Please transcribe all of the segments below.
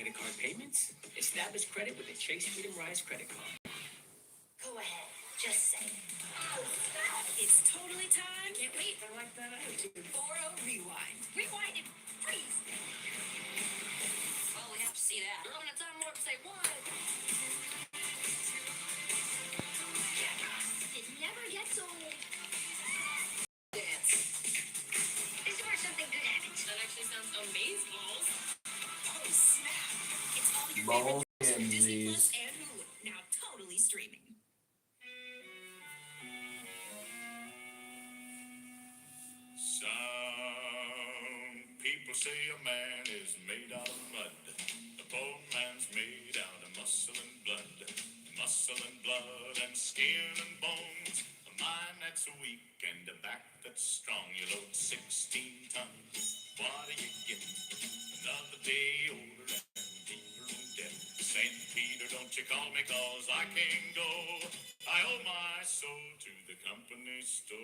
credit card payments? Establish credit with a Chase Freedom Rise credit card. Go ahead. Just say it. Oh, it's totally time. I can't wait. I like that attitude. For a rewind. Rewind and freeze. Well, we have to see that. We're on a time warp. Say one. It never gets old. Dance. This is where something good happens. That actually sounds amazing. Oh, snap. It's all your Balls favorite shows from and Disney these. Plus and Hulu. Now totally streaming. Some people say a man is made out of mud. The poor man's made out of muscle and blood. Muscle and blood and skin and bones. A mind that's weak and a back that's strong. You load 16 tons. What do you get? Another day older and deeper in debt. St. Peter, don't you call me, 'cause I can't go. I owe my soul to the company store.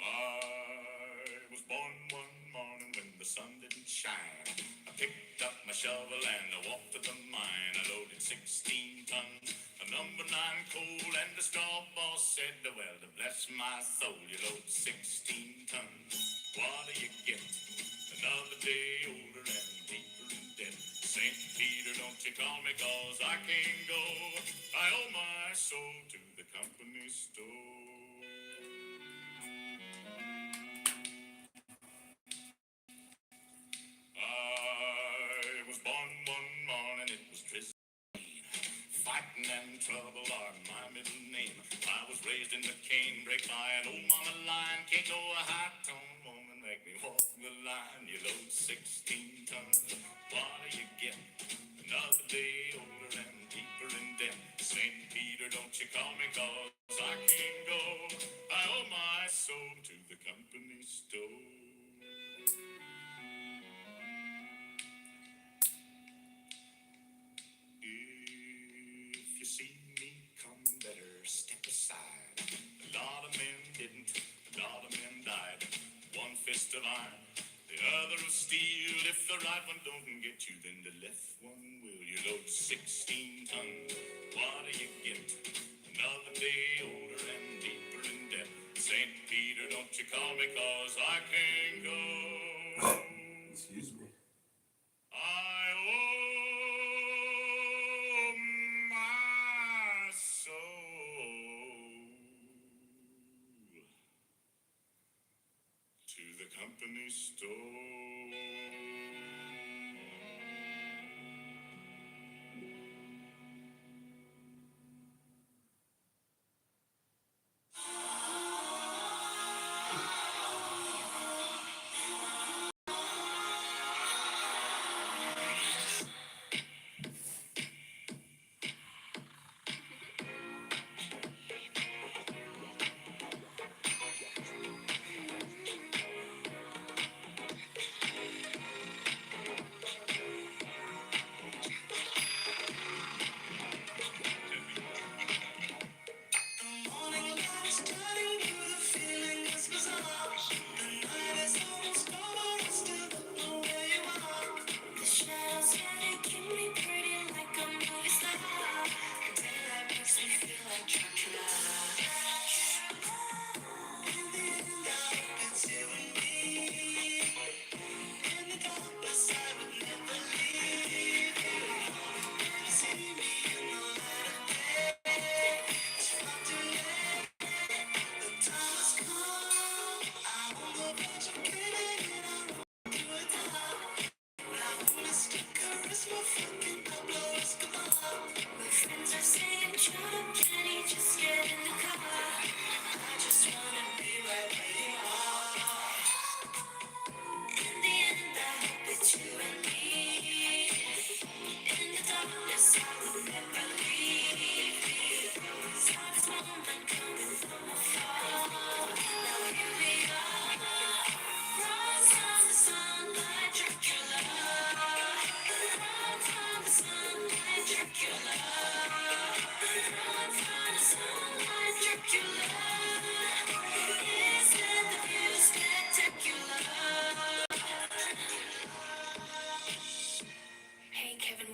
I was born one morning when the sun didn't shine. I picked up my shovel and I walked to the mine. I loaded 16 tons of number 9 coal, and the straw boss said, well, to bless my soul, you load 16 tons. What do you get? Another day older and deeper in debt. St. Peter, don't you call me, 'cause I can't go. I owe my soul to the company store. I was born one morning, it was drizzling. Fighting and trouble are my middle name. I was raised in the canebrake by an old mama line. Can't go a high-tone woman make me walk the line. You load 16 tons, what do you get? Another day older and deeper in debt. St. Peter, don't you call me, 'cause I can't go. I owe my soul to the company store. If you see me coming, better step aside. A lot of men didn't, a lot of men died. One fist of iron, the other of steel. If the right one don't get you, then the left one will. You load 16 tons, what do you get? Another day older and deeper in debt. St. Peter, don't you call me, 'cause I can't go. Excuse me. I owe my soul to the company store.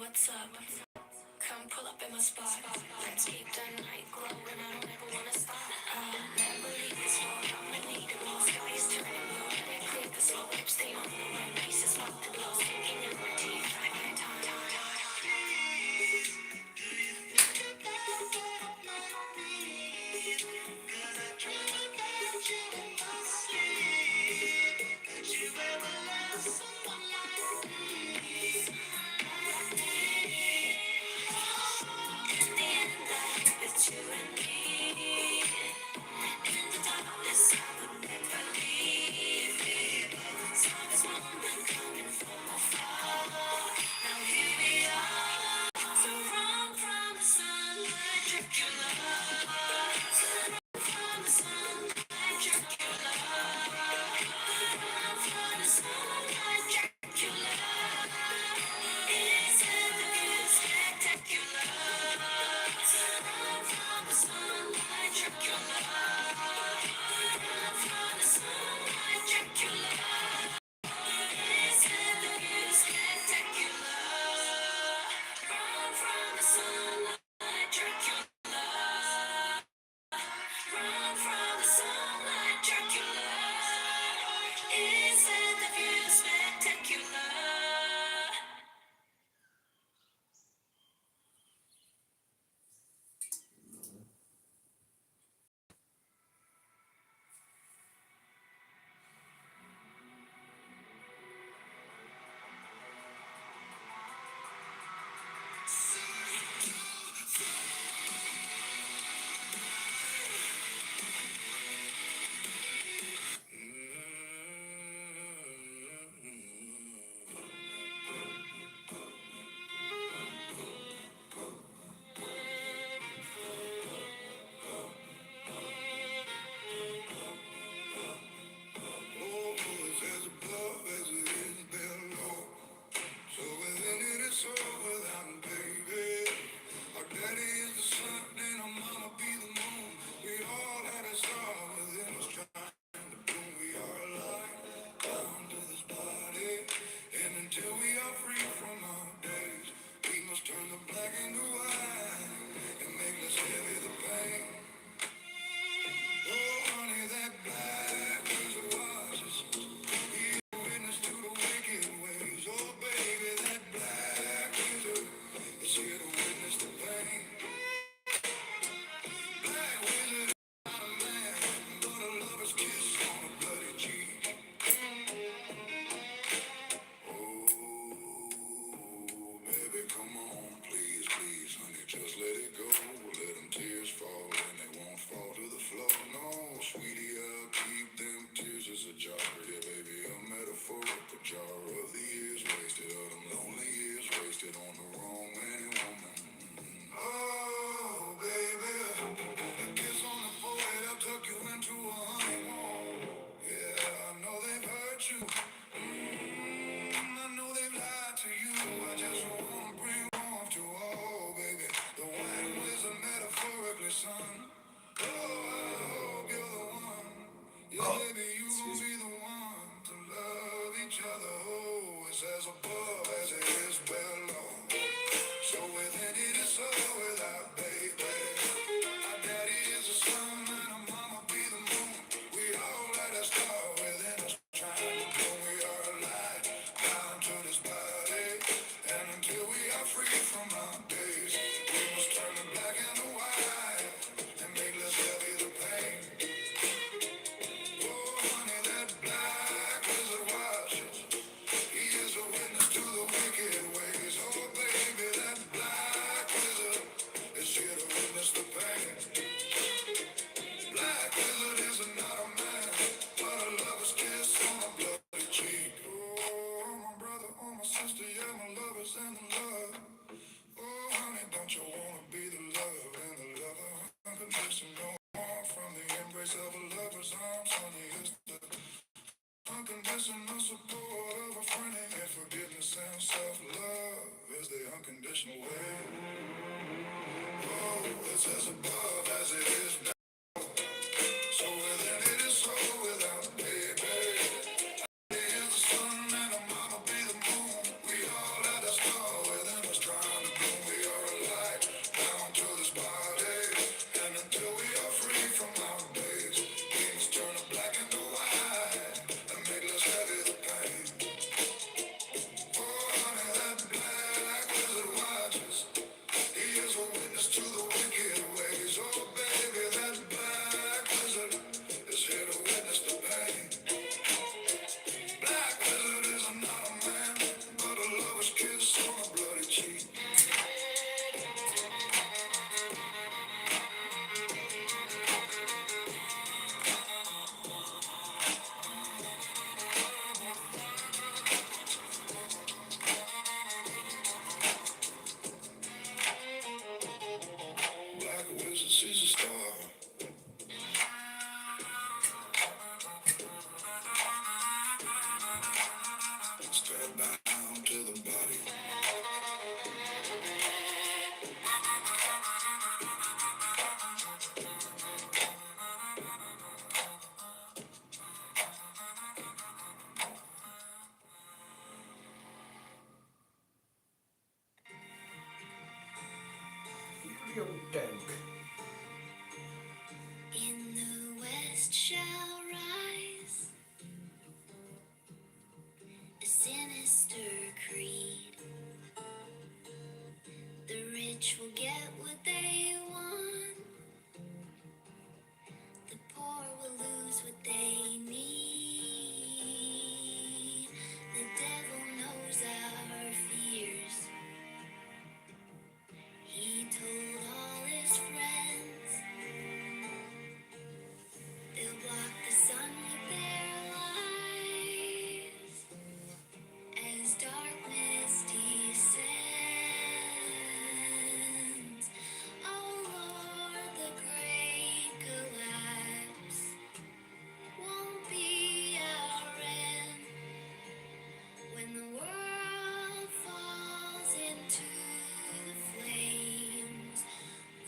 what's up? Come pull up in my spot. Let's keep the night glowing. I don't ever wanna stop. I'll never leave this floor. I'ma need it more. Sky is turning blue. Let it clear the slow. Stay on the right pieces. Lock the glow. Sinking in my teeth. I can't time. It's you and me. In the darkness, I would never leave. Saw this moment coming from afar. Now here we are. So wrong from the sun, like Dracula. So wrong from the sun, like Dracula. Wrong from the sun, like Dracula. Isn't the view spectacular? So wrong from the sun, like Dracula. Wrong from the sun, like Dracula. Isn't the view spectacular? Run from the sunlight, Dracula. Run from the sunlight, Dracula. Isn't the view spectacular? Young tank. In the west shall rise a sinister creed. The rich will get what they want, the poor will lose what they need. The devil knows our fears. He told all his friends they'll block the sun with their lies as darkness descends. Oh Lord, the great collapse won't be our end. When the world falls into the flames,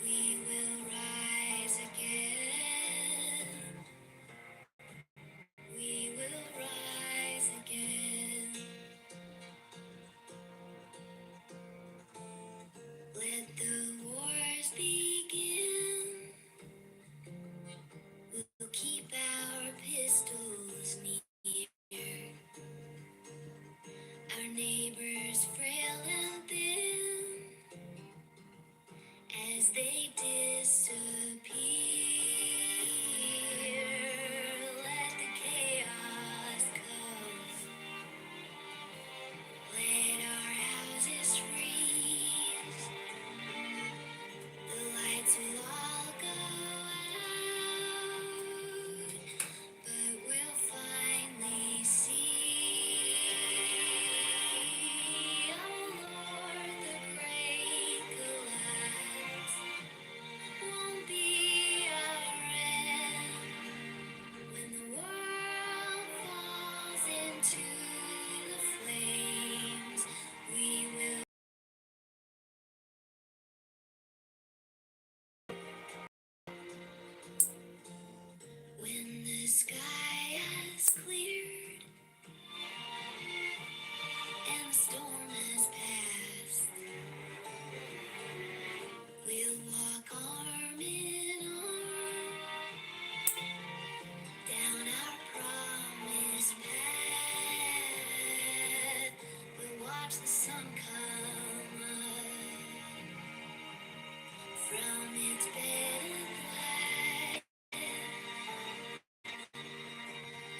we will rise again. We will rise again. Let the wars begin. We'll keep our pistols near. Our neighbors frail and thin as they disappear. Let the chaos come. Let our houses freeze. The lights will all go out, but we'll finally see. Oh Lord, the great collapse won't be our end. When the world falls into the flames, we will. When the sky has cleared and the storm has passed, we'll walk arm in arm down our promised path. We'll watch the sun come up from its bed of light.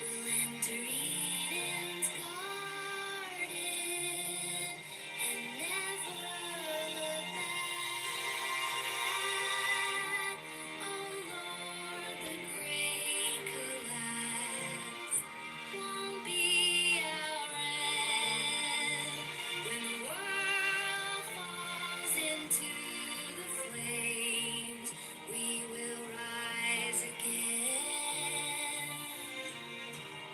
We'll enter Eden's garden and never look back. Oh Lord, the great collapse won't be our end. When the world falls into the flames, we will rise again.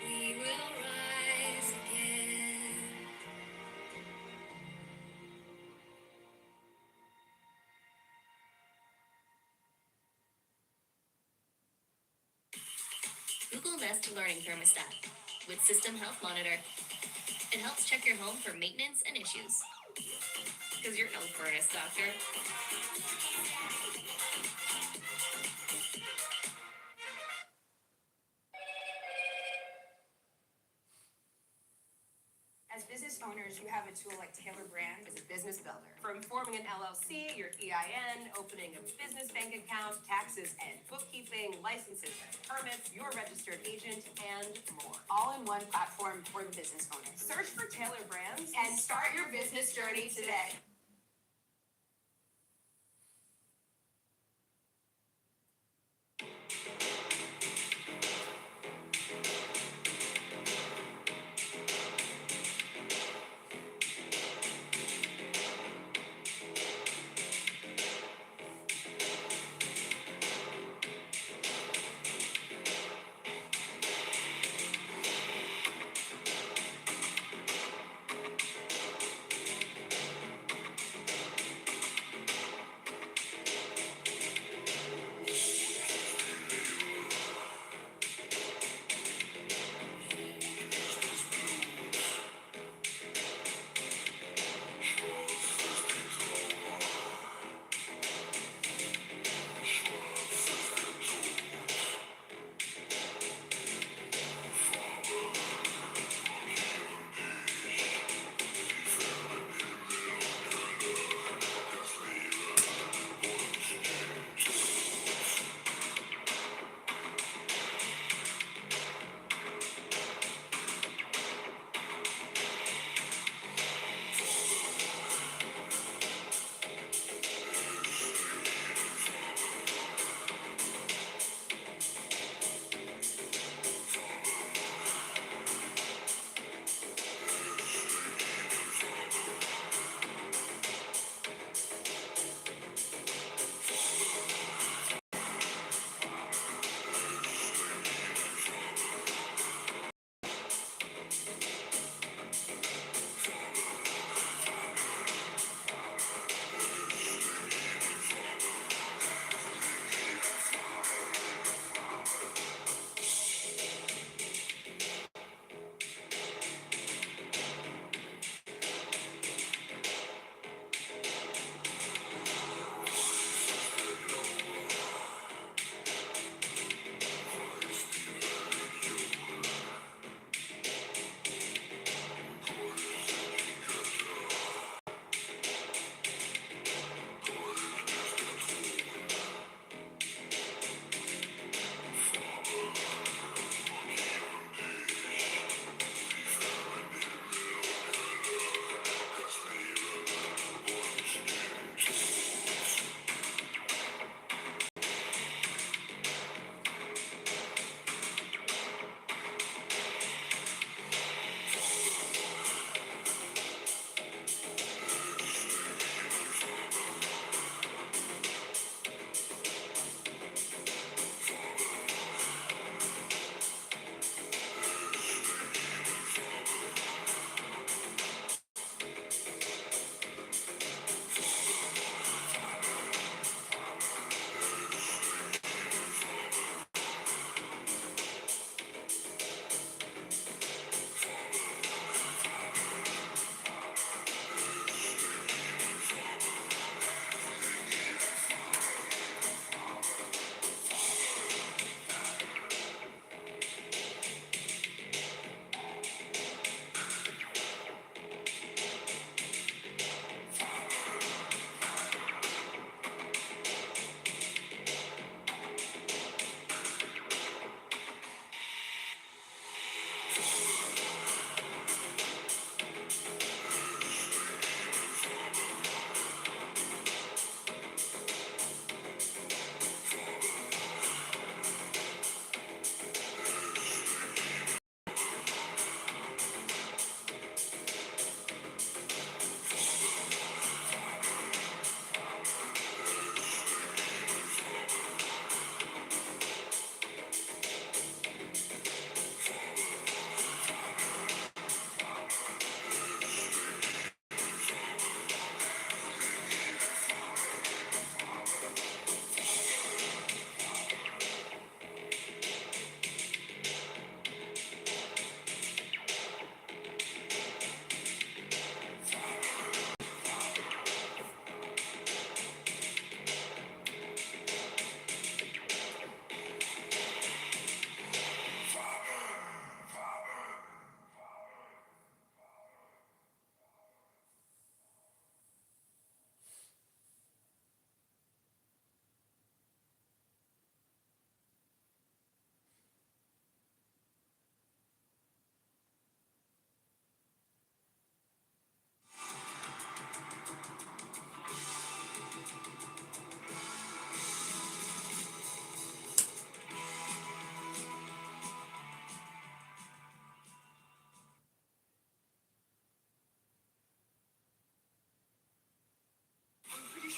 We will rise again. Google Nest Learning Thermostat with System Health Monitor. It helps check your home for maintenance and issues. Because you're no furnace doctor. As business owners, you have a tool like Taylor Brand as a business builder. From forming an LLC, your EIN, opening a business bank account, taxes and bookkeeping, licenses and permits, your registered agent, and more. All in one platform for the business owner. Search for Taylor Brands and start your business journey today.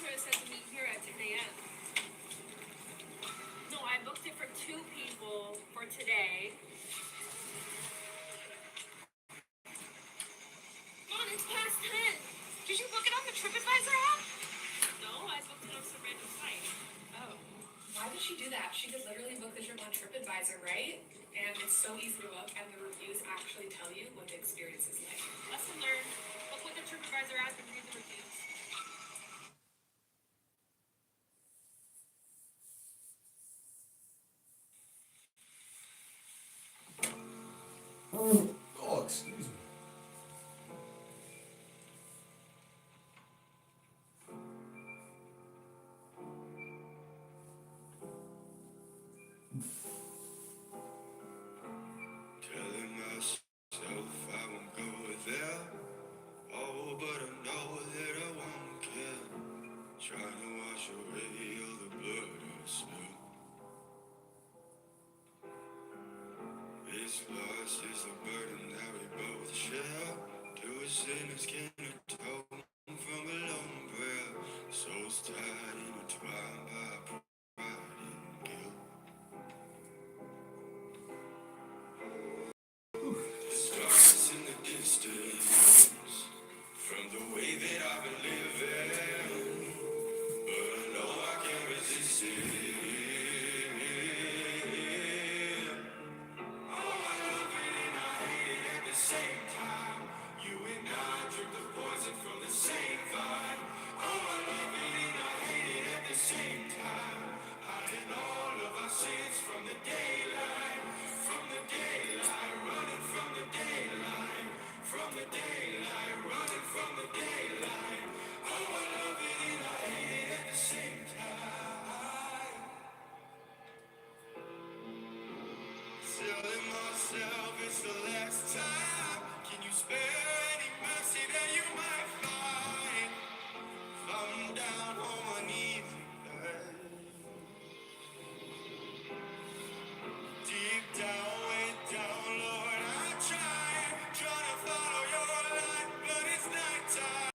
sure it said to meet here at 10 a.m. No, I booked it for 2 people for today. Mom, it's past 10. Did you book it on the TripAdvisor app? No, I booked it on some random site. Oh. Why did she do that? She could literally book the trip on TripAdvisor, right? And it's so easy to book, and the reviews actually tell you what the experience is like. Lesson learned. Book with the TripAdvisor app and read the reviews. Oh, excuse me. Telling myself I won't go there. Oh, but I know that I won't care. Trying to wash away all the blood I spilled. This loss is a burden that we both share. Two sinners can atone from a lone prayer. Souls tied, intertwined by pride and guilt. There's darkness in the distance from the way that I've been living, but I know I can't resist it. Oh, I love it and I hate it at the same time. You and I drink the poison from the same vine. Oh, I love it and I hate it at the same time. Hiding all of our sins from the daylight, running from the daylight, running from the daylight. Oh, I love it and I hate it at the same time. Telling myself it's the last time. Can you spare any mercy that you might find? If I'm down on my knees again. Deep down, way down, Lord, I try. Trying to follow your light, but it's nighttime.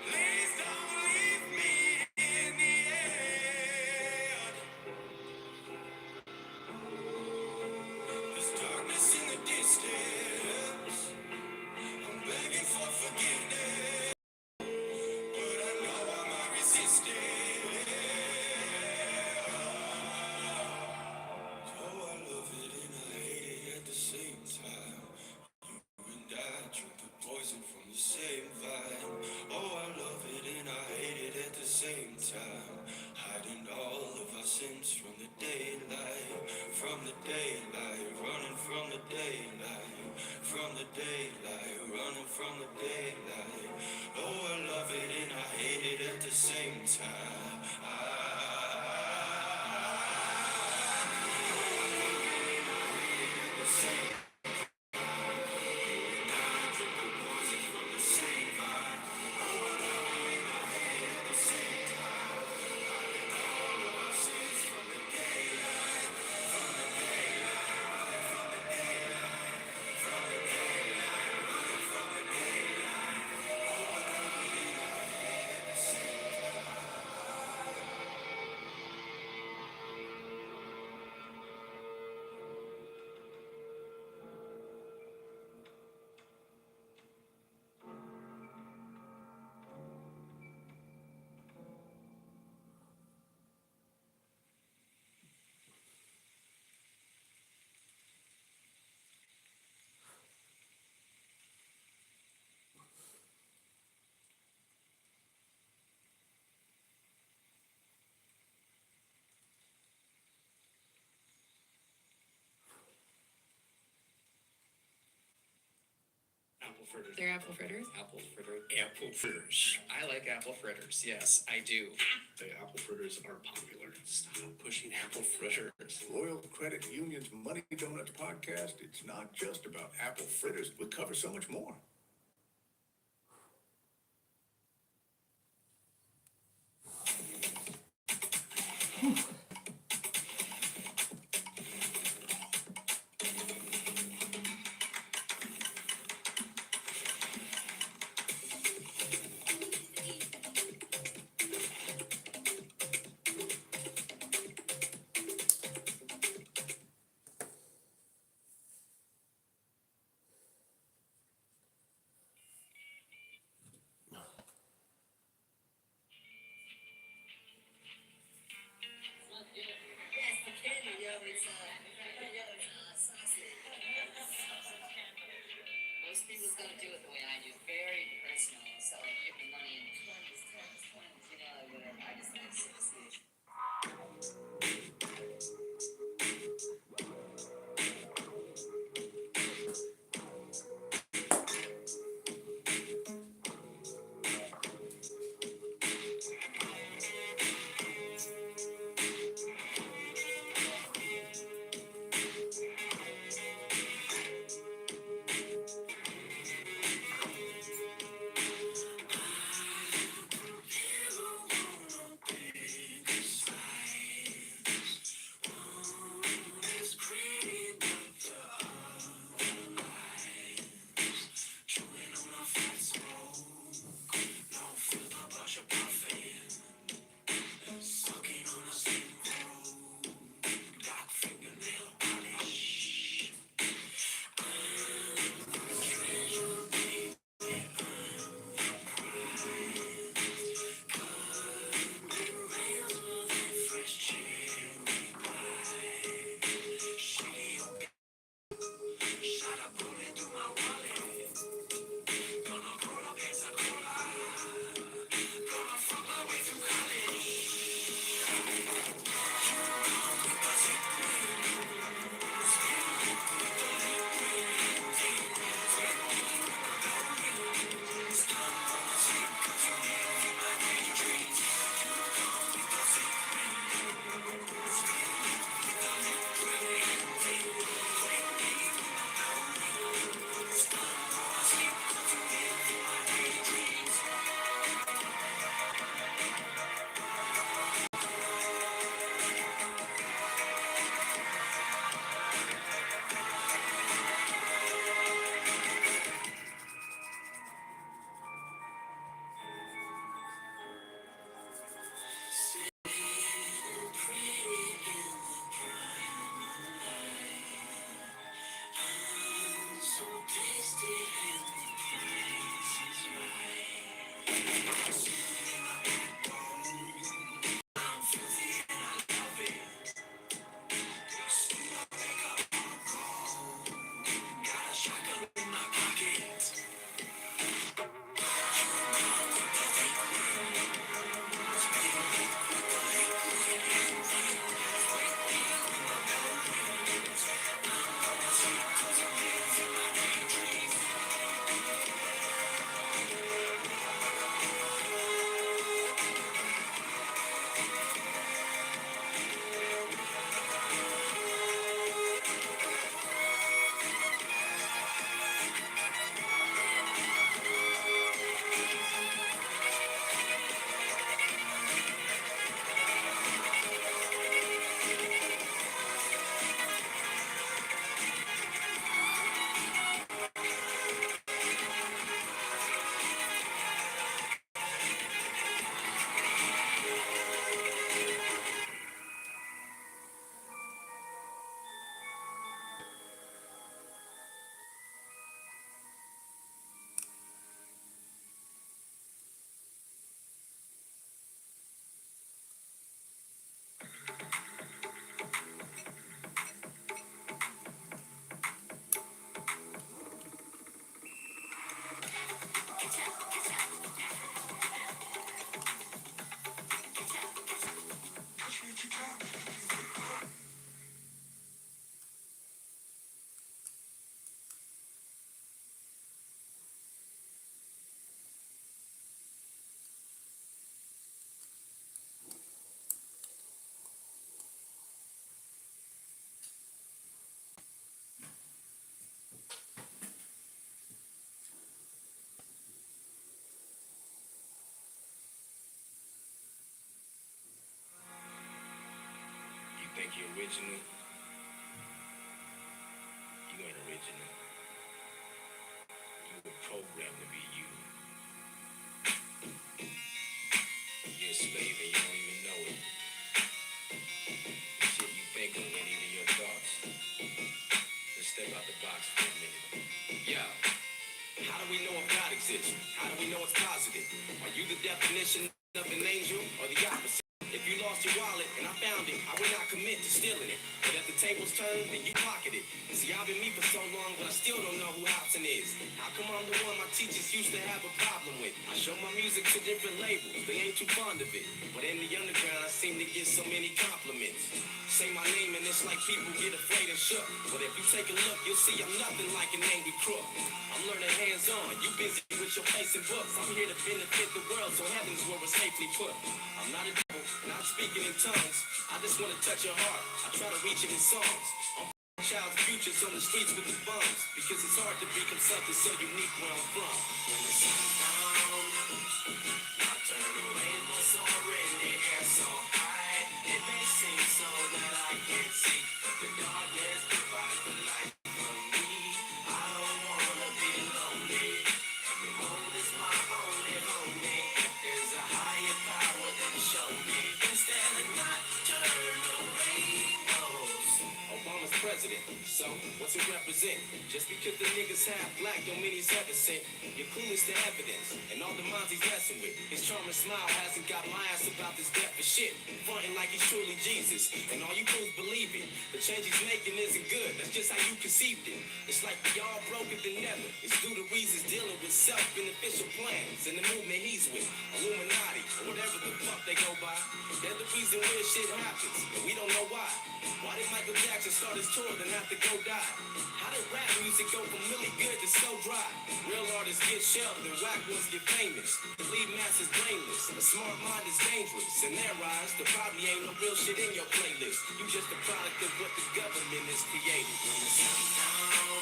Please don't leave me in the end. There's darkness in the distance. I'm begging for forgiveness, but I know I might resist it. Oh, I love it and I hate it at the same time. You and I drink the poison from the same vine. Oh, I love it and I hate it at the same time. Hiding all of our sins from the daylight, running from the daylight, running from the daylight. Oh, I love it and I hate it at the same time. Apple fritters. They're apple fritters? Apple fritters. Apple fritters. I like apple fritters. Yes, I do. The apple fritters are popular. Stop pushing apple fritters. Royal Credit Union's Money Donuts podcast. It's not just about apple fritters. We cover so much more. He's just gonna do it the way I do, very personal. So if you give me money, 20s, 10s, 20s, you know, like whatever. I just like see. You think you're original? You ain't original. You were programmed to be you. You're a slave and you don't even know it. The shit you think of ain't even your thoughts. Let's step out the box for a minute. Yeah. How do we know if God exists? How do we know it's positive? Are you the definition of an angel or the opposite? If you lost your wallet and I found it, I would not commit to stealing it. But at the table tables turn, then you pocket it. See, I've been me for so long, but I still don't know who Hobson is. How come I'm the one my teachers used to have a problem with? I show my music to different labels, they ain't too fond of it. But in the underground, I seem to get so many compliments. Say my name and it's like people get afraid and shook. But if you take a look, you'll see I'm nothing like an angry crook. I'm learning hands-on, you busy with your face and books. I'm here to benefit the world, so heaven's where we're safely put. I'm not a devil, not speaking in tongues. I just want to touch your heart, I try to reach it in songs. I'm child's futures on the streets with the bums. Because it's hard to become something so unique where I'm from. When the sun's down, I turn the rainbow soaring in the air so high. It may seem so that I can't see, but the darkness provides the light for me. I don't wanna be lonely. The moon is my only homie. If there's a higher power, then show me. Instead of not turn the rainbows. Obama's president, so what's it represent? Just because the niggas half black don't mean he's heaven sent. You're clueless to evidence, and all the minds he's messing with. His charming smile hasn't got my ass about this death for shit. Frontin' like he's truly Jesus, and all you fools believe it. The change he's making isn't good, that's just how you conceived it. It's like we all broken than never. It's due to reasons dealing with self-beneficial plans and the movement he's with. Illuminati, or whatever the fuck they go by. They're the reason weird shit happens, and we don't know why. Why did Michael Jackson start his tour then have to go die? How did rap music go from really good to so dry? Real artists get shelved and whack ones get famous. The lead masses blameless. A smart mind is dangerous. In their eyes, there probably ain't no real shit in your playlist. You just a product of what the government has created. When the sun's down,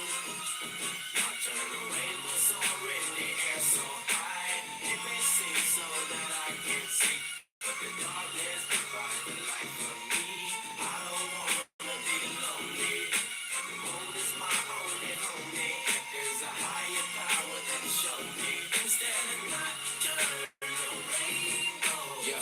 I turn the rainbow soaring in the air so high. It may seem so that I can't see, but the darkness provides the light for me. I don't wanna be lonely. The moon is my only homie. If there's a higher power, then show me. Instead of not turn the rainbow. Yo,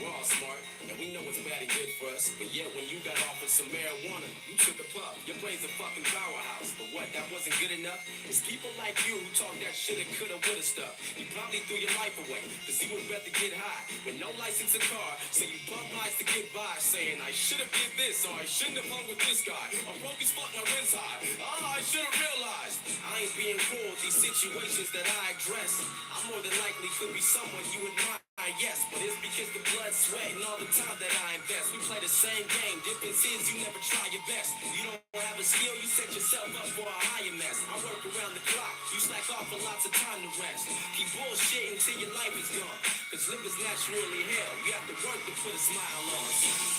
we're all smart, and we know what's bad and good for us. But yet, when you got offered some marijuana, you took a puff. Your brain's a fucking powerhouse. But what, that wasn't good enough? It's people like you who talk that shoulda, coulda, woulda stuff. You probably threw your life away, cause you would rather get high with no license or car. So you bump lights to get by, saying, I should've did this, or I shouldn't have hung with this guy. Or broke his fuck, my rent's high. Oh, I should've realized. I ain't being cool with these situations that I address. I more than likely could be someone you admire. Yes, but it's because the blood, sweat, and all the time that I invest. We play the same game. Difference is you never try your best. You don't have a skill, you set yourself up for a higher mess. I work around the clock. You slack off for lots of time to rest. Keep bullshitting till your life is gone. Cause living's naturally hell. You have to work to put a smile on.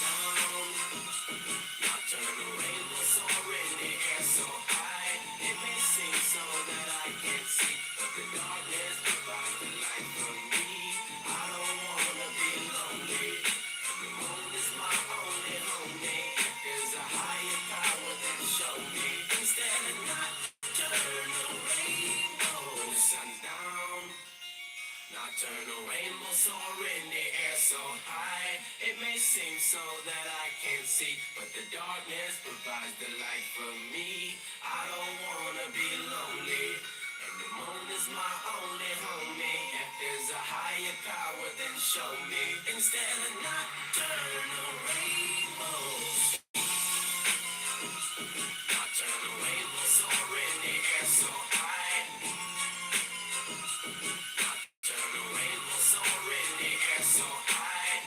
Down, I turn the rainbow soaring in the air so high. It may seem so that I can't see, but the darkness provides the light for me. I don't wanna be lonely. The moon is my only homie. If there's a higher power, then show me. Instead of not turn the rainbow. When the sun's down, not turn the rainbow soaring in the air so high. It may seem so that I can't see, but the darkness provides the light for me. I don't wanna be lonely. And the moon is my only homie. If there's a higher power, then show me. Instead of not turn the rainbows. Not turn the rainbow soaring in the air so high. Not turn the rainbow soaring in the air so high.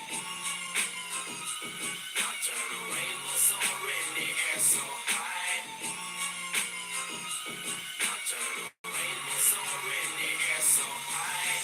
Not turn the rainbow soaring in the air so high. Not turn the rainbow soaring in the air so high.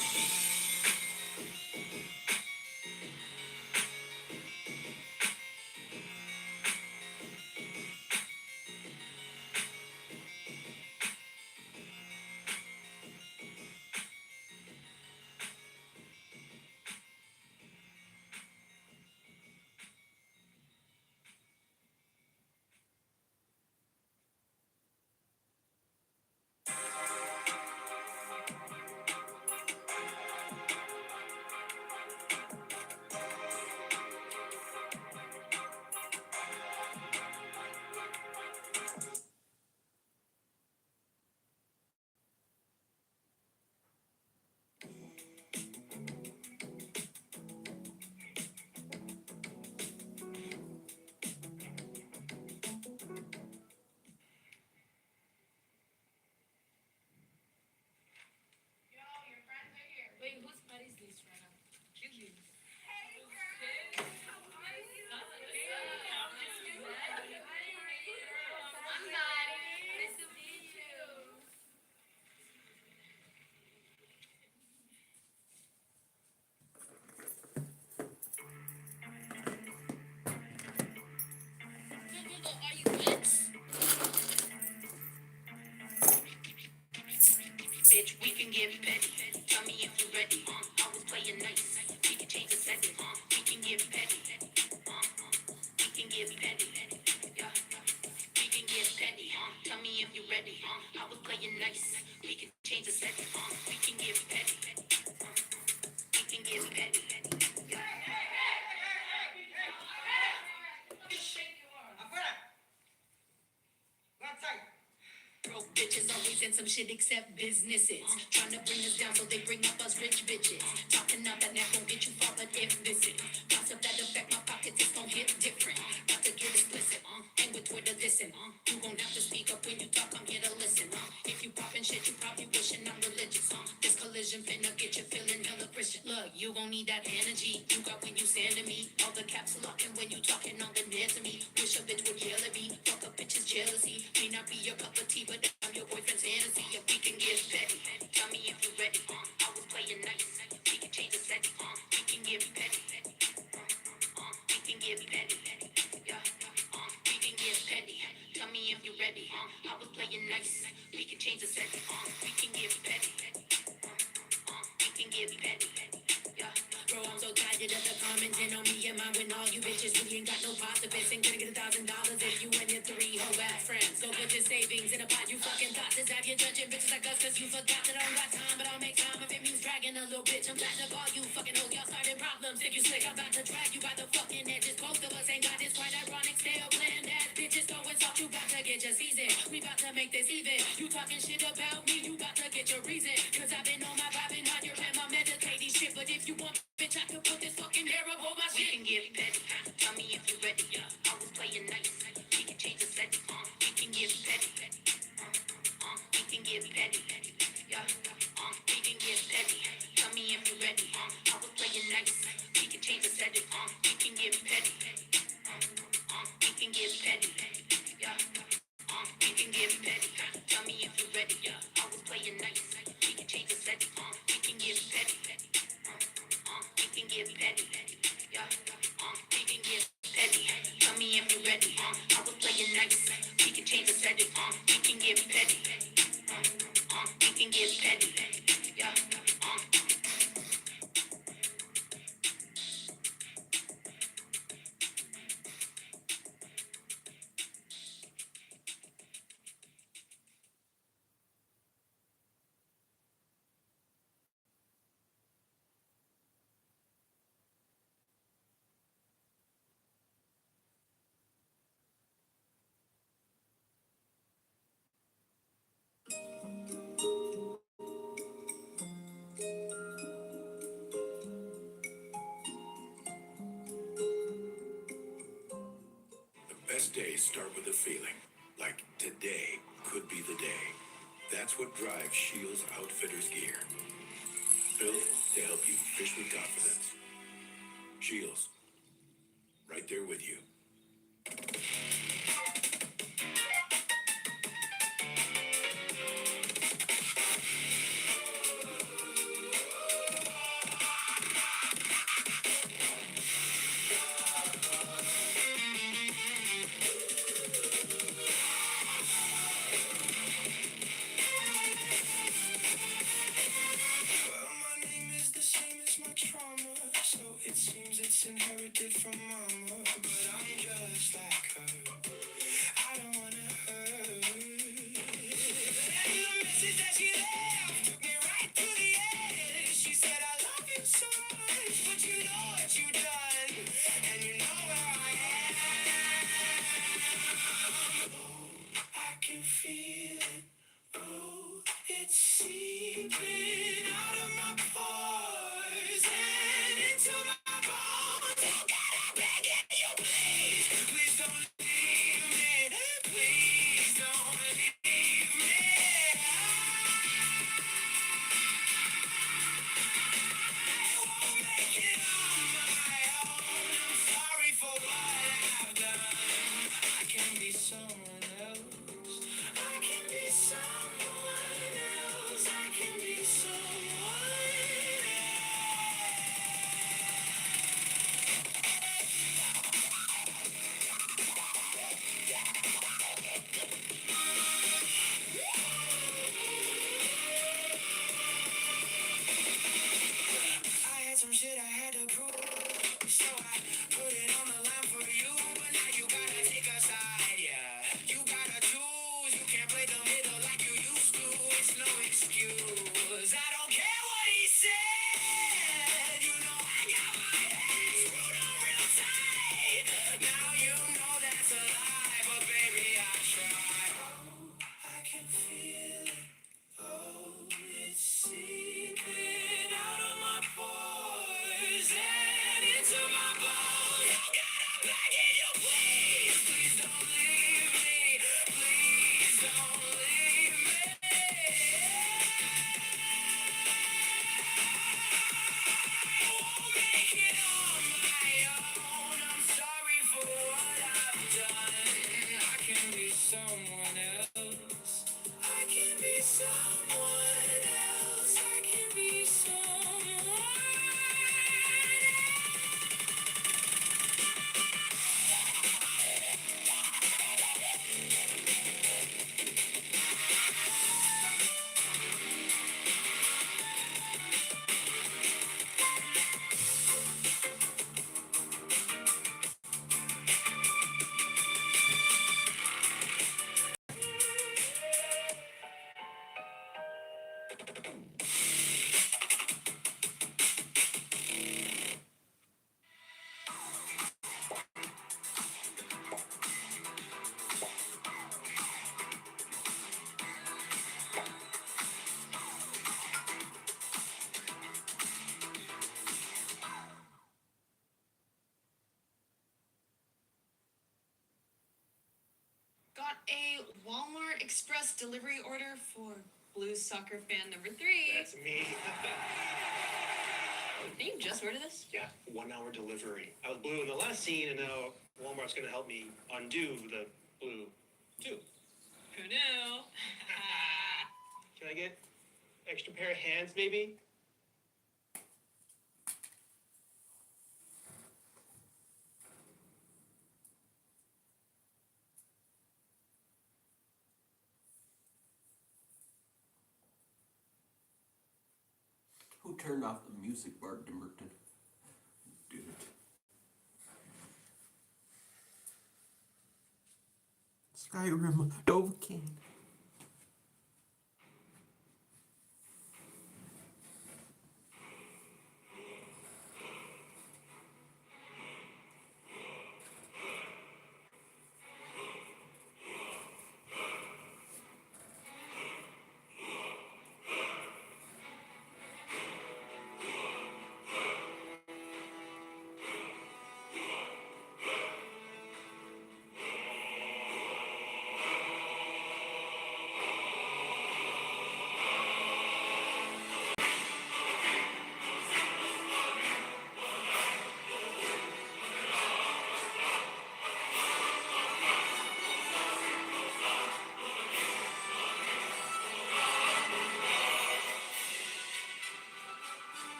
bitch, we can get petty. Tell me if you're ready. I was playing nice. We can change the setting. We can get petty. We can get petty. Yeah. We can get petty. Tell me if you're ready. I was playing nice. We can change the setting. We can get petty. We can get petty. Broke bitches always in some shit except businesses. Trying to bring us down so they bring up us rich bitches. Talking up and that won't get you far, but if this is gossip that affect my pockets, it's gon' hit different. About to get explicit, and with Twitter listen. You gon' have to speak up when you talk, I'm here to listen. If you poppin' shit, you probably wishing I'm religious. This collision finna get you feeling hella Christian. Look, you gon' need that energy you got when you sanding me. All the caps locking when you talking on the near to me. Wish a bitch would yell at me. Fuck a bitch's jealousy. May not be your cup of tea, but I'm your boyfriend's fantasy. If we can get petty, tell me if you're ready. I was playing nice. We can change the setting. We can get petty. We can get petty. Yeah. We can get petty. Tell me if you're ready. I was playing nice. We can change the setting. We can get petty. We can get petty. Yeah. Bro, I'm so tired of the commenting on me and mine when all you bitches really ain't got no positive. Ain't gonna get $1,000 if you and your 3 hoe ass friends. Go put your savings in a pot, you fucking thought this. Have you judging bitches like us, cause you forgot that I don't got time, but I'll make time if it means dragging a little bitch. I'm glad to call you fucking hoe, y'all started problems. If you slick, I'm about to drag you by the fucking edges. Both of us ain't got this quite ironic, stale bland ass bitches. Don't insult, you about to get your season. We about to make this even. You talking shit about me, you about to get your reason. Cause I've been on my vibing on your and my meditating shit. But if you want, bitch, I can put this fucking hair up on my shit. We can get petty. Tell me if you're ready. I was playing nice. We can change the setting. We can get petty. We can get petty. Yeah. We can get petty. Tell me if you're ready. I was playing nice. We can change the setting. We can get petty. We can get petty. Yeah. We can get petty. Tell me if you're ready. I was playing nice. We can change the setting. We can get petty. We can get petty. Yeah. We can get petty. Tell me if you're ready. I was playing nice. We can change the setting. We can get petty. We can get petty. Yeah. The best days start with a feeling, like today could be the day. That's what drives Shields Outfitters gear. Built to help you fish with confidence. Shields, right there with you. Well, my name is the same as my trauma, so it seems it's inherited from mama. But I'm just like her. I don't wanna hurt. And the message that she left took me right to the edge. She said, I love you so much, but you know what you done, and you know where I am. I can feel it. Oh, it's seeping out of my pores and into my bones. You gotta bring it a Walmart Express delivery order for Blues soccer fan number 3. That's me. Did you just order this? Yeah, 1 hour delivery. I was blue in the last scene, and now Walmart's gonna help me undo the blue too. Who knew? Can I get extra pair of hands, maybe? Who turned off the music bar, Dimmerton? Dude. Skyrim Dovahkiin.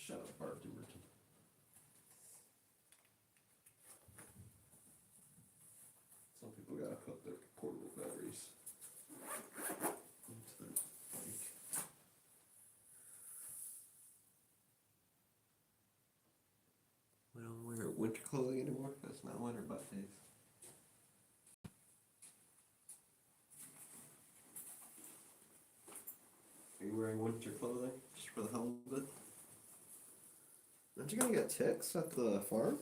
Shut up, Bart Dimmerton. Some people gotta put their portable batteries into their bike. We don't wear winter clothing anymore. That's not winter butt days. Are you wearing winter clothing just for the hell of it? Aren't you gonna get ticks at the farm?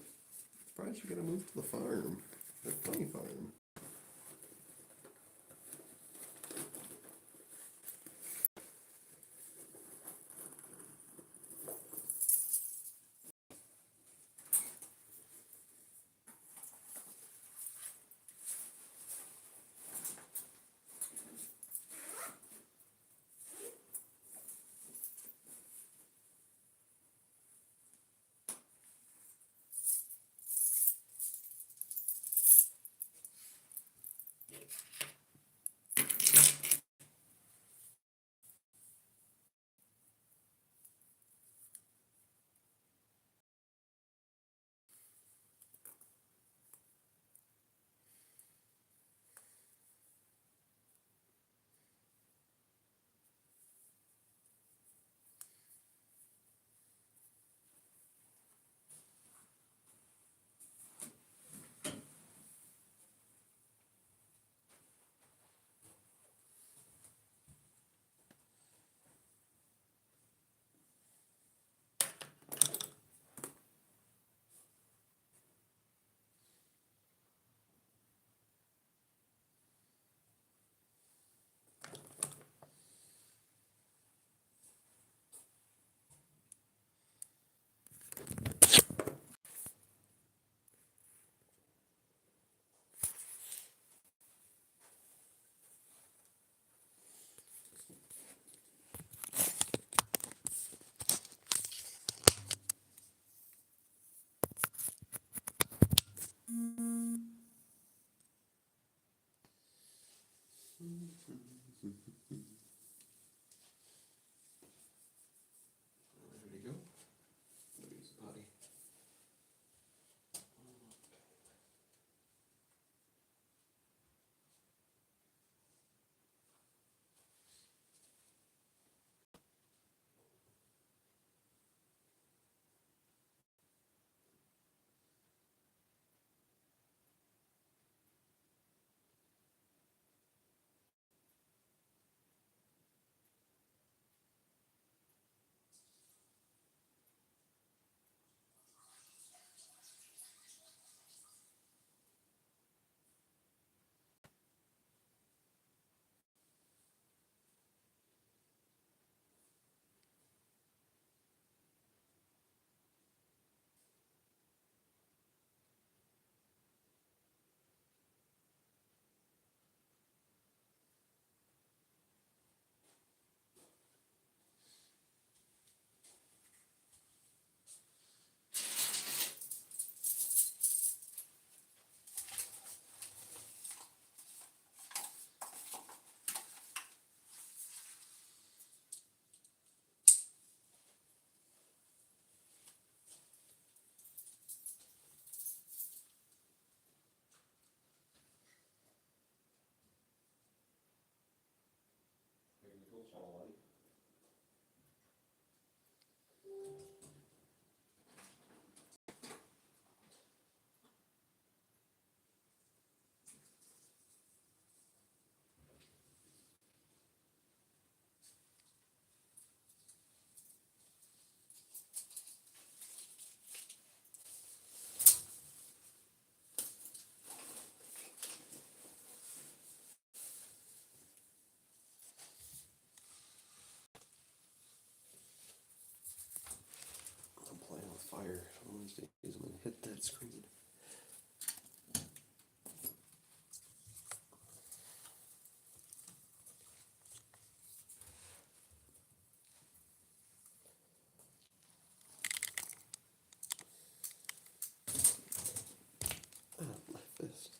Surprised you're gonna move to the farm. The funny farm. It's all light. I'm playing with fire. One of these days I'm gonna hit that screen. Ah, my fist.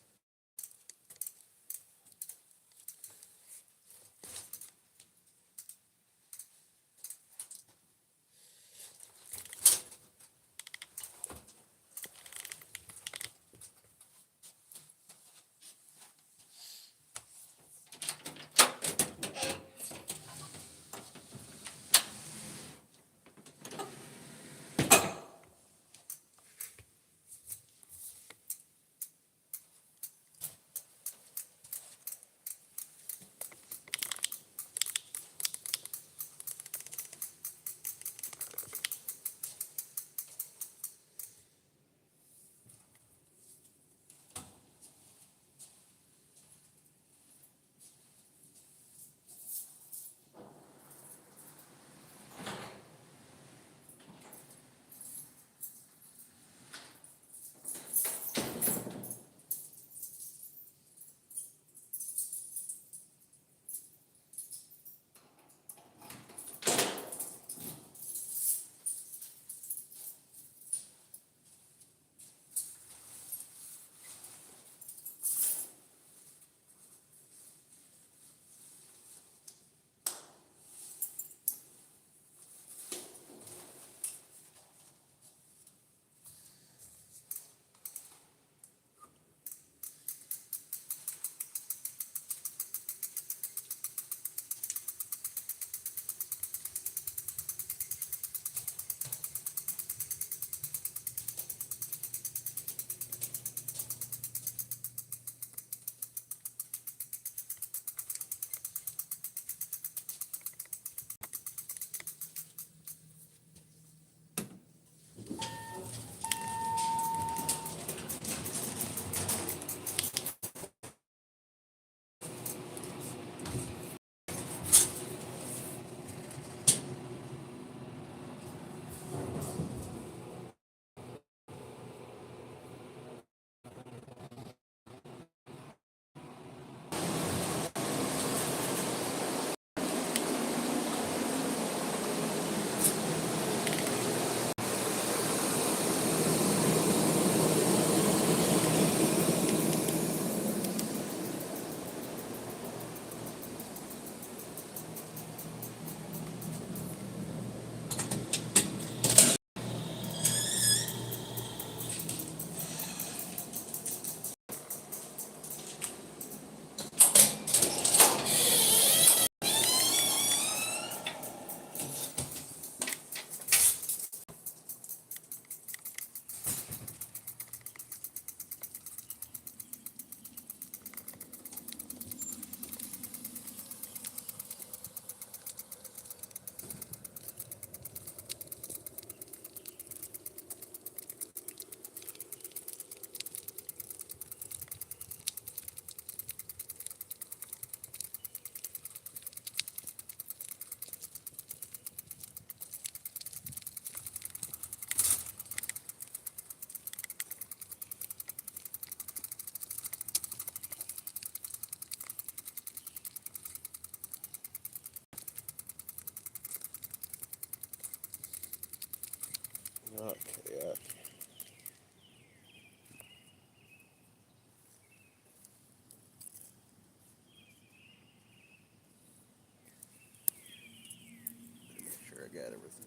Okay. Make sure I got everything.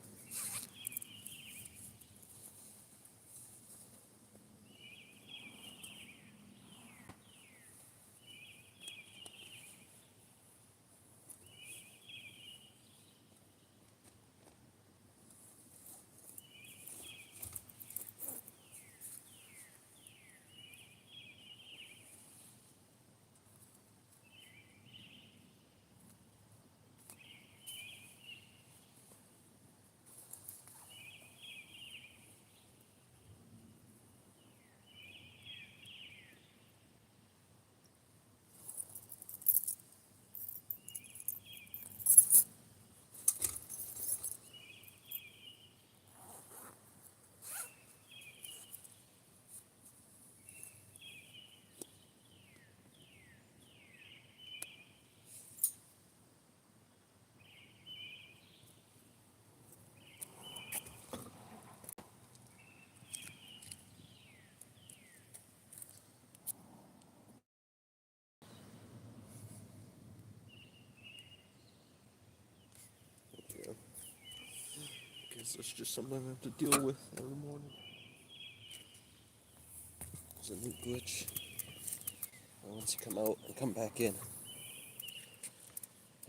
Is this just something I have to deal with every morning? There's a new glitch. And once you come out and come back in,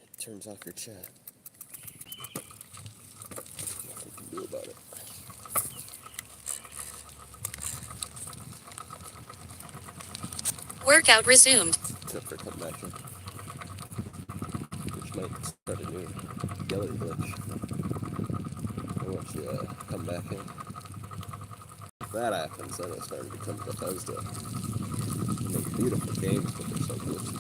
it turns off your chat. Nothing you can do about it. Workout resumed. Except for come back in. Which might start a new gallery glitch. And once you come back in. If that happens, then it'll start to become Bethesda. They make beautiful games, but they're so glitchy.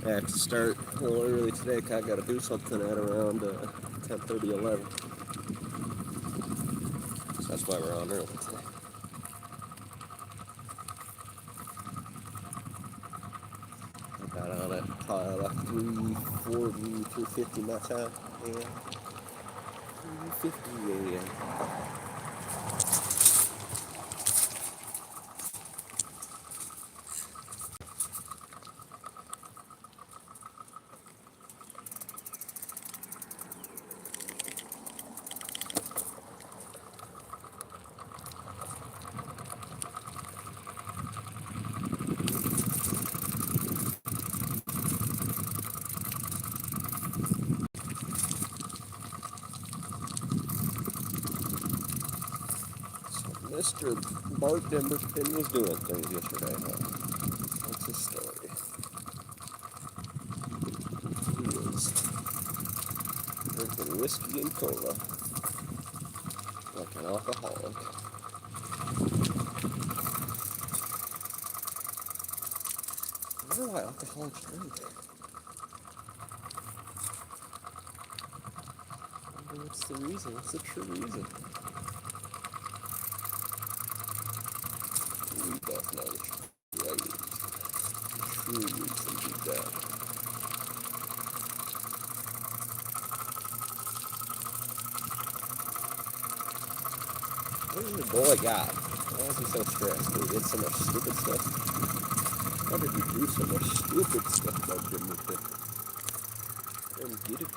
I have to start a little early today because I got to do something at around 10:30, 11. So that's why we're on early today. I got on at 3:40, 3:50 my time. Yeah, 3:50 a.m. Mr. Bart Dimberspin was doing things yesterday, huh? What's his story? He was drinking whiskey and cola like an alcoholic. I wonder why alcoholics drink. I wonder what's the reason? What's the true reason? We both know the true reason deep down. What does the boy got? Why is he so stressed? Did he did so much stupid stuff? How did he do so much stupid stuff about Dimmerpin? I don't get it.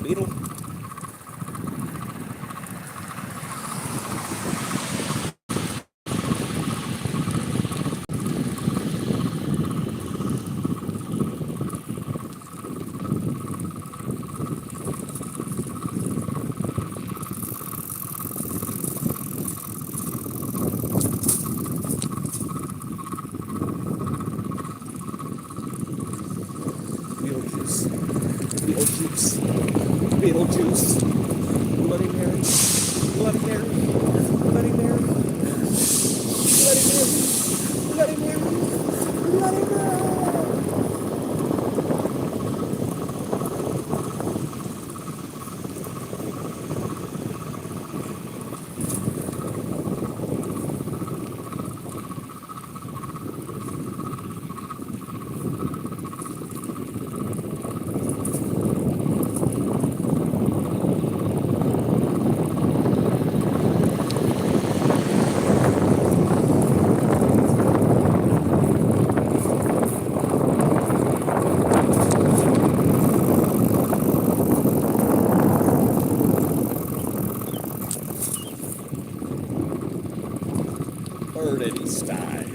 Beetle. Beetlejuice. Beetlejuice. Beetlejuice. Bloody Mary. Bloody Mary. Bloody Mary. Bloody Mary. Bloody Mary. Bloody Mary. Bird Eddie style.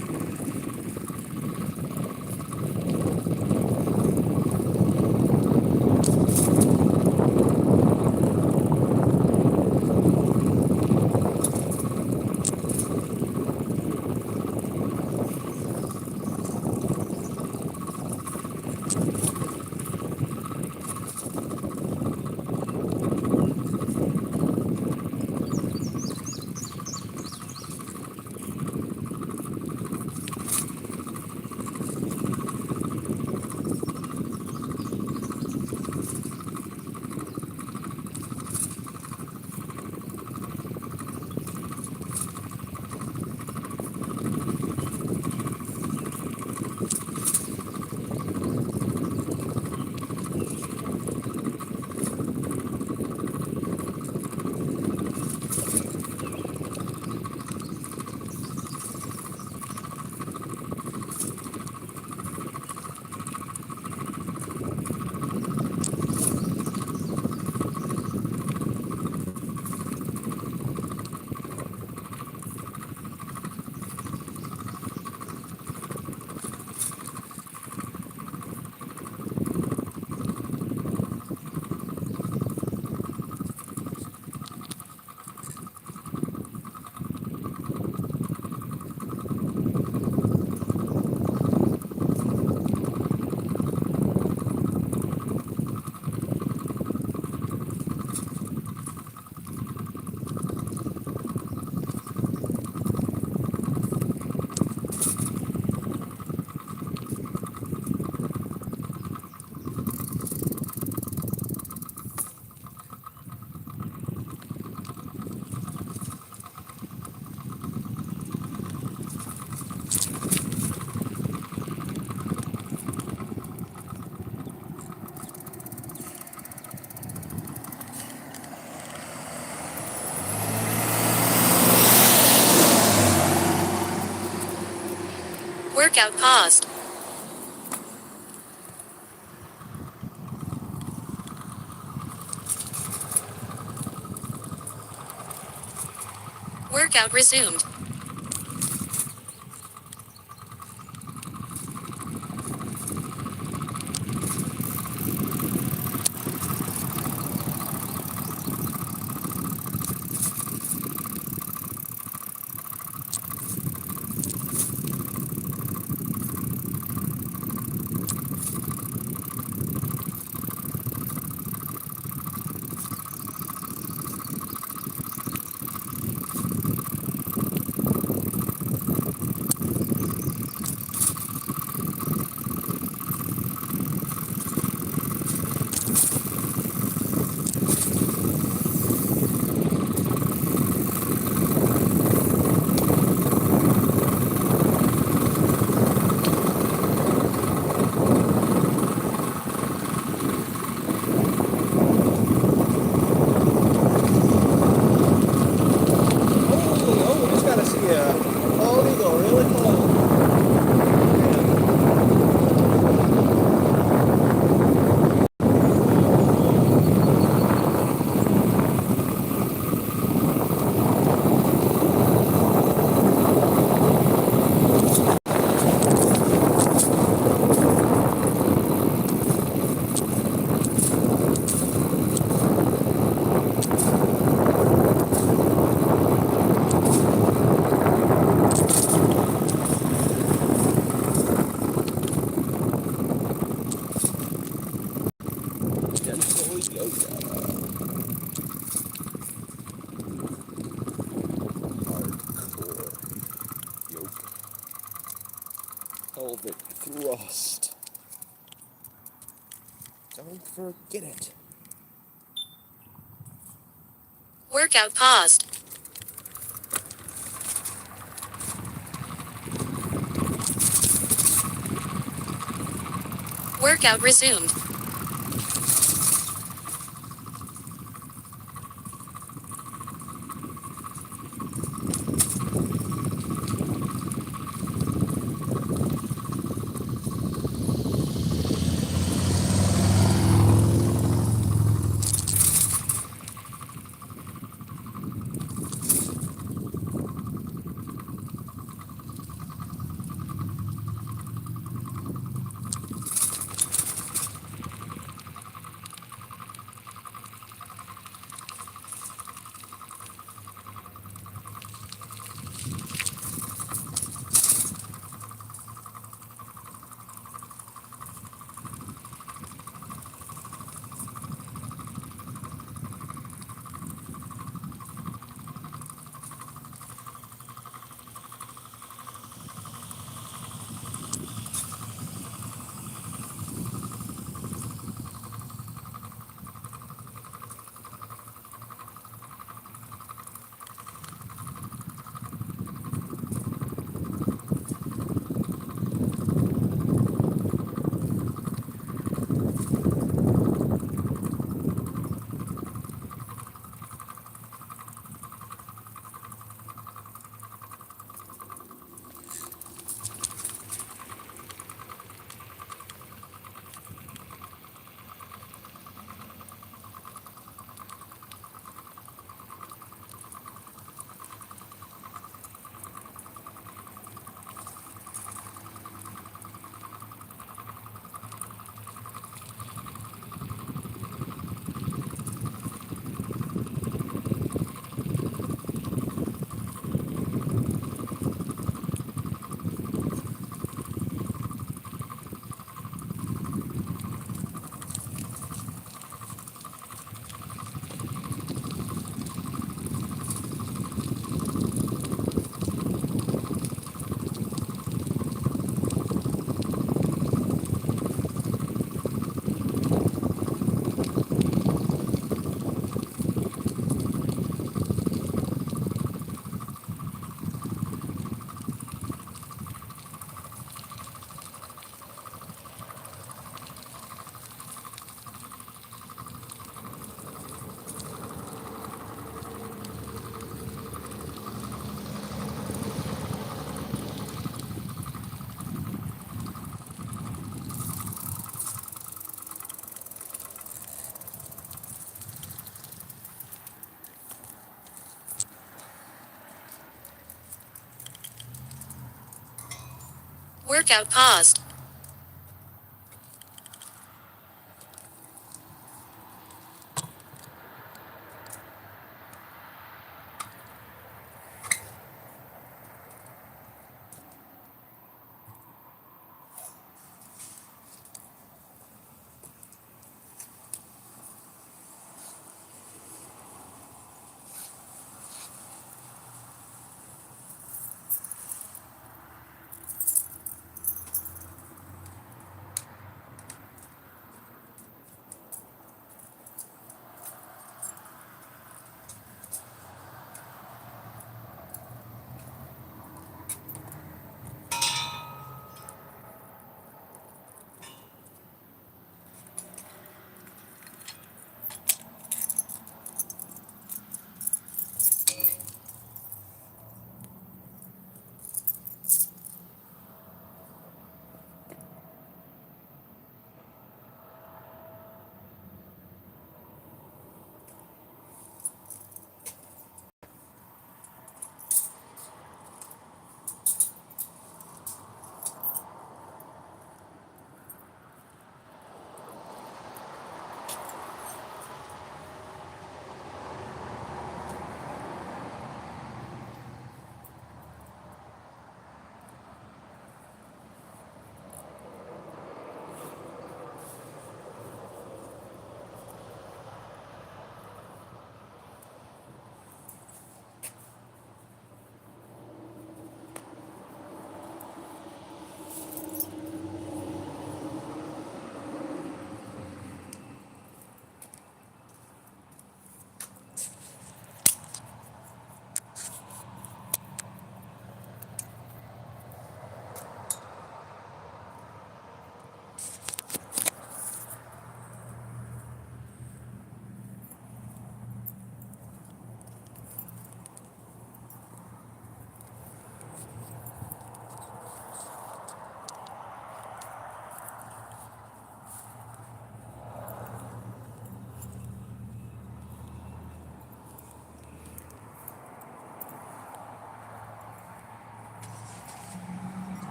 Workout paused. Workout resumed. Don't forget it. Workout paused. Workout resumed. Workout paused.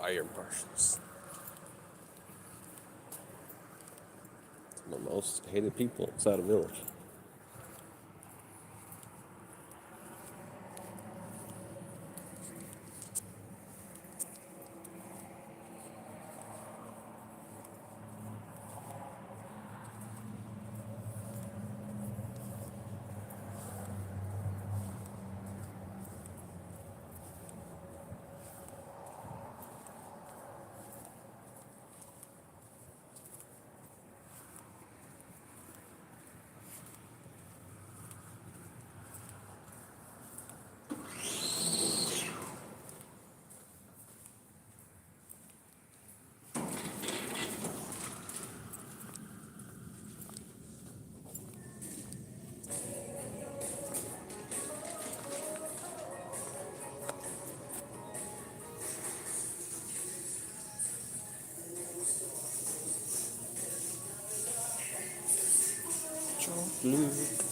fire marshals. Some of the most hated people inside a village. Chocolate.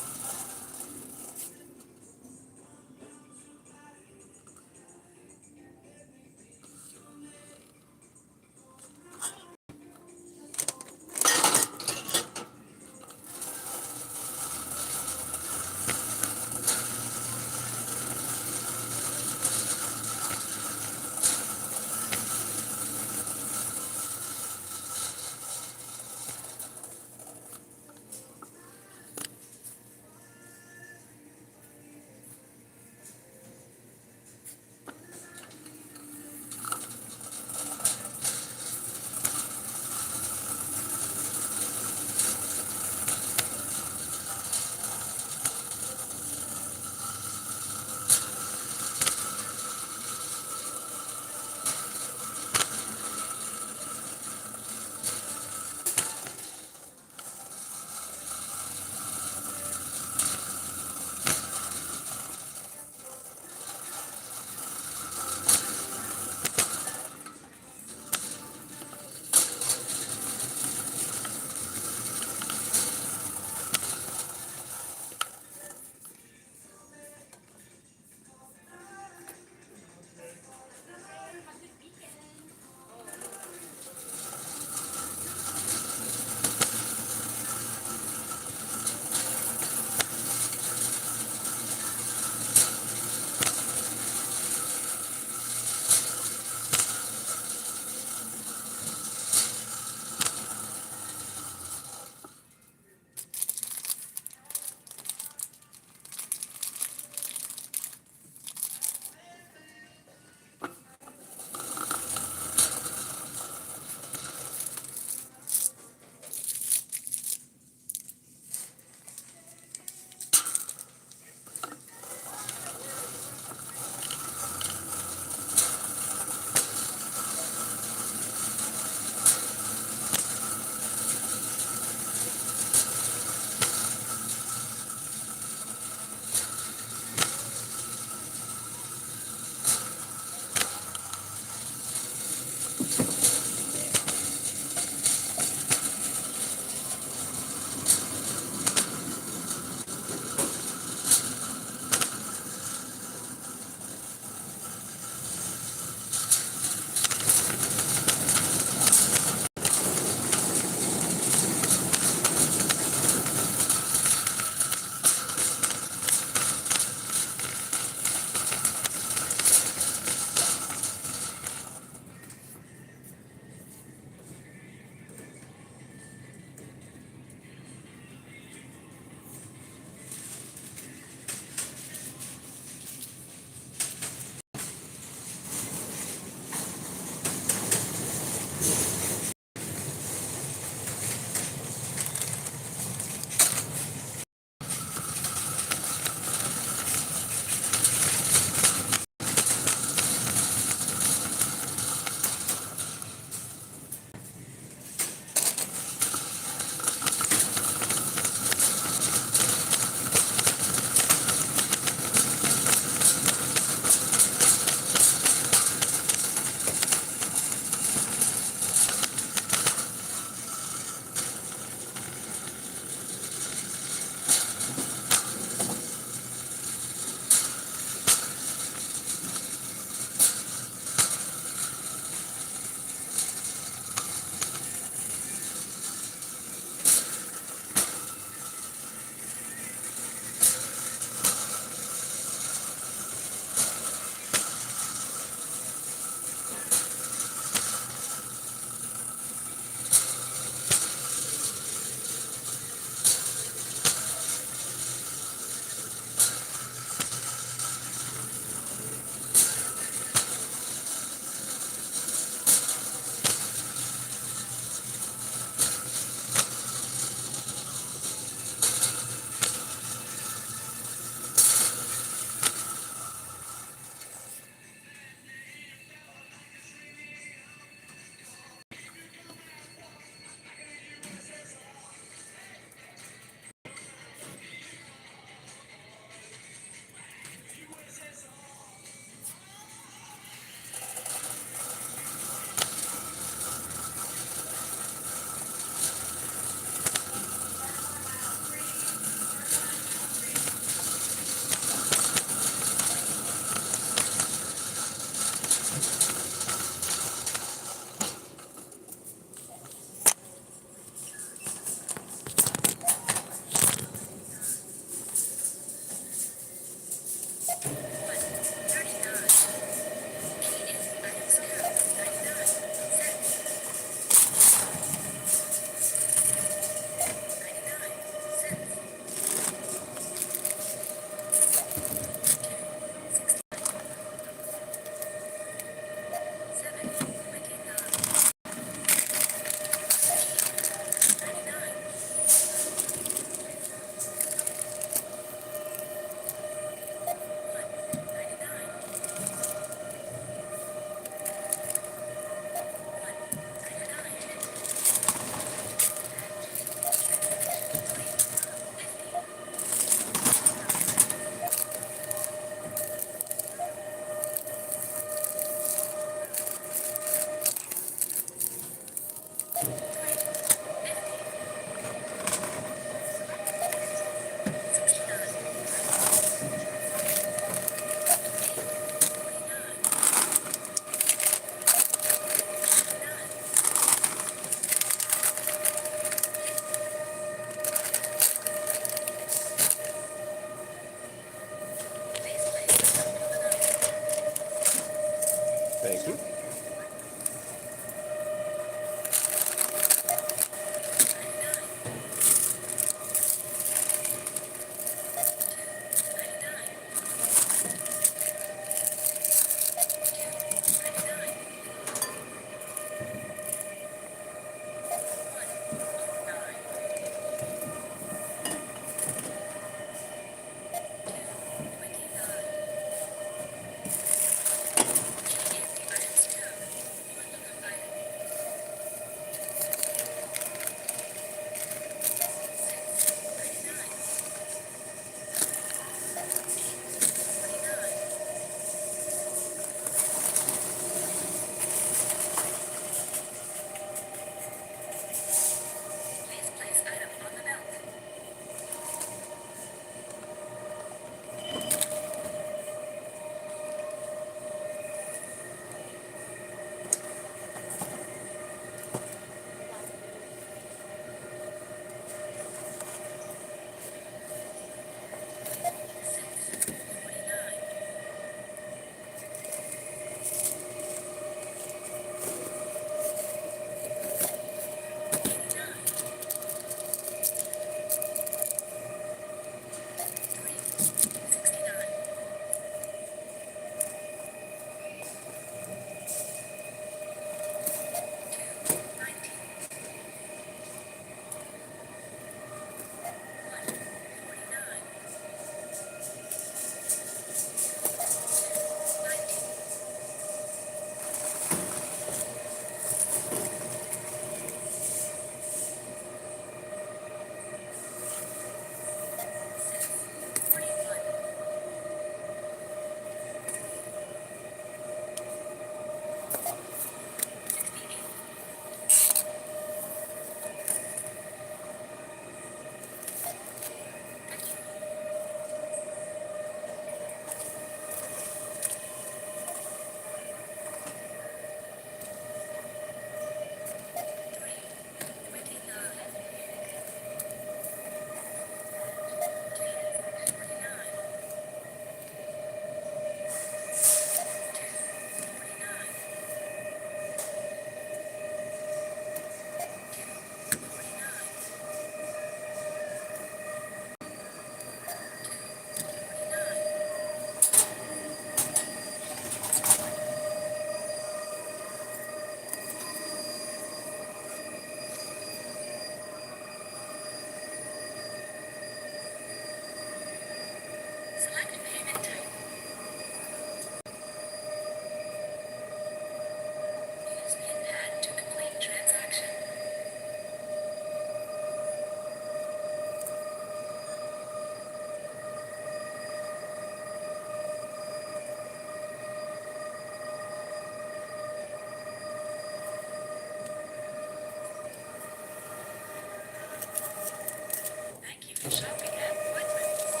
Shopping appointments.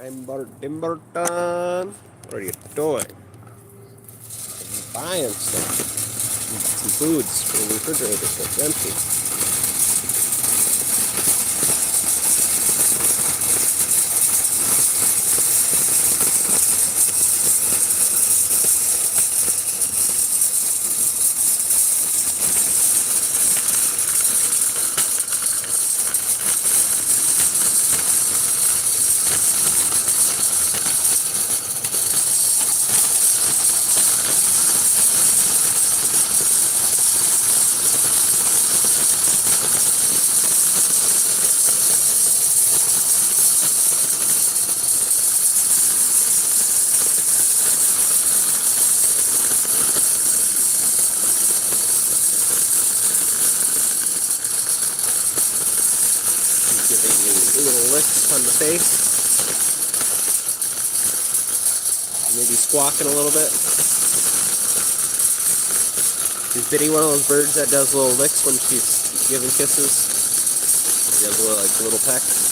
I'm Tim Burton. What are you doing? I'm buying stuff. Some foods for the refrigerator so it's empty. Giving you little licks on the face. Maybe squawking a little bit. Is Biddy one of those birds that does little licks when she's giving kisses? She does little pecks.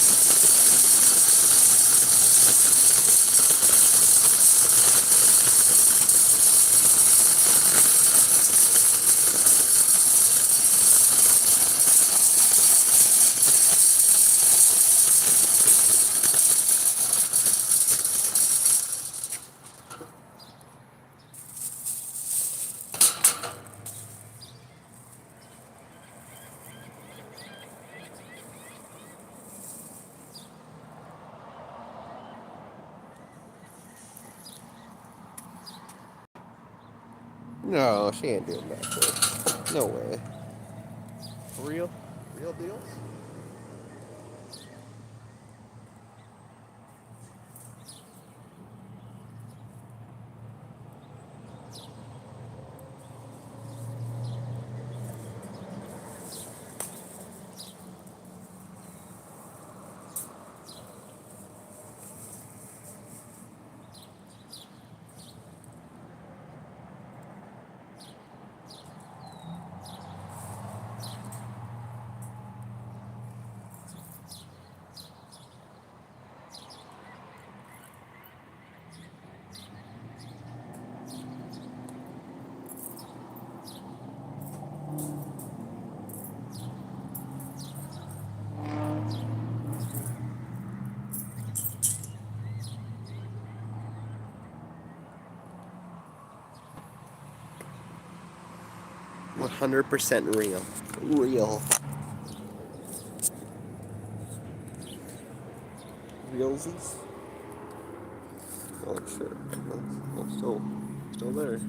No, she ain't doing that shit. No way. For real? Real deal? 100% real. Real. Realsies? Oh, sure. Oh, still there.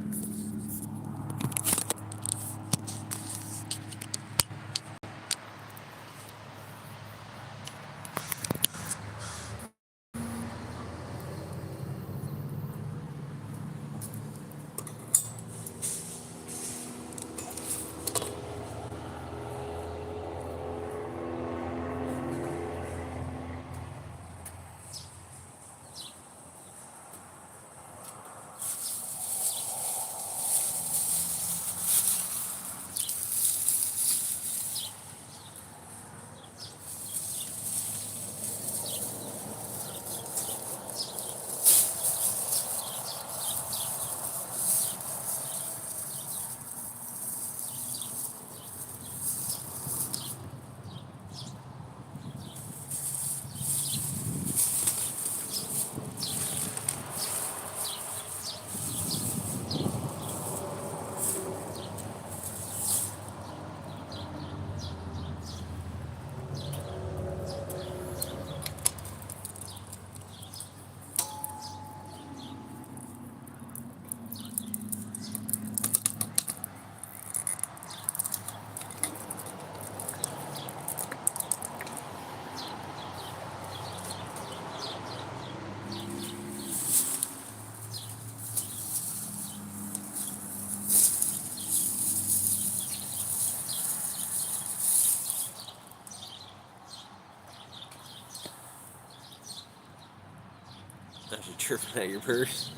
Actually tripping at your purse.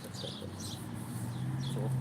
Cool.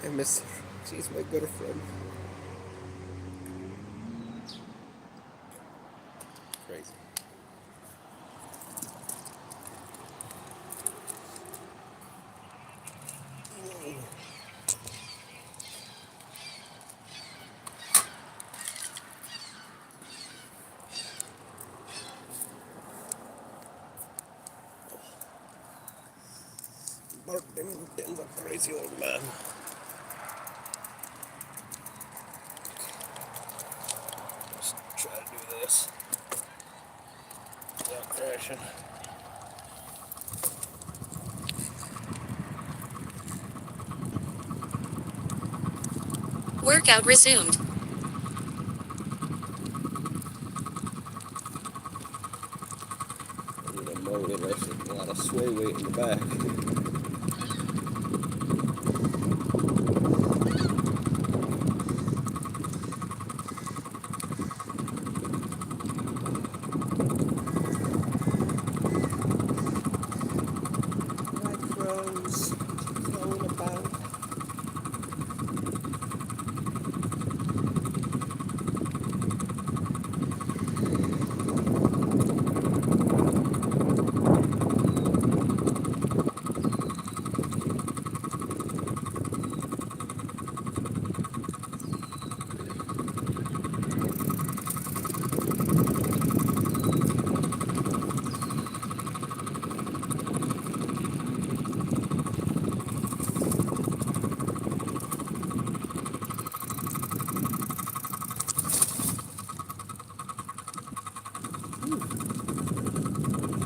I miss her. She's my girlfriend. Crazy. Martin's a crazy old man. Let's try to do this without crashing. Workout resumed. I need a motor. There's a lot of sway weight in the back. Crows flown about.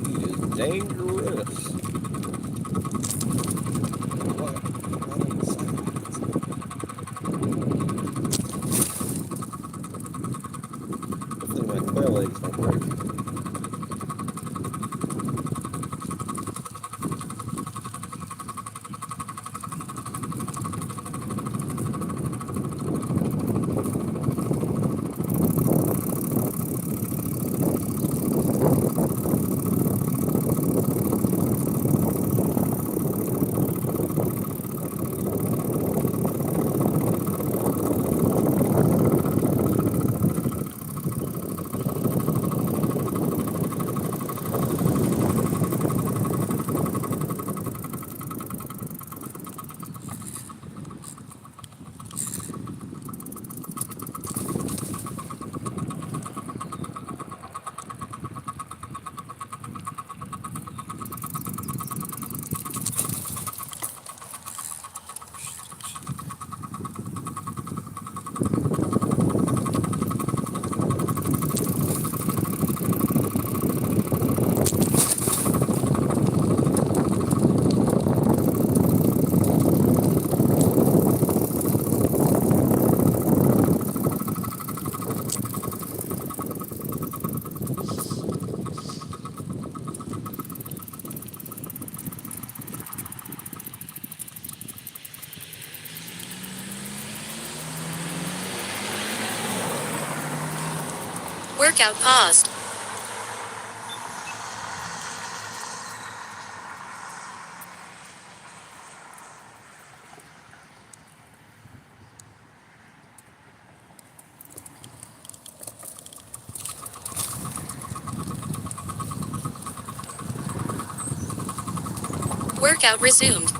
He is dangerous. What? Hopefully my quail legs don't break. Workout paused. Workout resumed.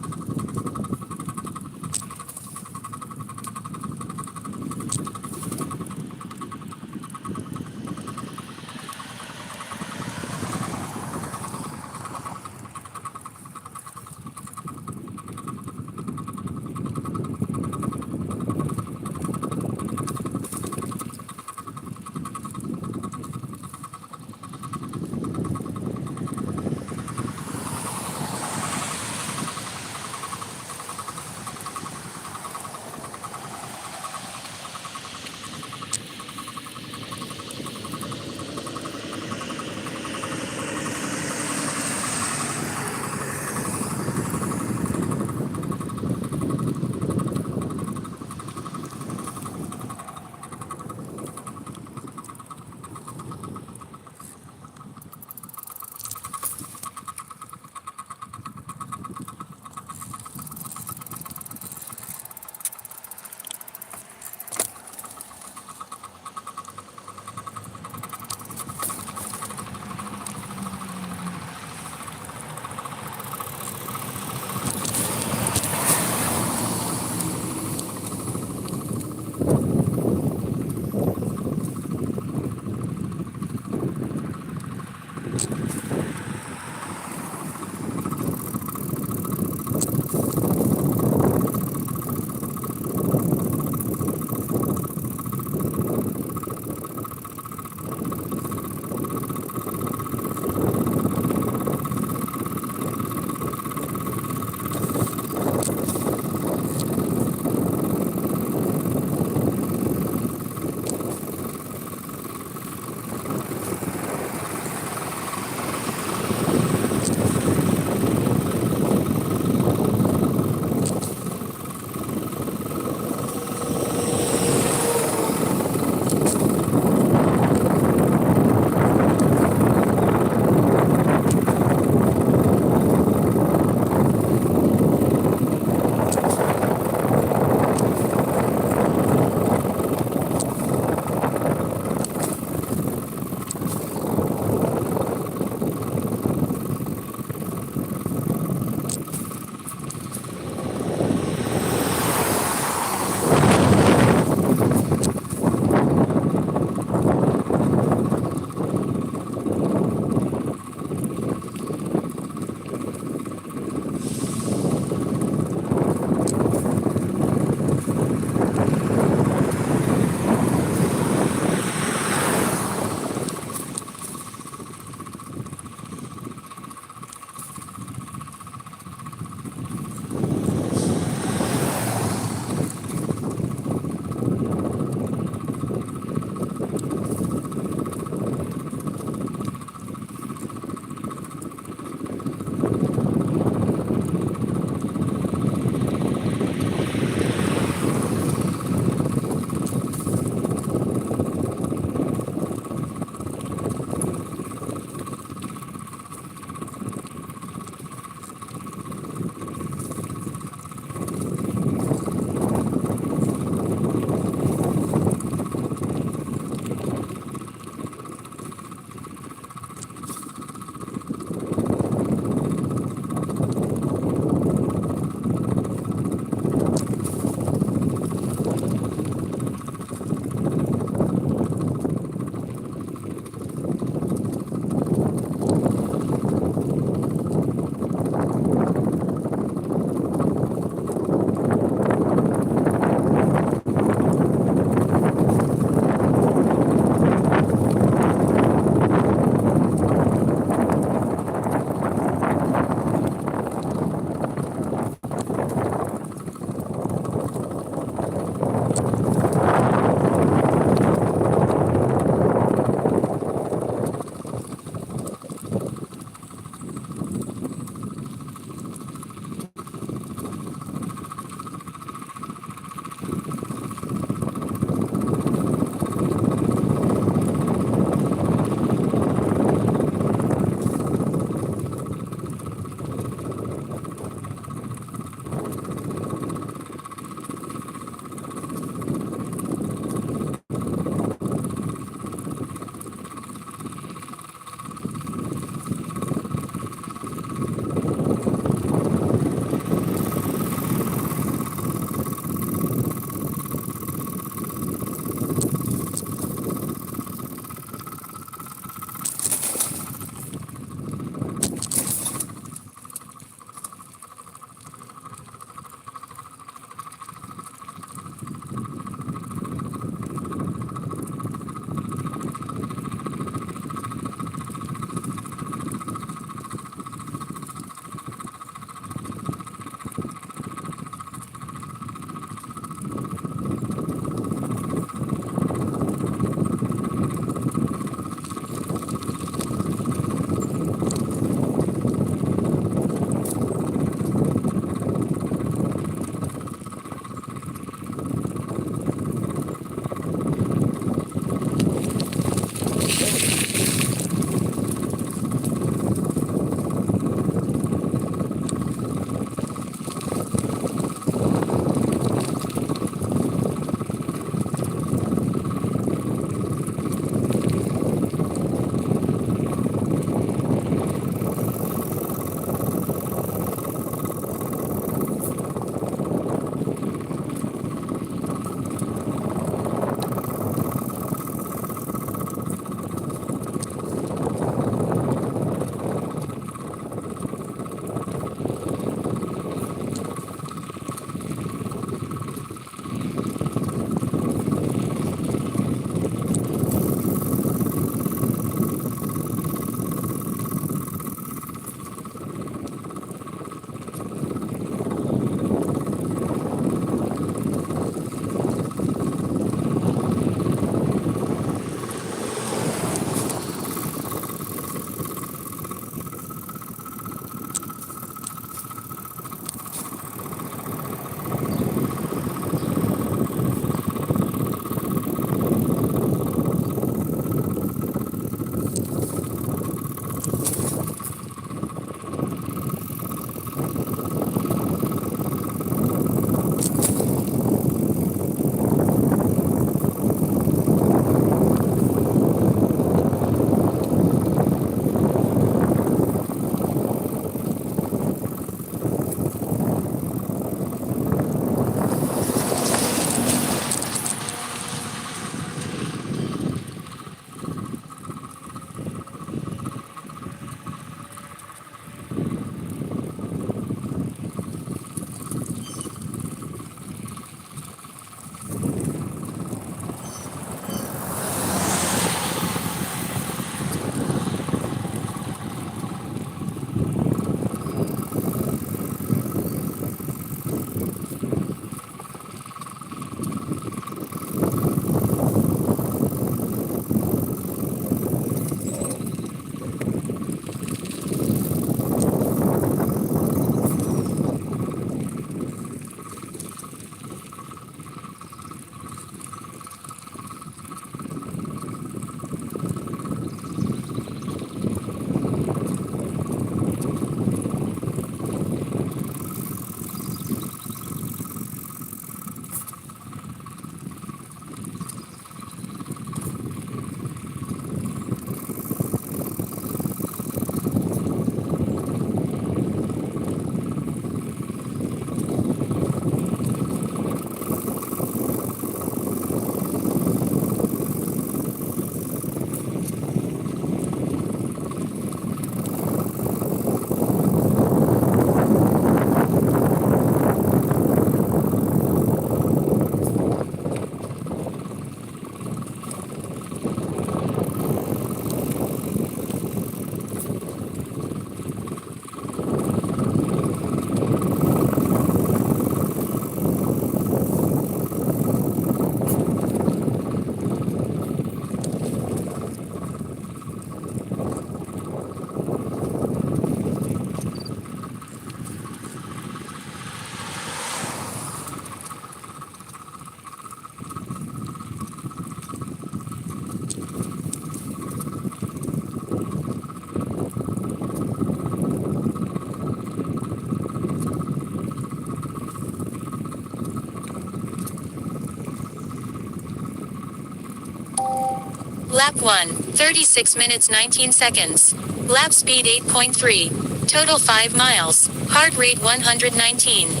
Lap 1, 36 minutes 19 seconds. Lap speed 8.3. Total 5 miles. Heart rate 119. There's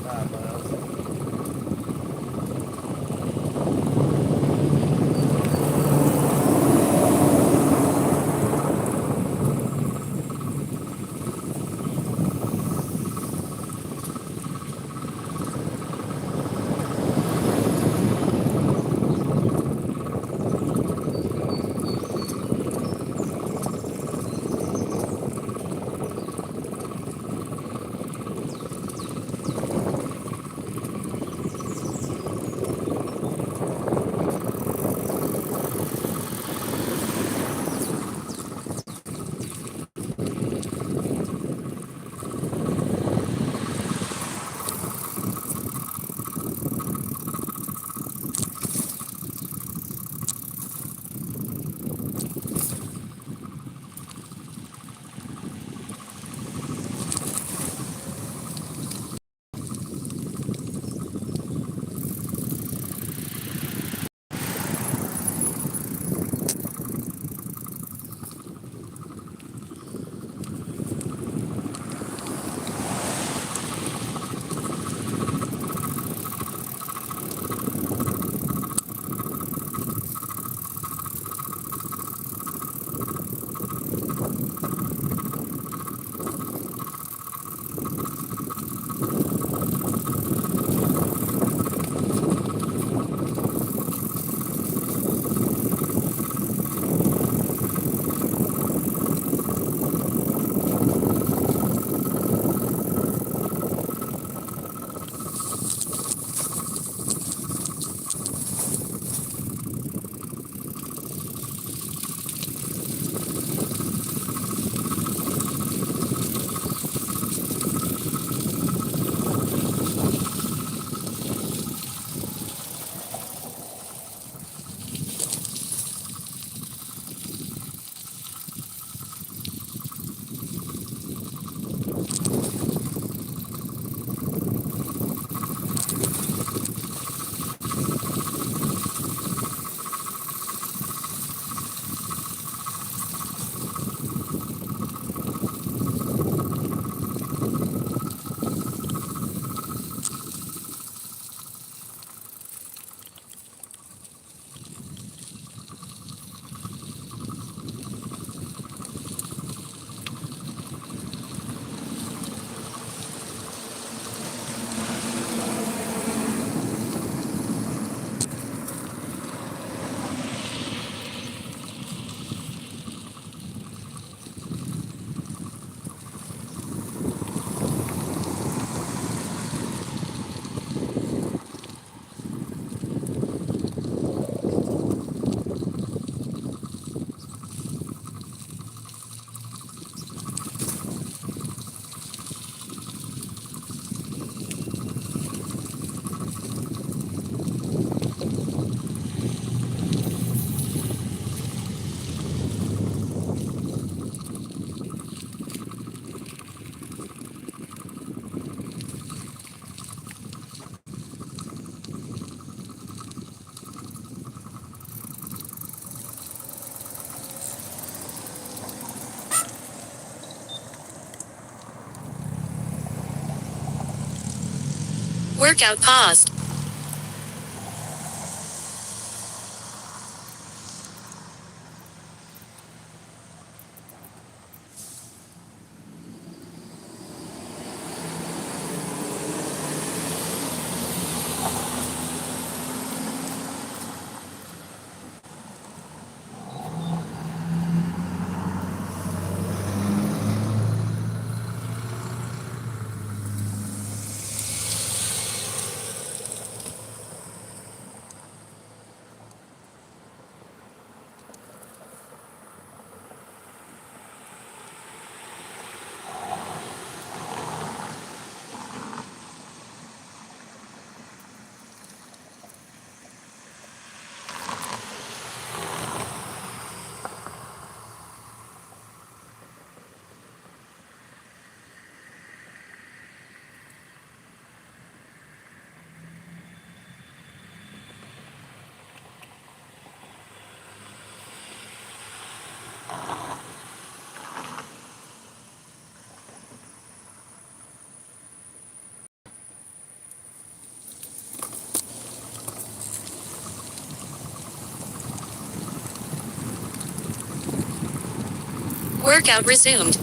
5 miles. Workout paused. Workout resumed.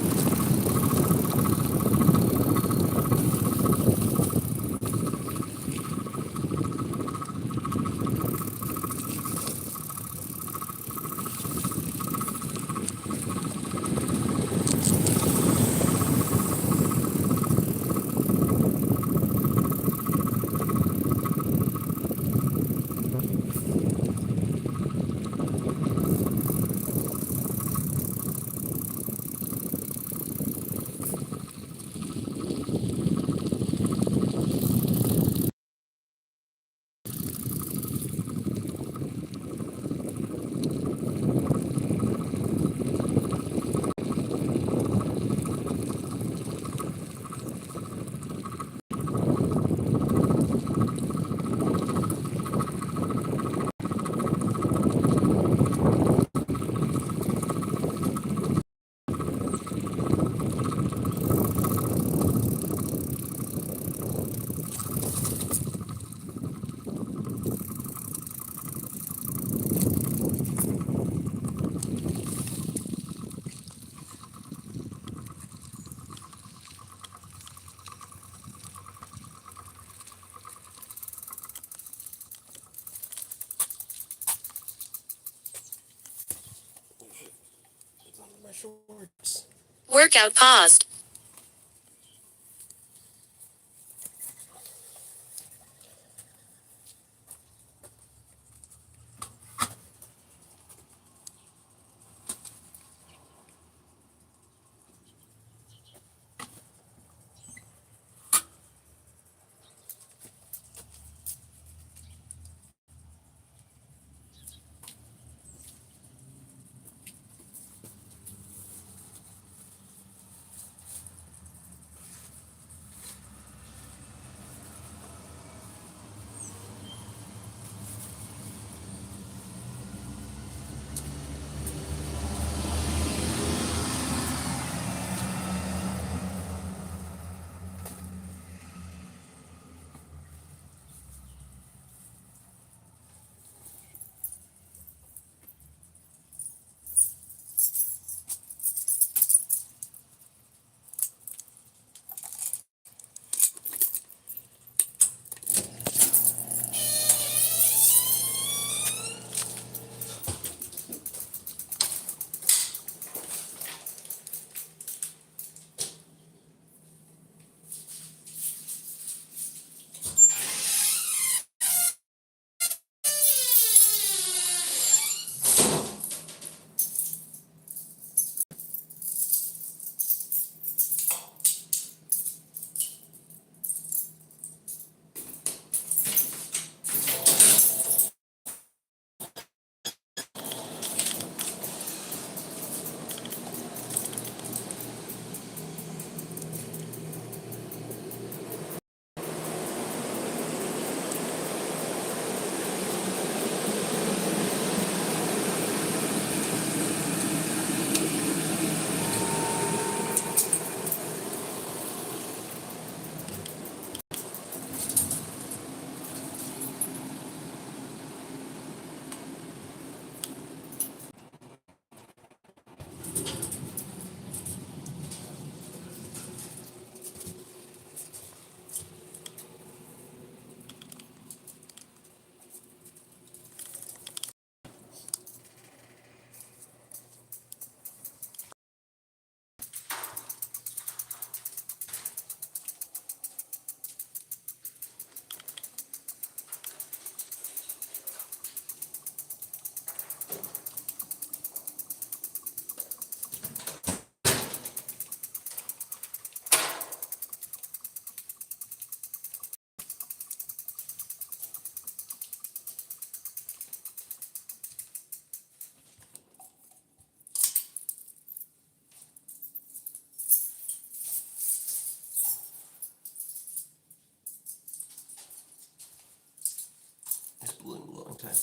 My shorts. Workout paused. This balloon a long time.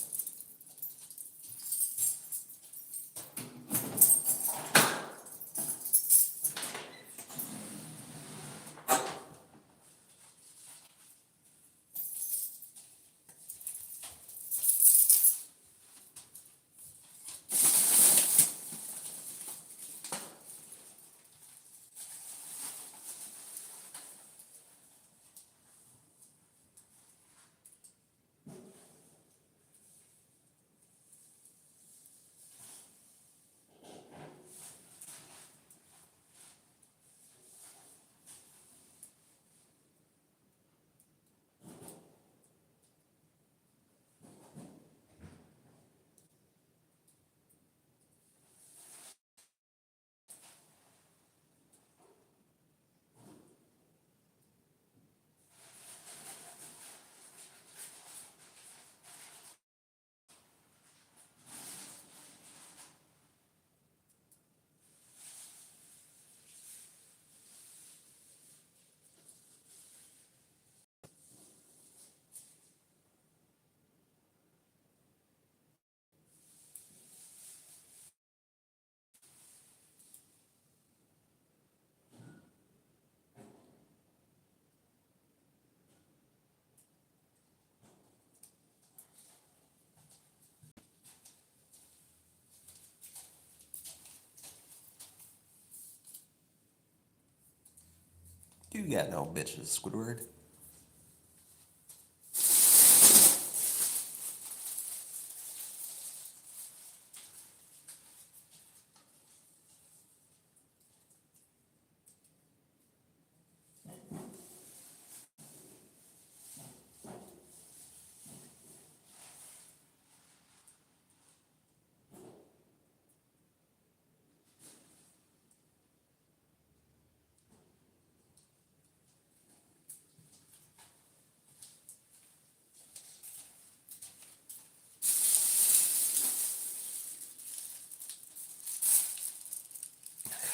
You got no bitches, Squidward.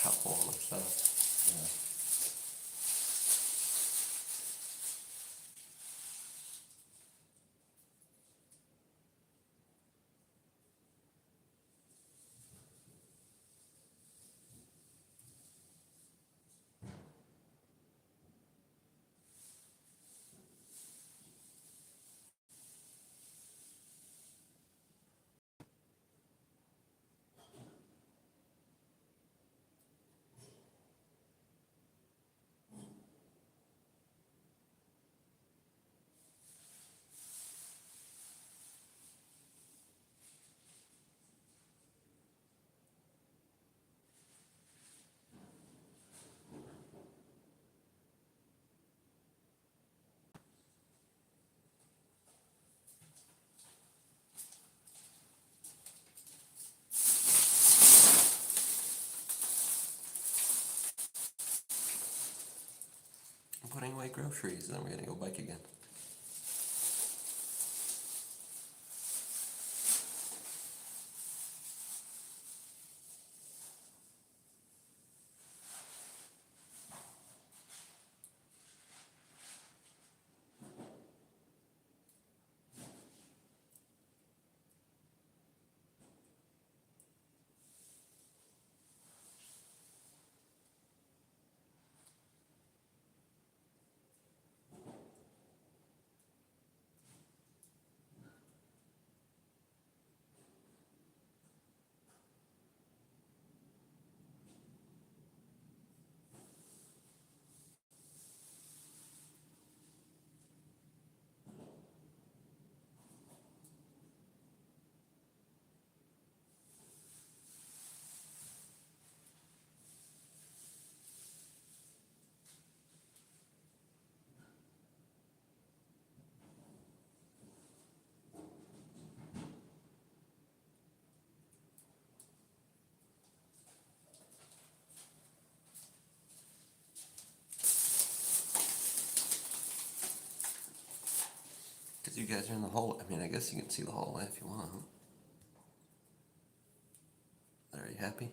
Couple of stuff. Yeah. I'm putting away groceries, then we're gonna go bike again. Because you guys are in the hole. I mean, I guess you can see the hallway if you want. Are you happy?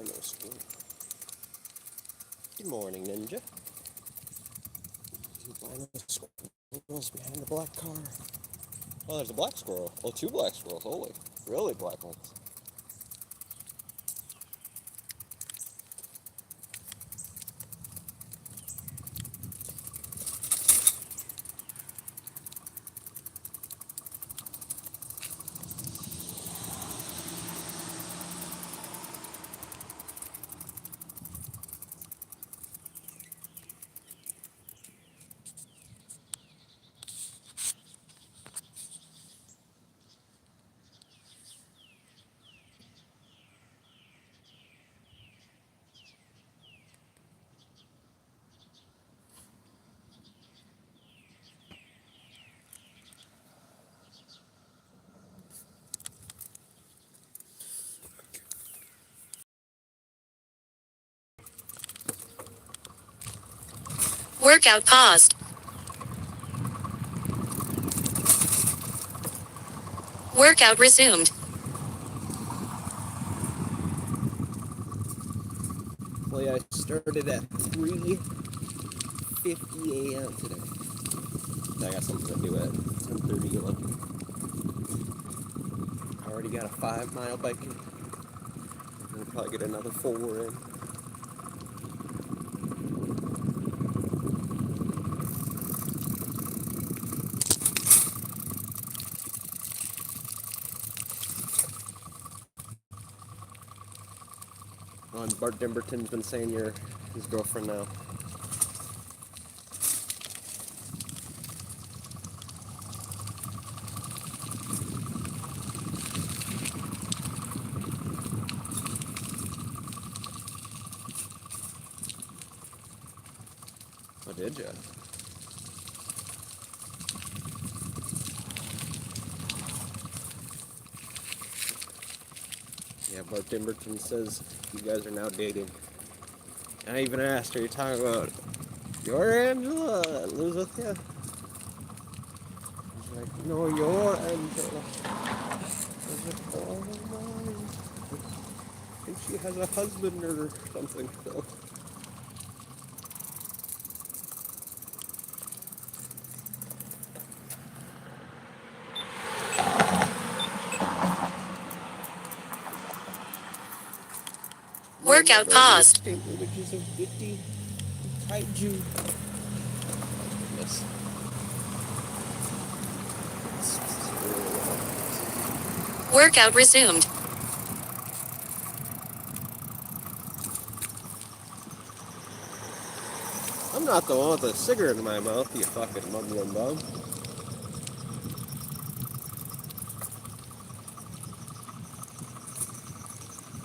albino squirrel. Good morning, Ninja. Two albino squirrels behind the black car. Oh, there's a black squirrel. Oh, two black squirrels. Holy, really black ones. Workout paused. Workout resumed. Well, yeah, I started at 3:50 a.m. today. I got something to do at 10:30, 11. I already got a 5-mile bike in. I'll probably get another 4 in. And Bart Dimberton's been saying you're his girlfriend now. Oh, did ya? Yeah, Bart Dimberton says you guys are now dating. And I even asked her, you talking about your Angela that lives with you? She's like, no, your Angela. I was like, oh my. I think she has a husband or something, so. Workout paused. Images of Bitty Kaiju. Yes. Workout resumed. I'm not the one with a cigarette in my mouth, you fucking mumbling bum.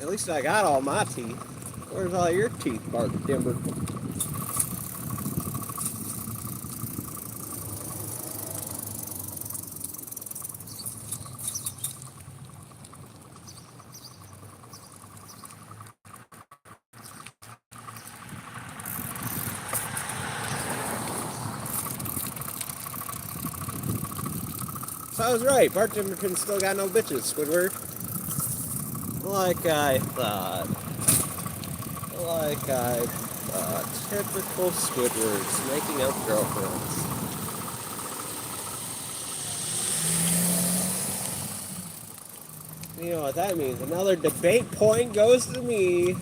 At least I got all my teeth. Where's all your teeth, Bart Dimber? So I was right, Bart Dimberton still got no bitches, Squidward. Like I thought. Typical Squidwards making out girlfriends. You know what that means? Another debate point goes to me.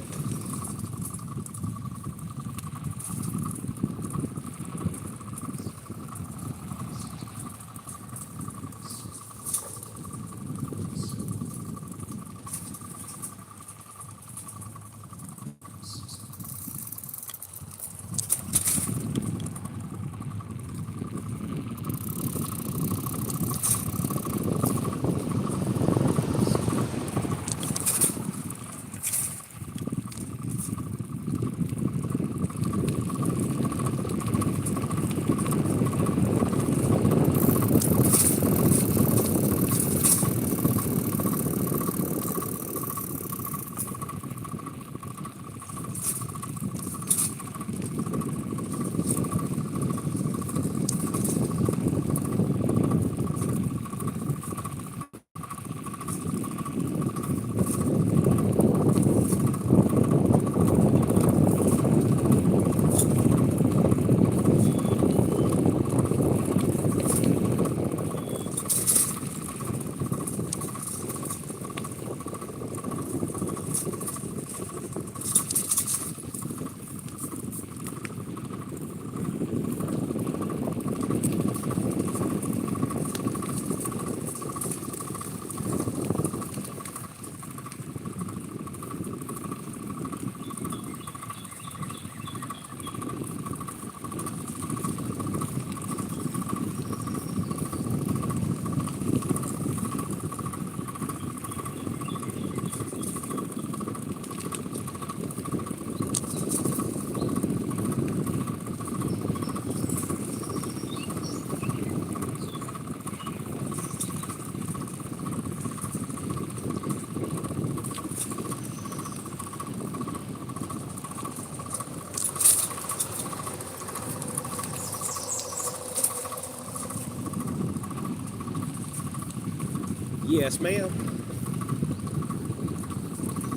Yes, ma'am.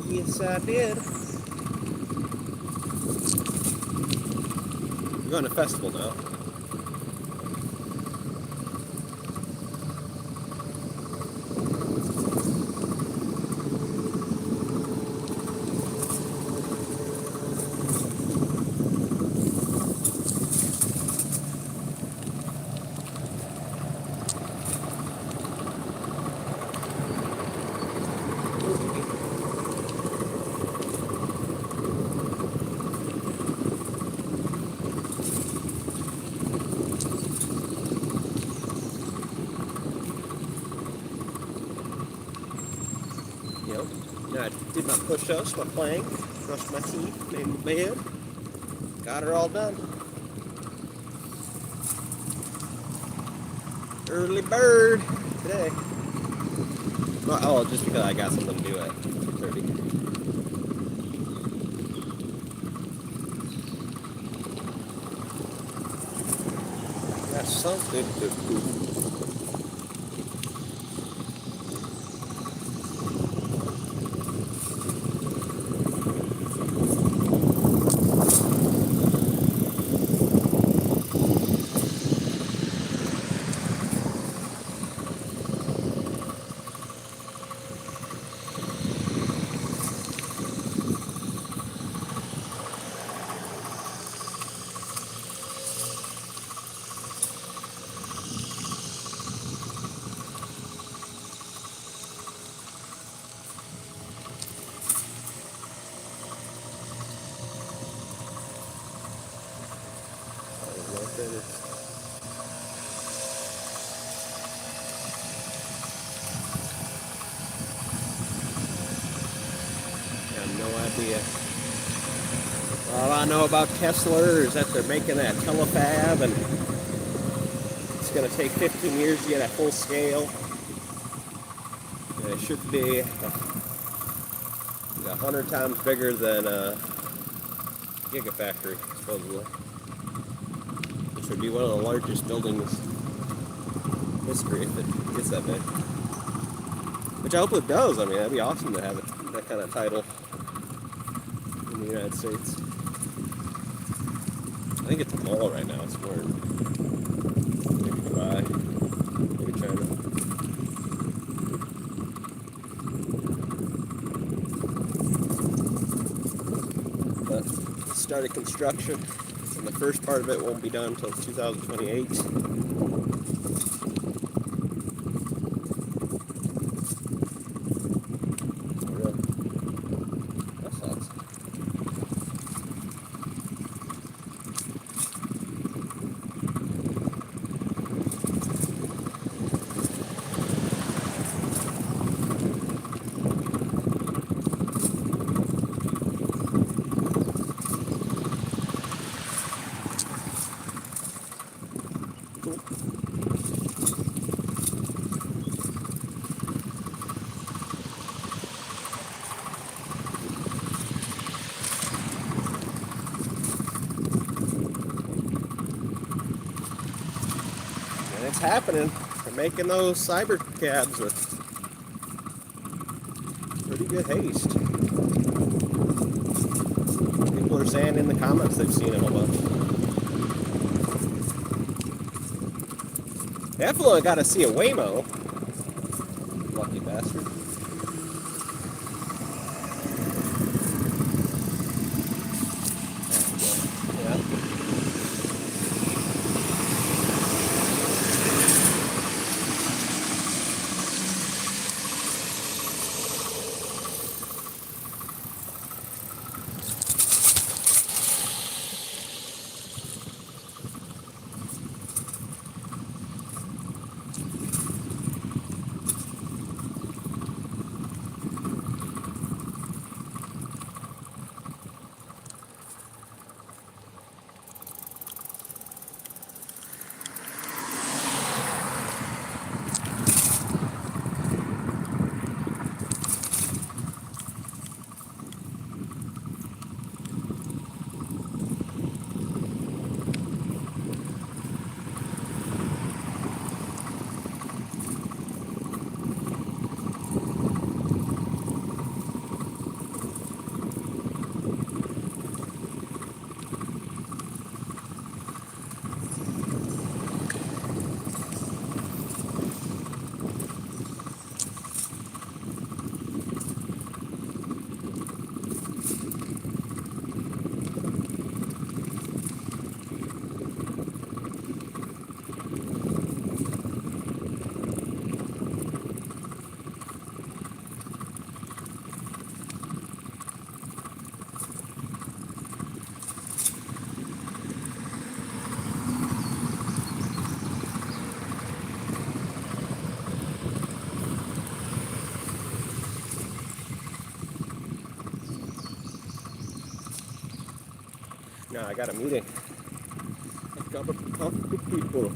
Yes, I did. We're going to festival now. Yep. Now I did my push-ups, my plank, brushed my teeth, made my bed. Got her all done. Early bird today. Oh, just because I got something to do at 2:30. Got something to do. I have no idea. All I know about Tesla is that they're making that telefab, and it's going to take 15 years to get at full scale. And it should be 100 times bigger than a Gigafactory, supposedly. Which would be one of the largest buildings in history if it gets that big. Which I hope it does. I mean, that'd be awesome to have that kind of title in the United States. I think it's a mall right now. It's weird. Maybe Dubai. Maybe China. But it started construction, and the first part of it won't be done until 2028. That sucks. And it's happening. They're making those cyber cabs with pretty good haste. People are saying in the comments they've seen it a bunch. Definitely got to see a Waymo. Lucky bastard. Yeah. No, I got a meeting. I gotta talk to people.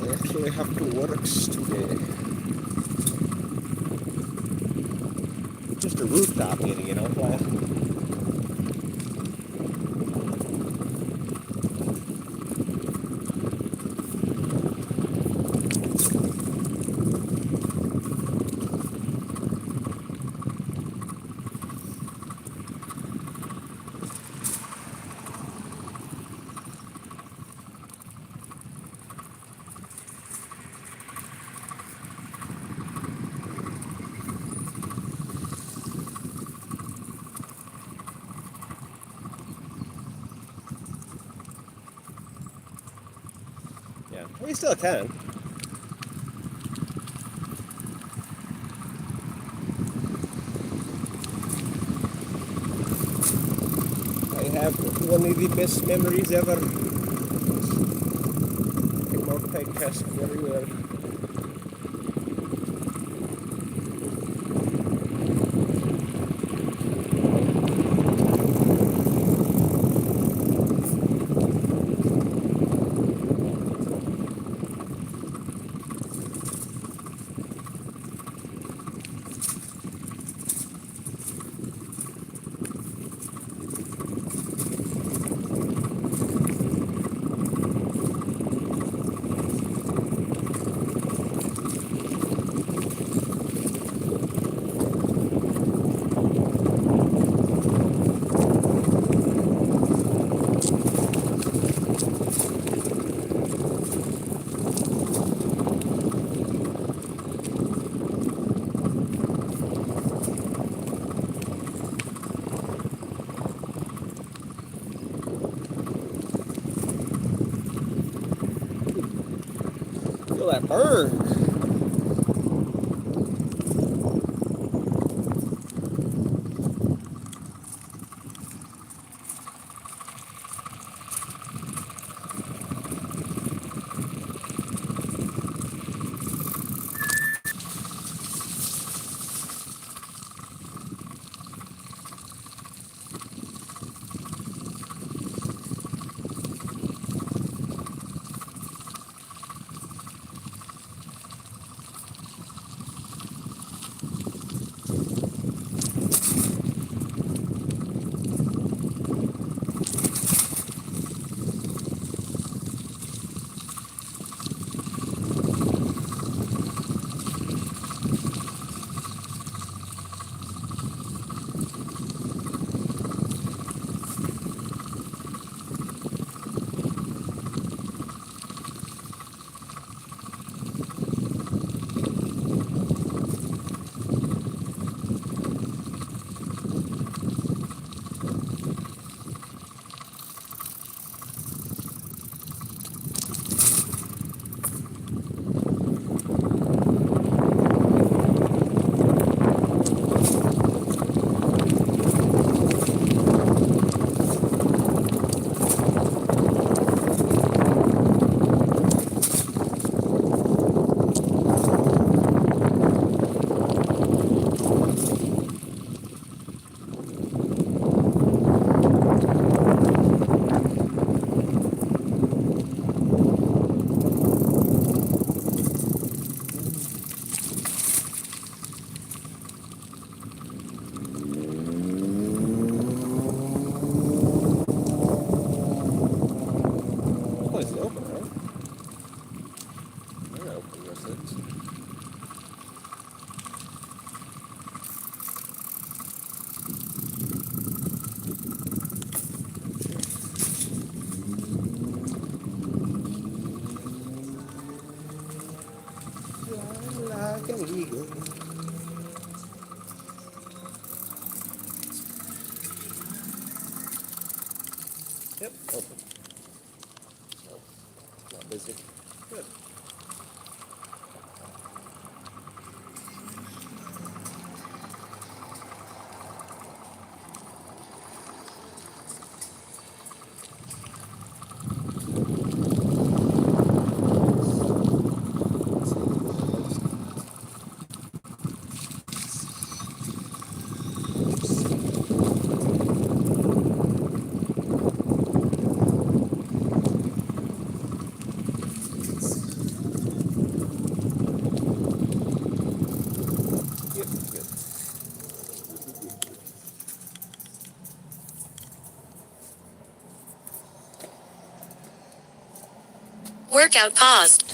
I actually have to work today. Just a rooftop meeting, you know, class. Yeah, we still can. I have one of the best memories ever. I multitask very well. Feel that burn. This place is open, right? I gotta open this. Fly like an eagle. Yep, open. Oh, not busy. Good. Workout paused.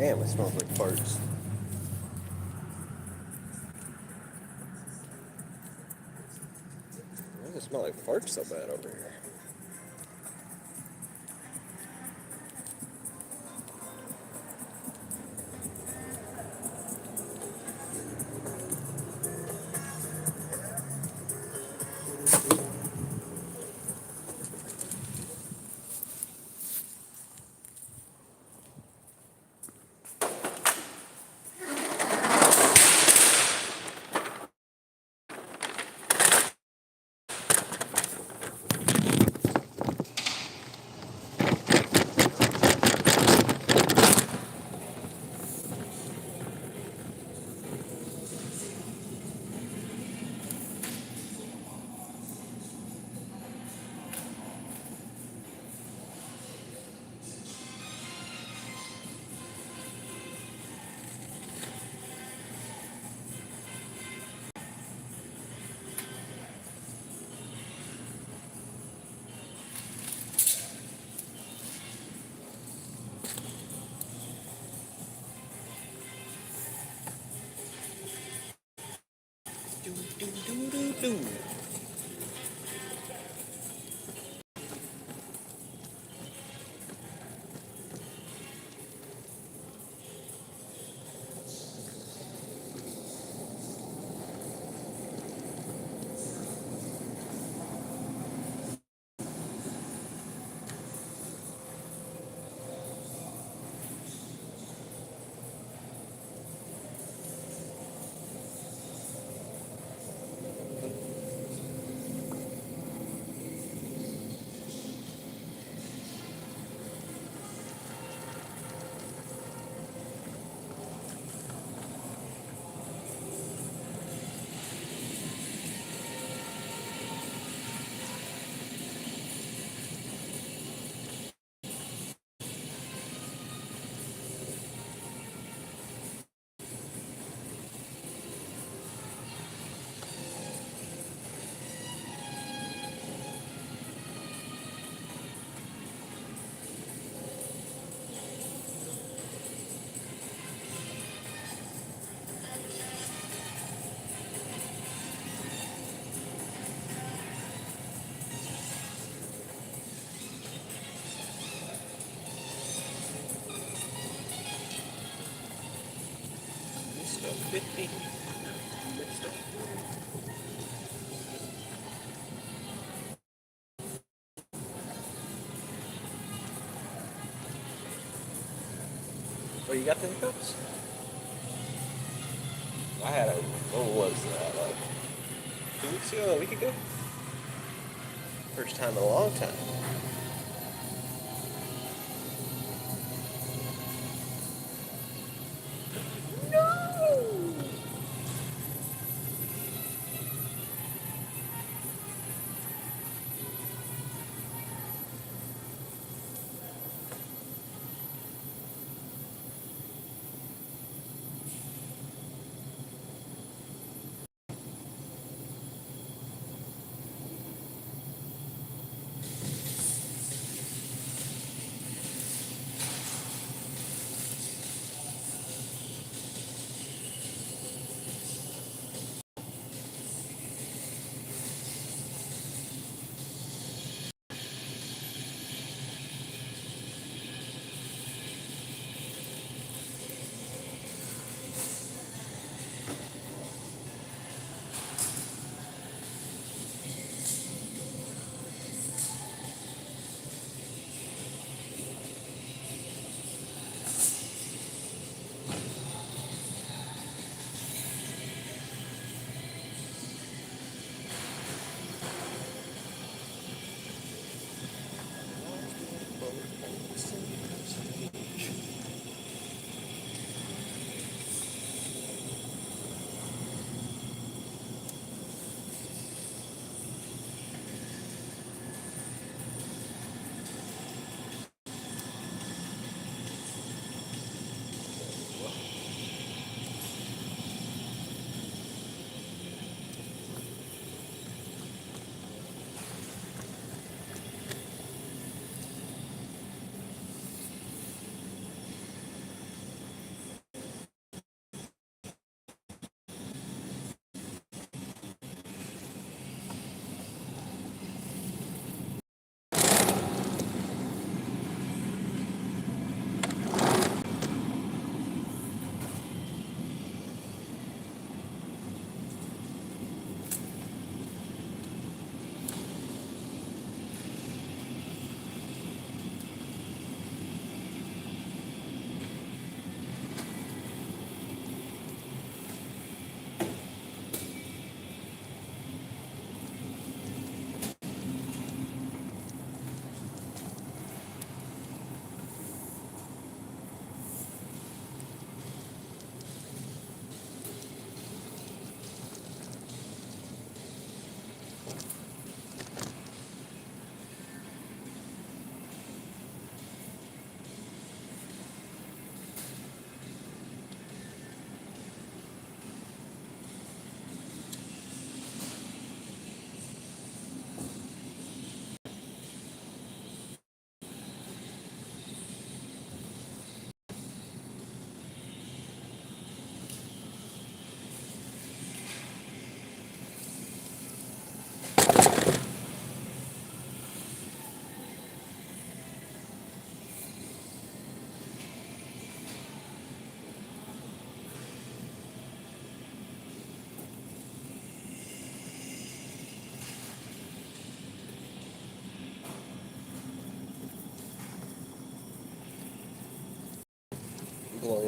Damn, it smells like farts. Why does it smell like farts so bad over here? Mr. 50. Mr. Oh, you got the hiccups? I had a, what was that, like 2 weeks ago, a week ago? First time in a long time.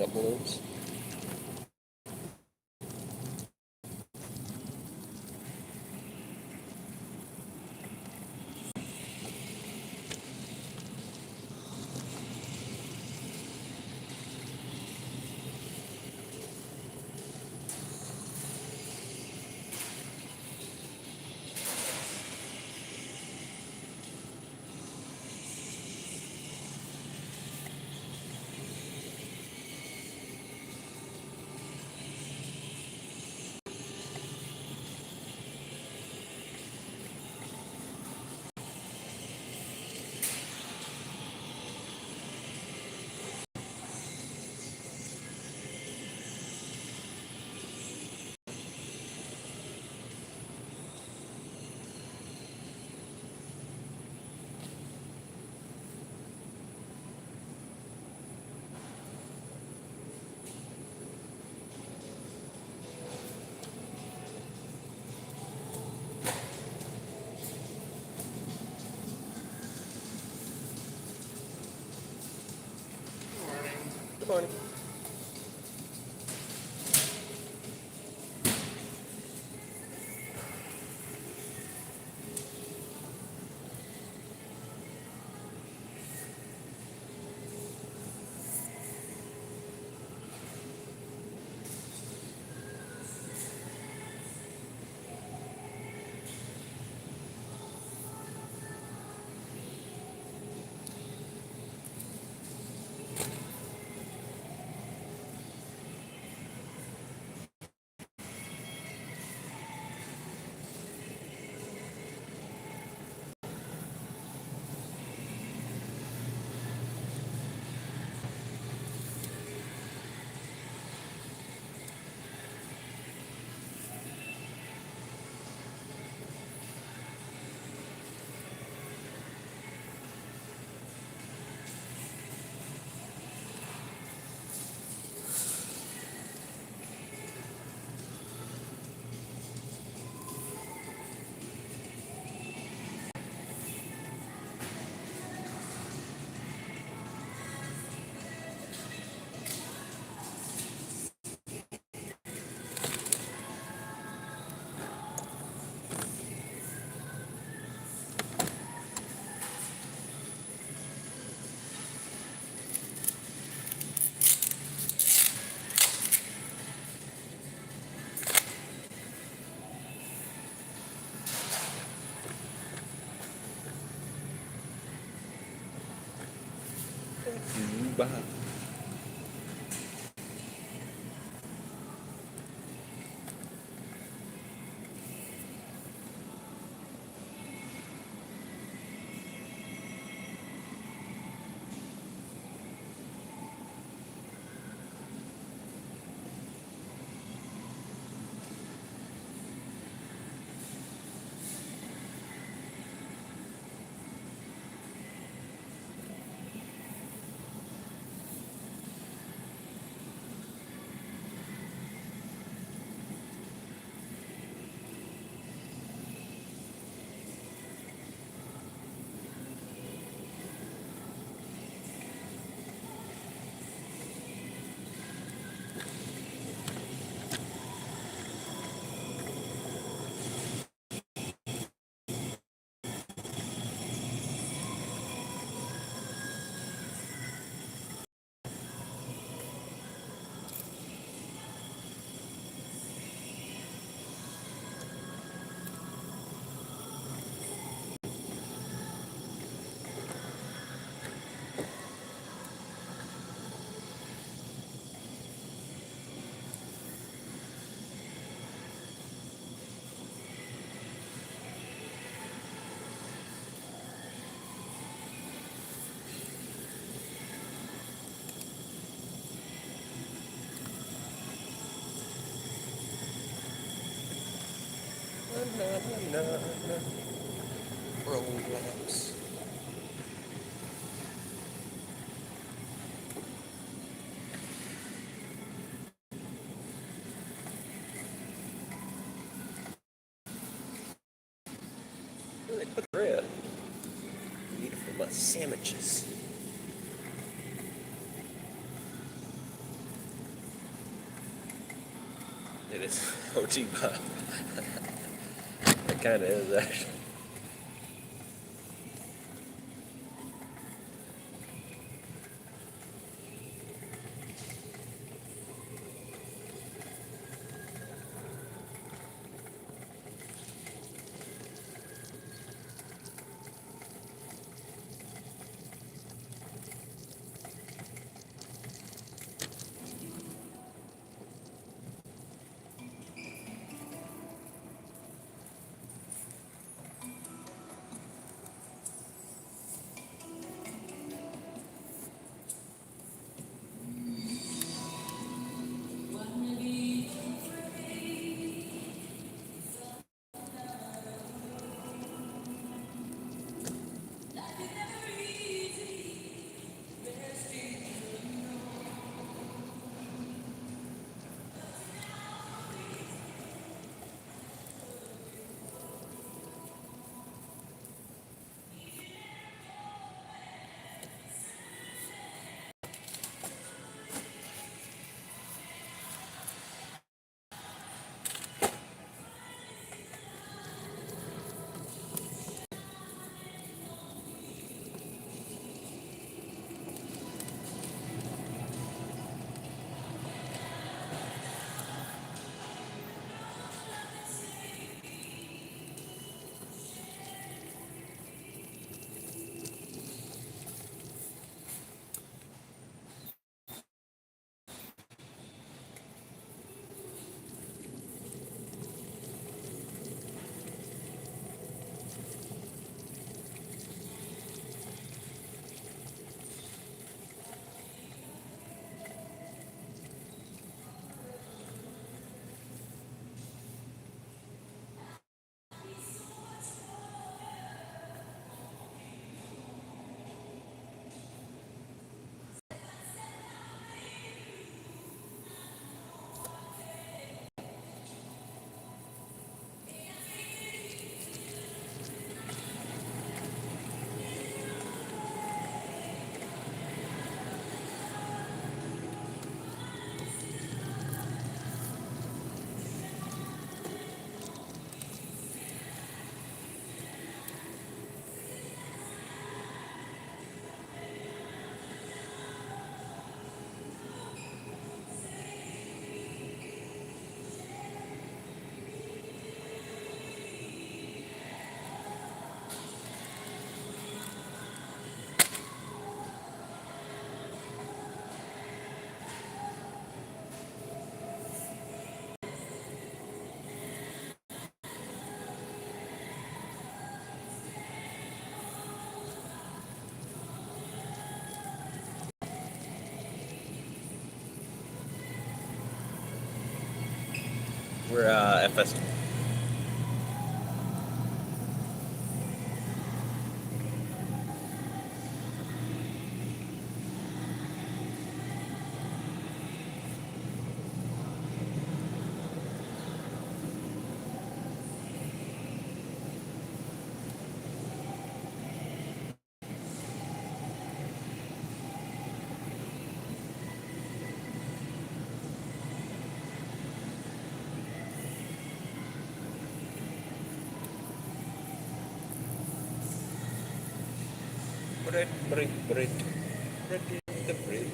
light up balloons. Good morning. Bye. Relax. Where they put bread? Need it for my sandwiches. It is OG Bob. It kind of is actually. We're FS. Bread. The bread.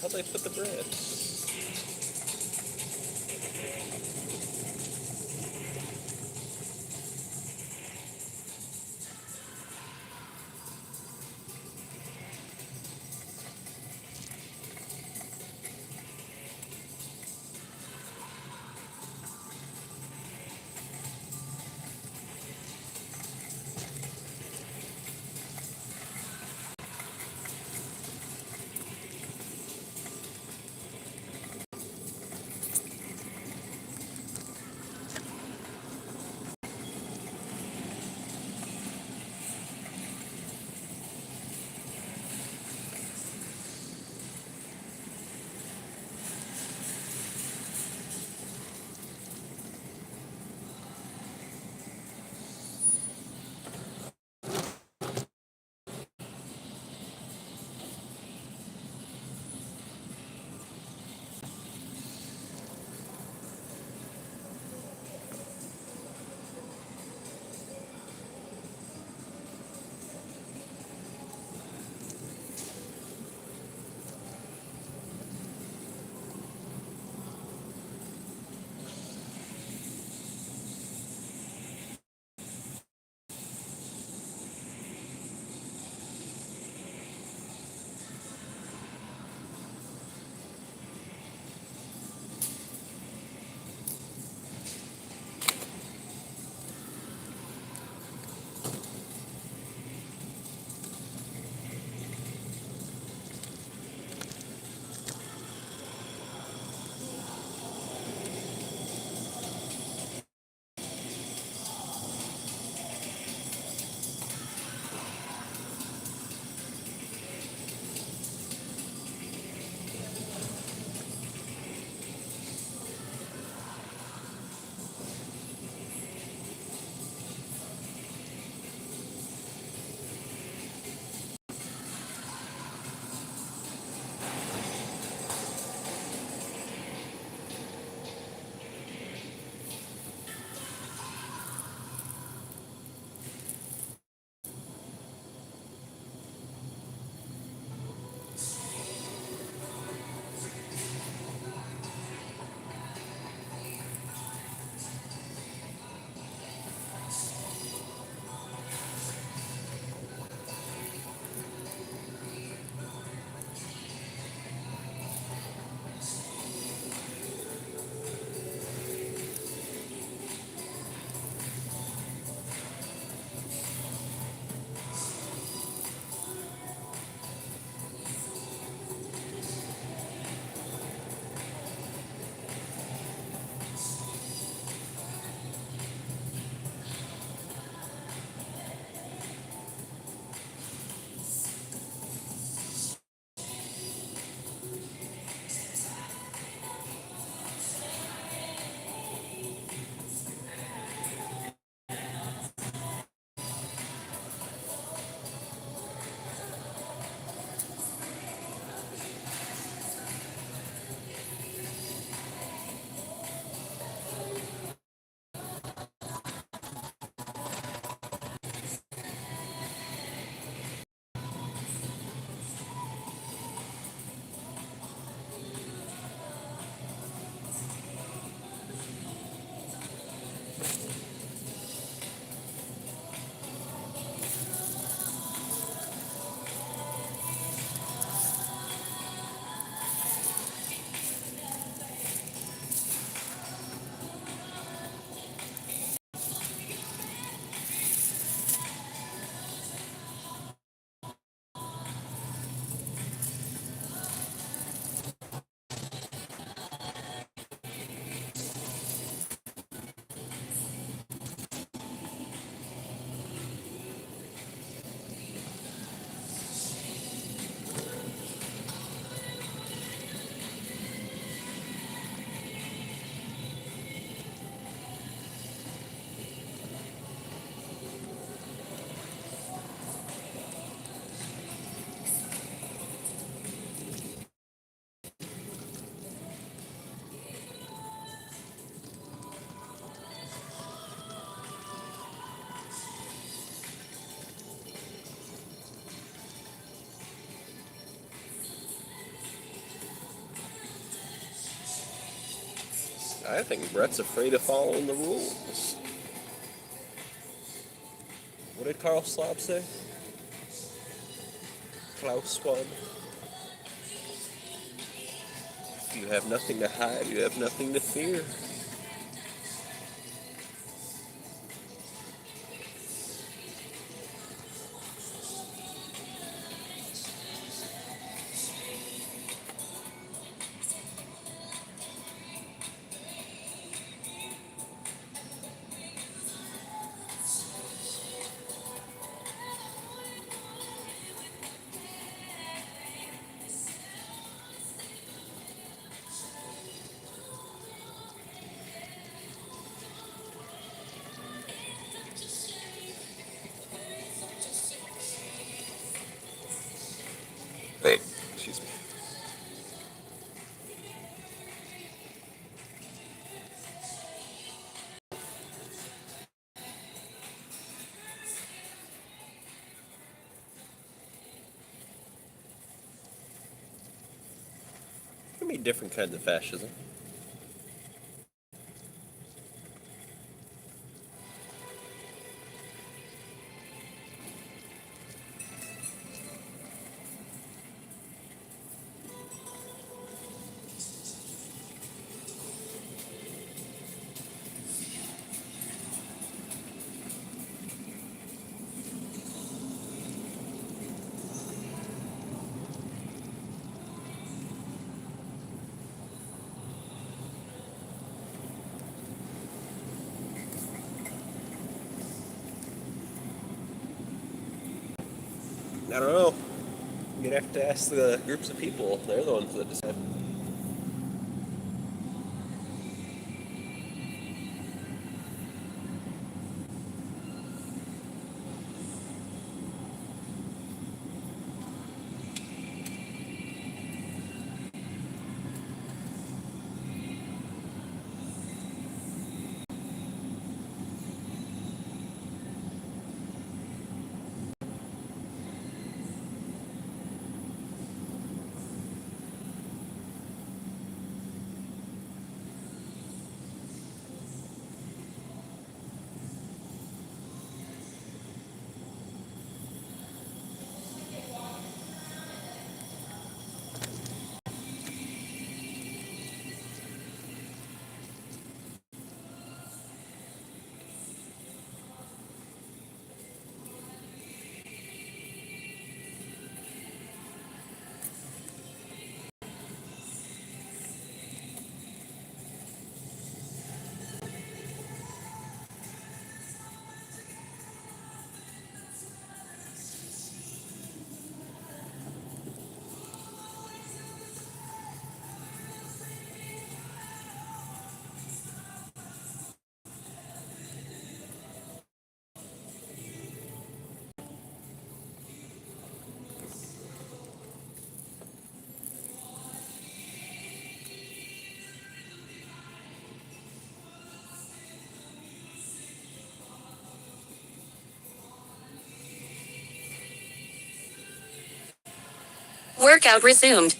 How'd they put the bread? I think Brett's afraid of following the rules. What did Carl Slob say? Klaus Schwab. If you have nothing to hide, you have nothing to fear. Wait, excuse me. There can be different kinds of fascism. I don't know. You'd have to ask the groups of people. They're the ones that decide. Workout resumed.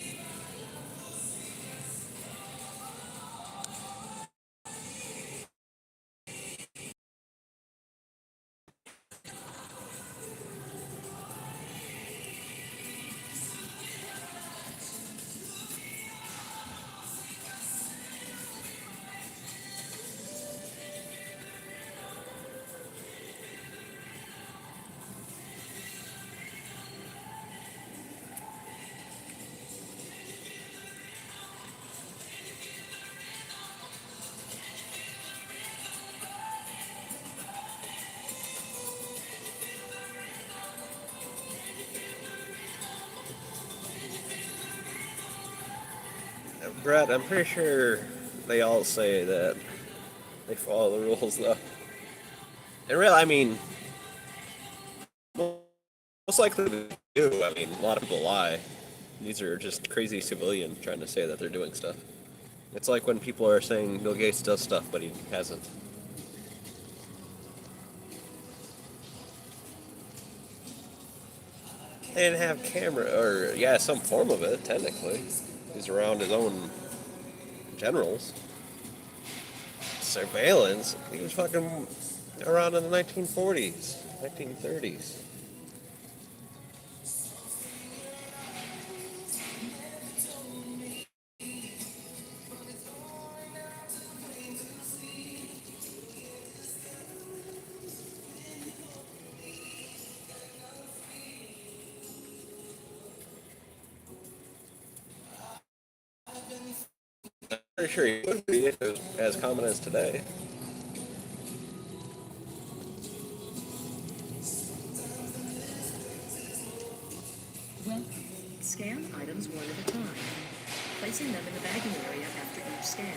Brett, I'm pretty sure they all say that they follow the rules, though. And really, I mean, most likely they do. I mean, a lot of people lie. These are just crazy civilians trying to say that they're doing stuff. It's like when people are saying Bill Gates does stuff, but he hasn't. They didn't have camera, or yeah, some form of it, technically. He's around his own generals. surveillance. He was fucking around in the 1940s, 1930s. Pretty sure he would be if it was as common as today. Welcome. Scan items one at a time, placing them in the bagging area after each scan.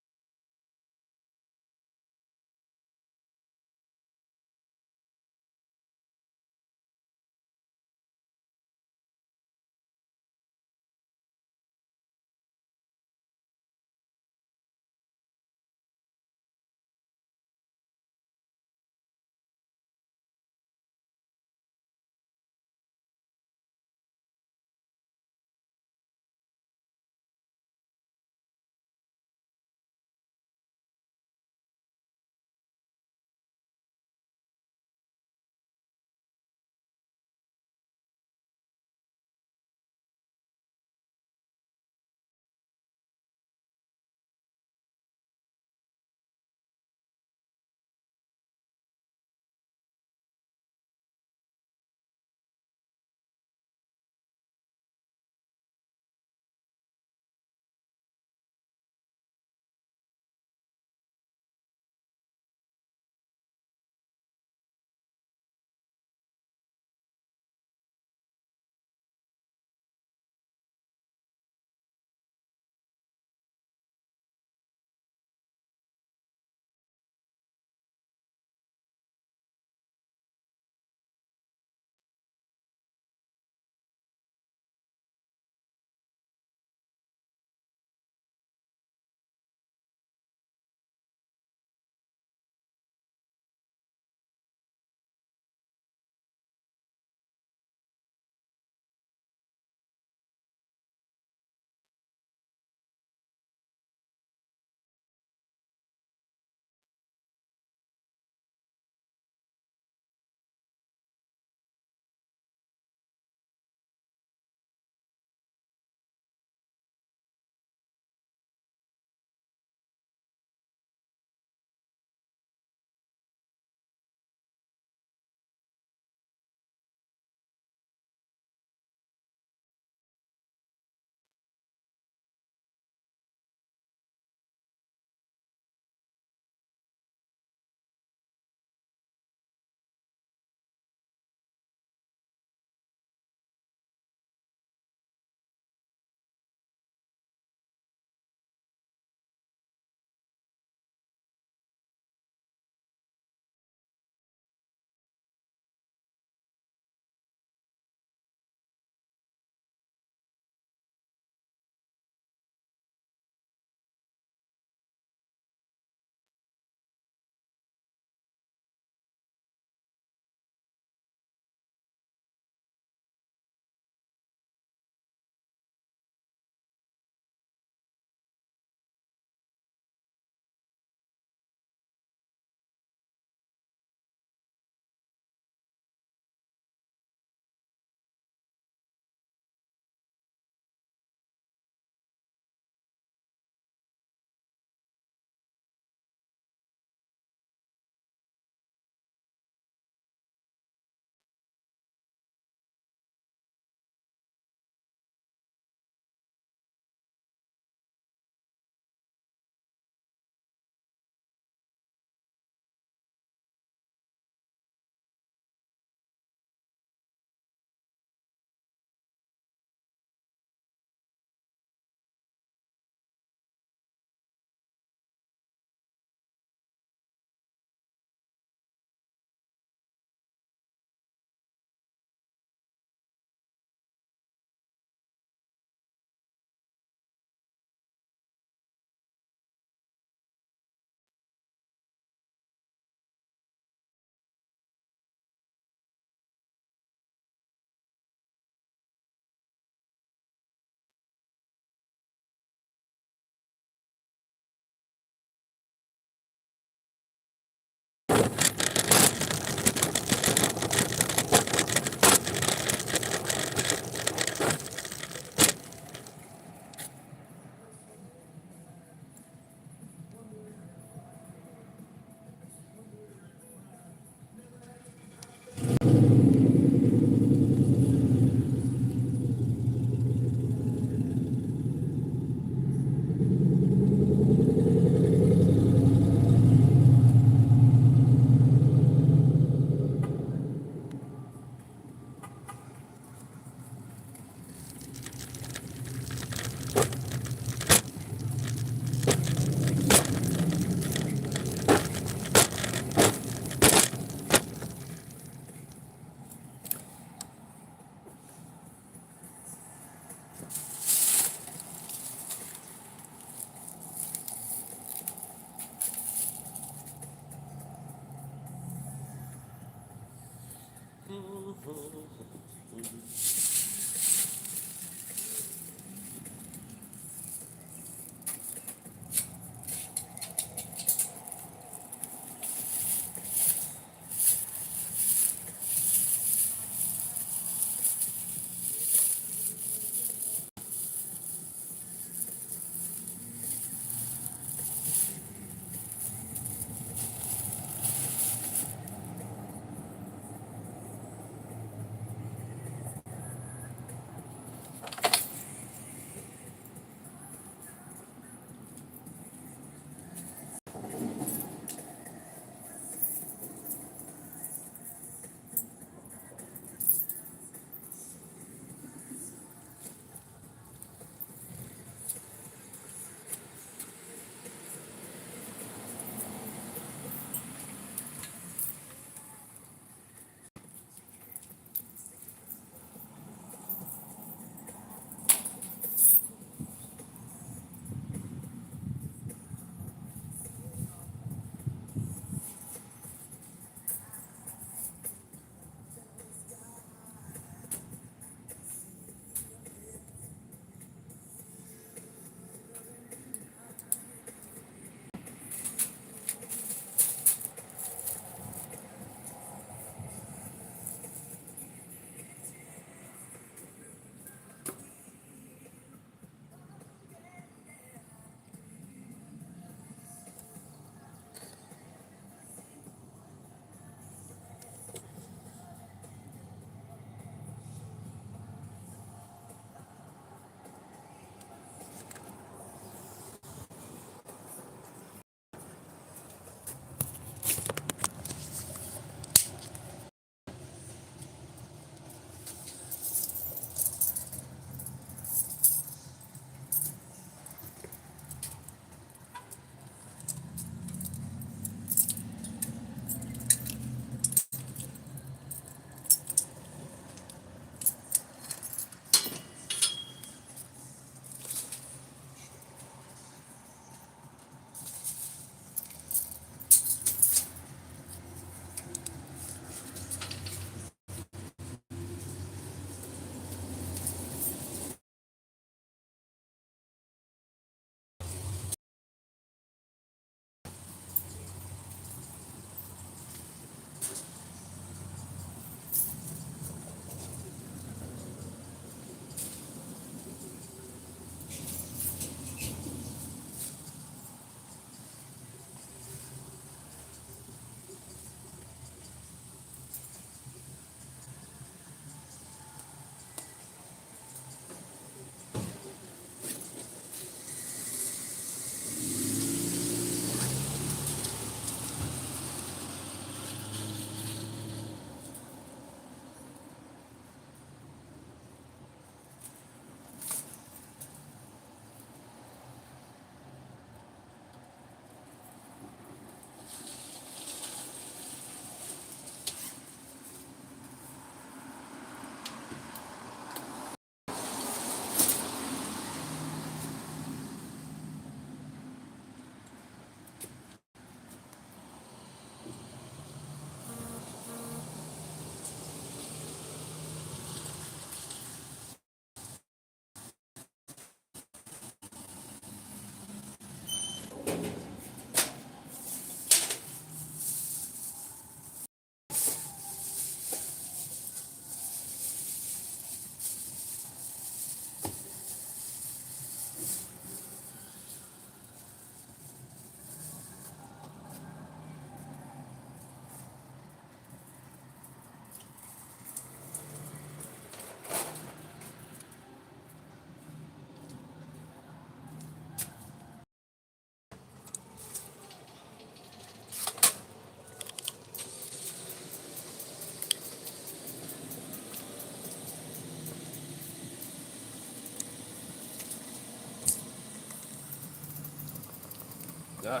Okay.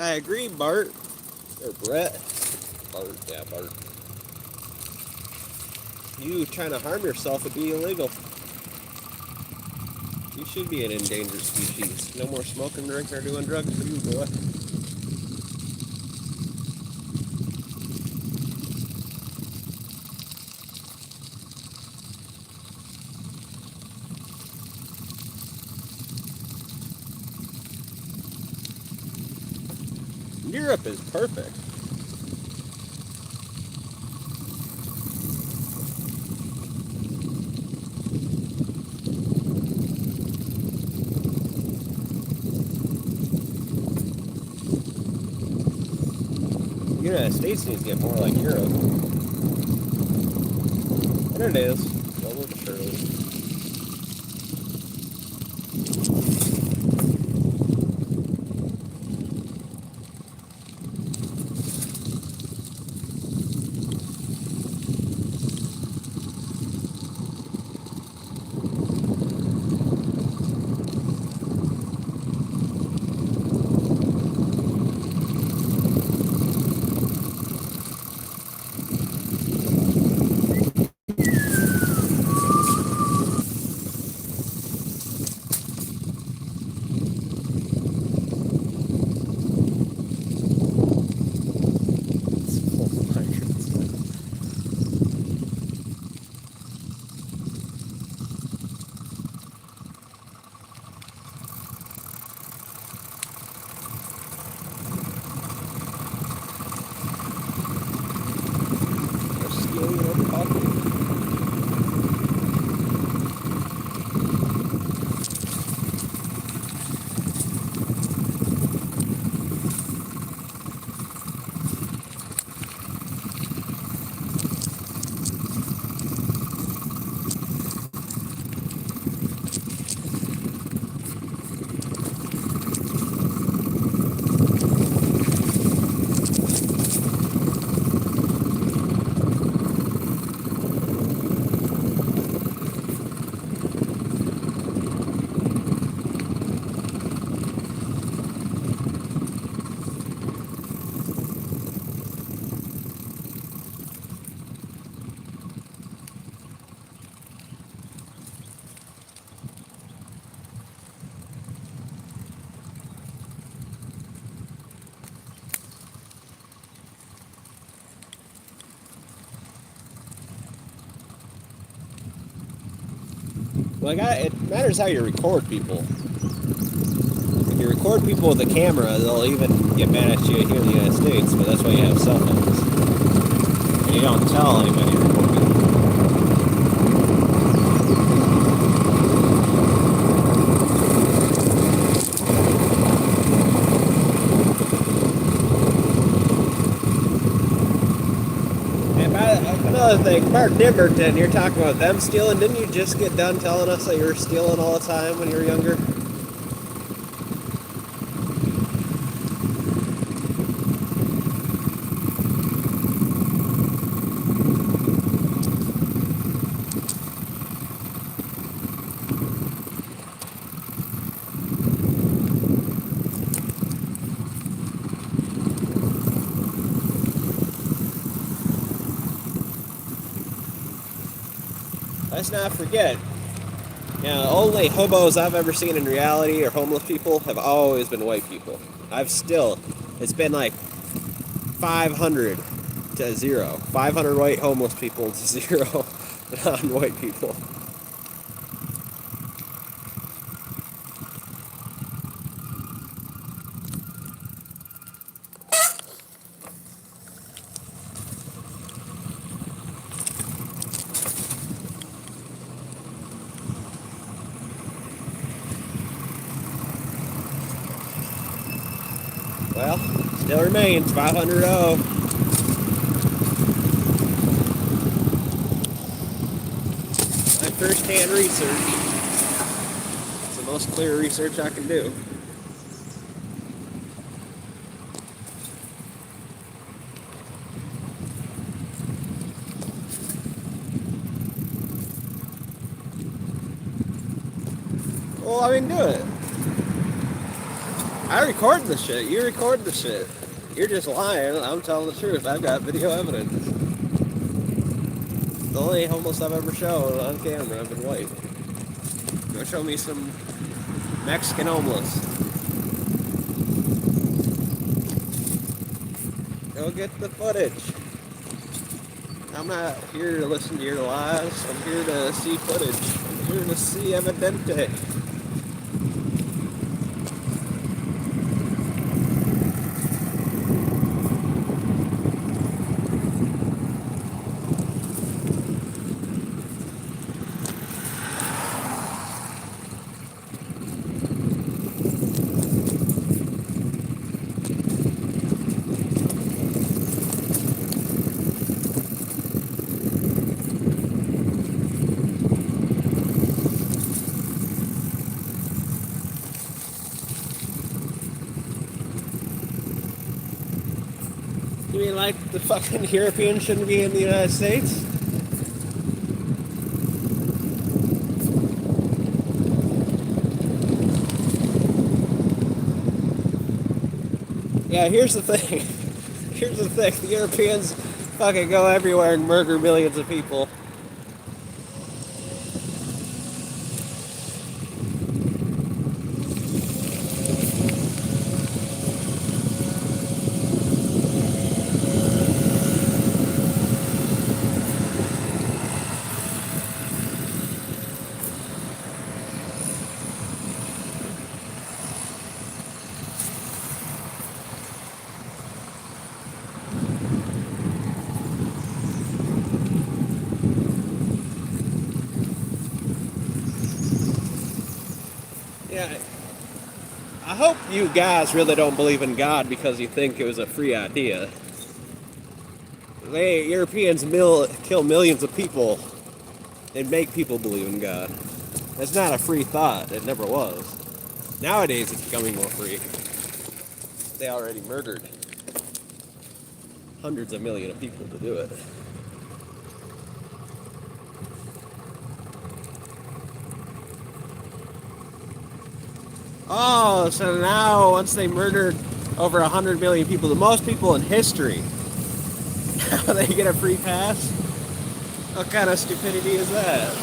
I agree, Bart. Or Brett. Bart, yeah, Bart. You trying to harm yourself would be illegal. You should be an endangered species. No more smoking, drinking, or doing drugs for you, boy. Europe is perfect. The United States needs to get more like Europe. And it is. Slowly but surely. They're stealing every pocket. Like, it matters how you record people. If you record people with a camera, they'll even get mad at you here in the United States, but that's why you have cell phones. And you don't tell anybody you're recording. And another thing, Mark Nimberton, you're talking about them stealing. Didn't you just get done telling us that you were stealing all the time when you were younger? Let's not forget, Yeah, the only hobos I've ever seen in reality or homeless people have always been white people. It's been like 500 to 0. 500 white homeless people to 0 non-white people. Well, still remains 500 My first-hand research. It's the most clear research I can do. Well, I mean, do it. I record the shit. You record the shit. You're just lying. I'm telling the truth. I've got video evidence. The only homeless I've ever shown on camera have been white. Go show me some Mexican homeless. Go get the footage. I'm not here to listen to your lies. I'm here to see footage. I'm here to see evidente. You mean like the fucking Europeans shouldn't be in the United States? Yeah, here's the thing. Here's the thing. The Europeans fucking go everywhere and murder millions of people. Yeah, I hope you guys really don't believe in God because you think it was a free idea. Europeans kill millions of people and make people believe in God. That's not a free thought. It never was. Nowadays, it's becoming more free. They already murdered hundreds of millions of people to do it. Oh, so now once they murdered over 100 million people, the most people in history, now they get a free pass? What kind of stupidity is that?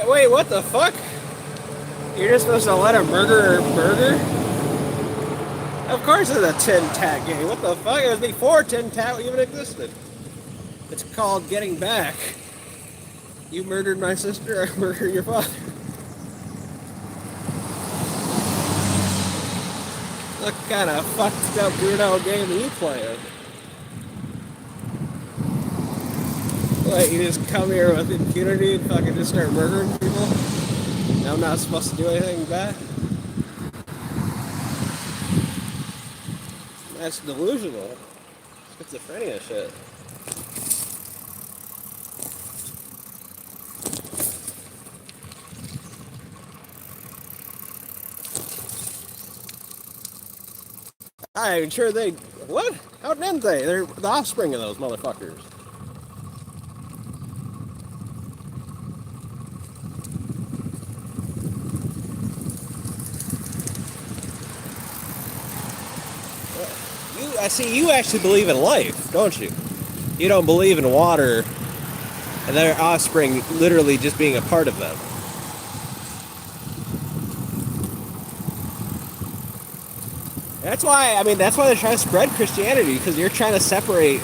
Wait, what the fuck? You're just supposed to let a murderer murder? Of course it's a tin tat game. What the fuck? It was before tin tat even existed. It's called getting back. You murdered my sister, I murdered your father. What kind of fucked up weirdo game are you playing? What, you just come here with impunity and fucking just start murdering people? And I'm not supposed to do anything back? That's delusional. Schizophrenia shit. I'm sure they... What? How didn't they? They're the offspring of those motherfuckers. I see. You actually believe in life, don't you? You don't believe in water and their offspring literally just being a part of them. That's why. I mean, that's why they're trying to spread Christianity, because you're trying to separate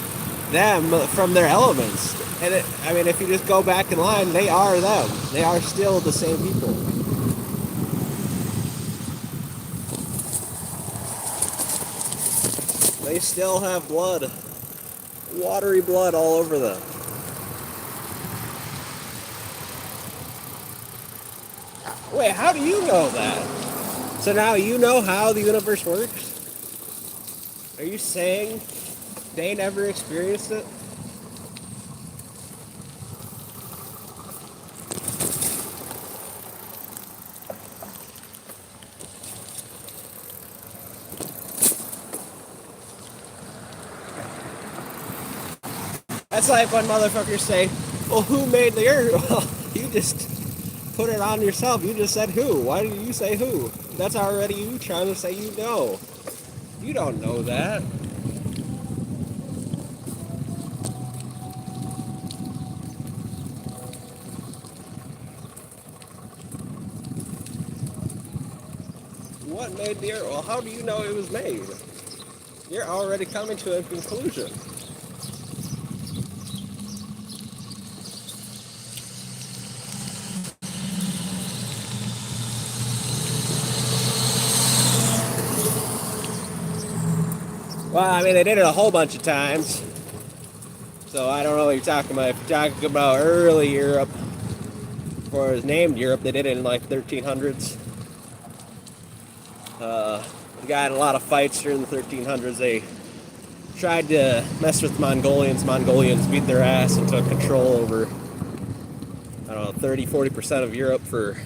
them from their elements. And I mean, if you just go back in line, they are them. They are still the same people. They still have blood, watery blood all over them. Wait, how do you know that? So now you know how the universe works? Are you saying they never experienced it? That's like when motherfuckers say, well, who made the earth? Well, you just put it on yourself. You just said who. Why do you say who? That's already you trying to say you know. You don't know that. What made the earth? Well, how do you know it was made? You're already coming to a conclusion. Well, I mean, they did it a whole bunch of times. So I don't know what you're talking about. If you're talking about early Europe, before it was named Europe, they did it in like 1300s. We got in a lot of fights during the 1300s. They tried to mess with Mongolians. Mongolians beat their ass and took control over, I don't know, 30-40% of Europe for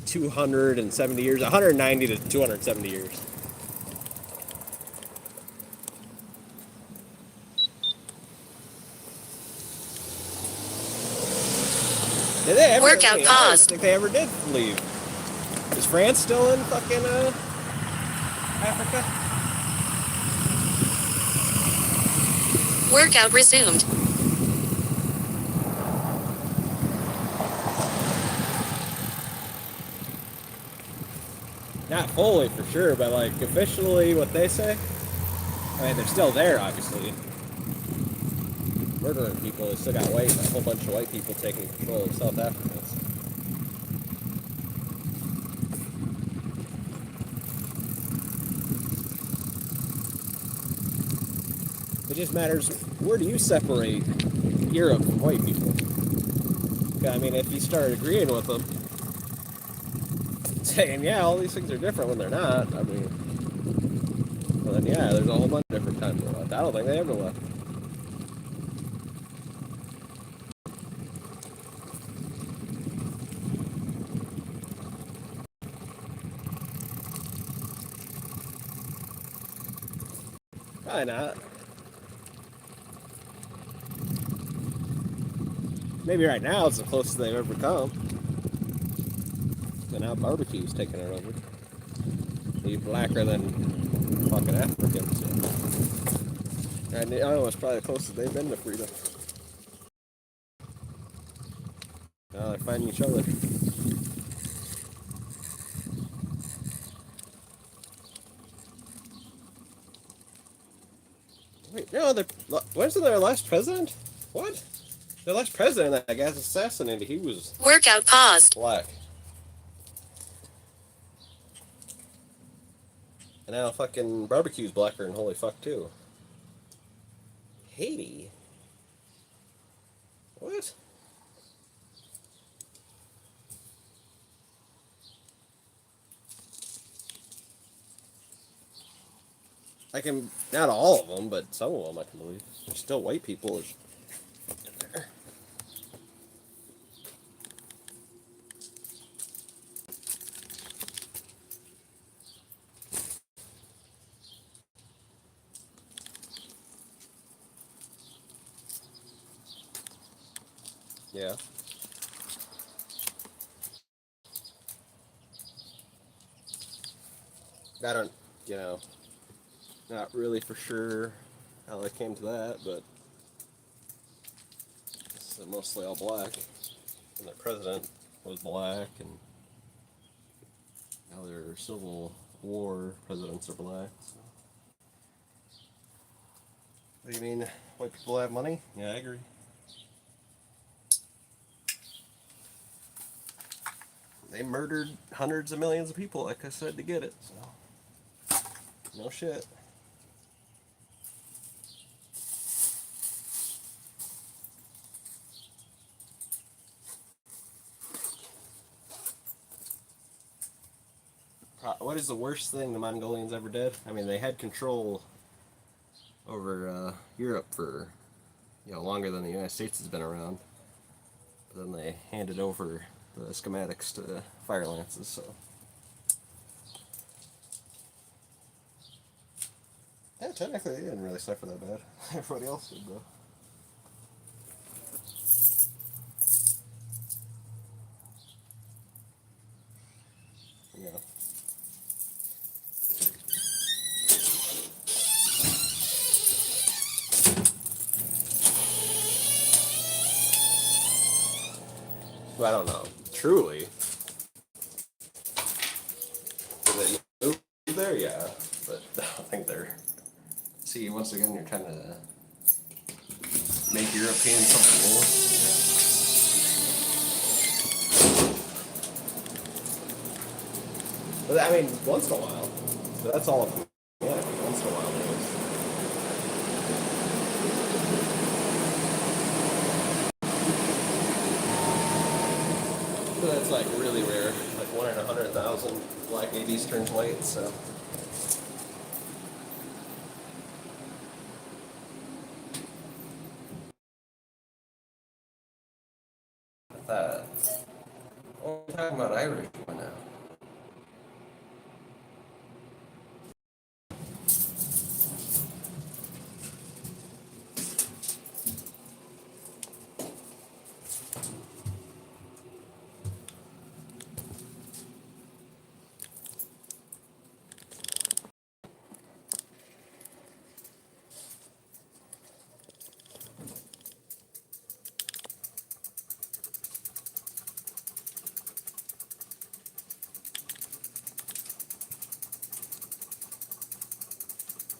270 years, 190 to 270 years. Did they ever? Workout I paused. don't think they ever did leave. Is France still in fucking Africa? Workout resumed. Not fully for sure, but like officially what they say. I mean, they're still there, obviously. Murdering people. They still got a whole bunch of white people taking control of South Africa. It just matters, where do you separate Europe from white people? I mean, if you start agreeing with them, saying, yeah, all these things are different when they're not, I mean, well then yeah, there's a whole bunch of different times they left. I don't think they ever left. Probably not. Maybe right now it's the closest they've ever come. And now barbecue's taking it over. He's blacker than fucking Africans. So. And I know it's probably the closest they've been to freedom. Now they're finding each other. Wait, no, wasn't their last president? What? Their last president that got assassinated, he was Workout paused. black. And now fucking barbecue's blacker than holy fuck too. Haiti? What? I can, not all of them, but some of them I can believe. There's still white people. Yeah. I don't, you know. Not really for sure how they came to that, but it's mostly all black. And the president was black, and now their Civil War presidents are black. So. What do you mean, white people have money? Yeah, I agree. They murdered hundreds of millions of people, like I said, to get it. So, no shit. What is the worst thing the Mongolians ever did? I mean, they had control over Europe for longer than the United States has been around. But then they handed over the schematics to fire lances. So yeah, technically they didn't really suffer that bad. Everybody else did though. Yeah. Well, I don't know. Truly, did they move there? Yeah, but I don't think they're. See, once again, you're trying to make Europeans something new. But I mean, once in a while. But that's all. Yeah, once in a while. But that's like really rare. Like 1 in 100,000 black babies turns white. So. That. Oh, we're talking about Irish people now.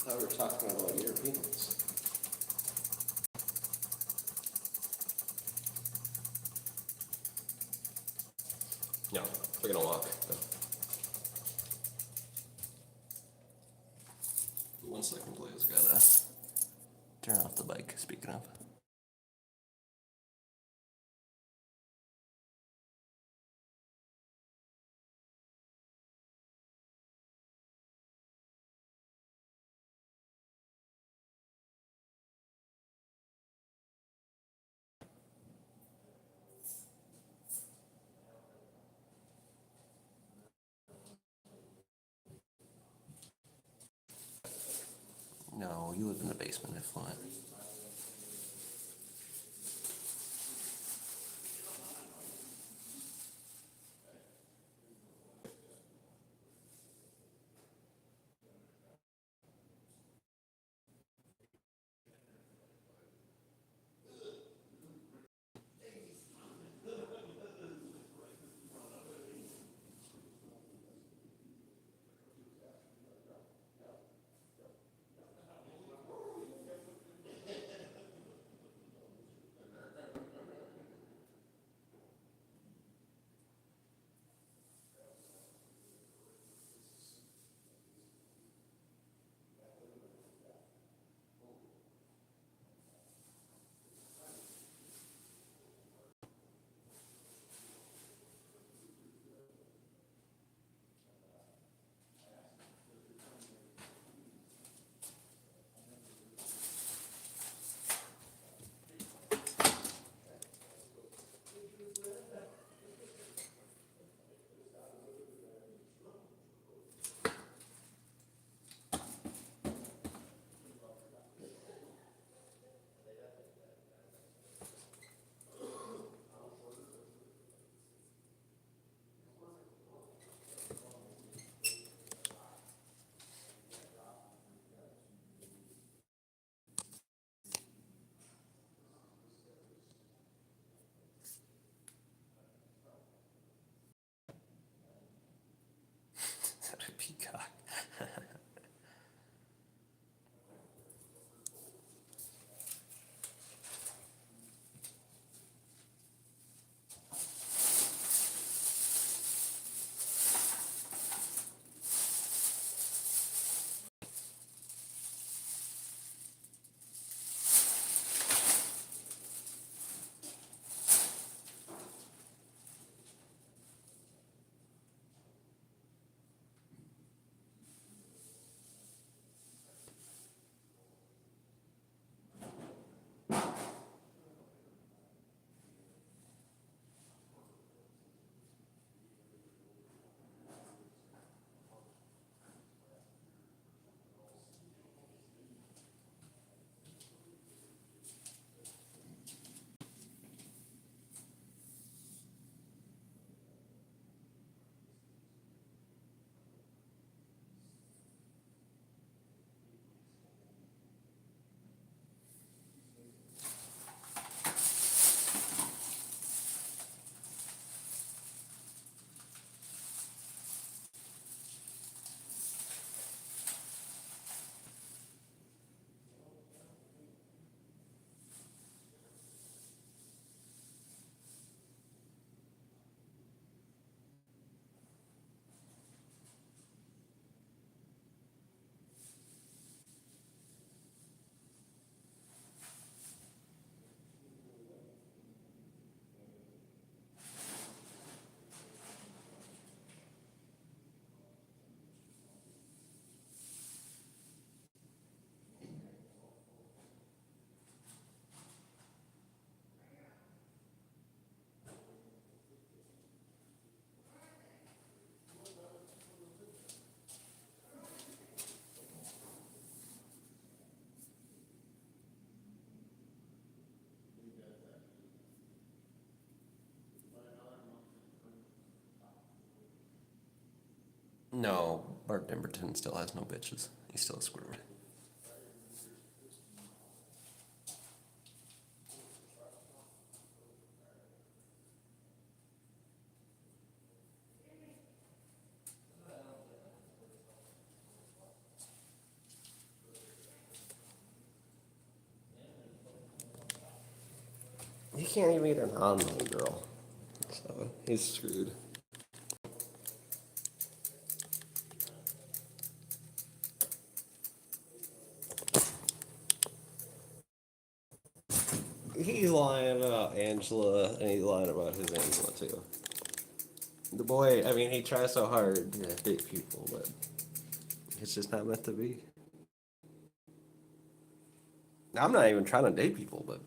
I thought we were talking about Europeans. No, we're gonna walk. No. 1 second, please. Gotta turn off the bike. Speaking of. No, you live in the basement. If not. Bart Dimberton still has no bitches. He's still a Squidward. He can't even get an online girl, so he's screwed. He's lying about Angela, and he's lying about his Angela too. The boy, I mean, he tries so hard to date people, but it's just not meant to be. I'm not even trying to date people, but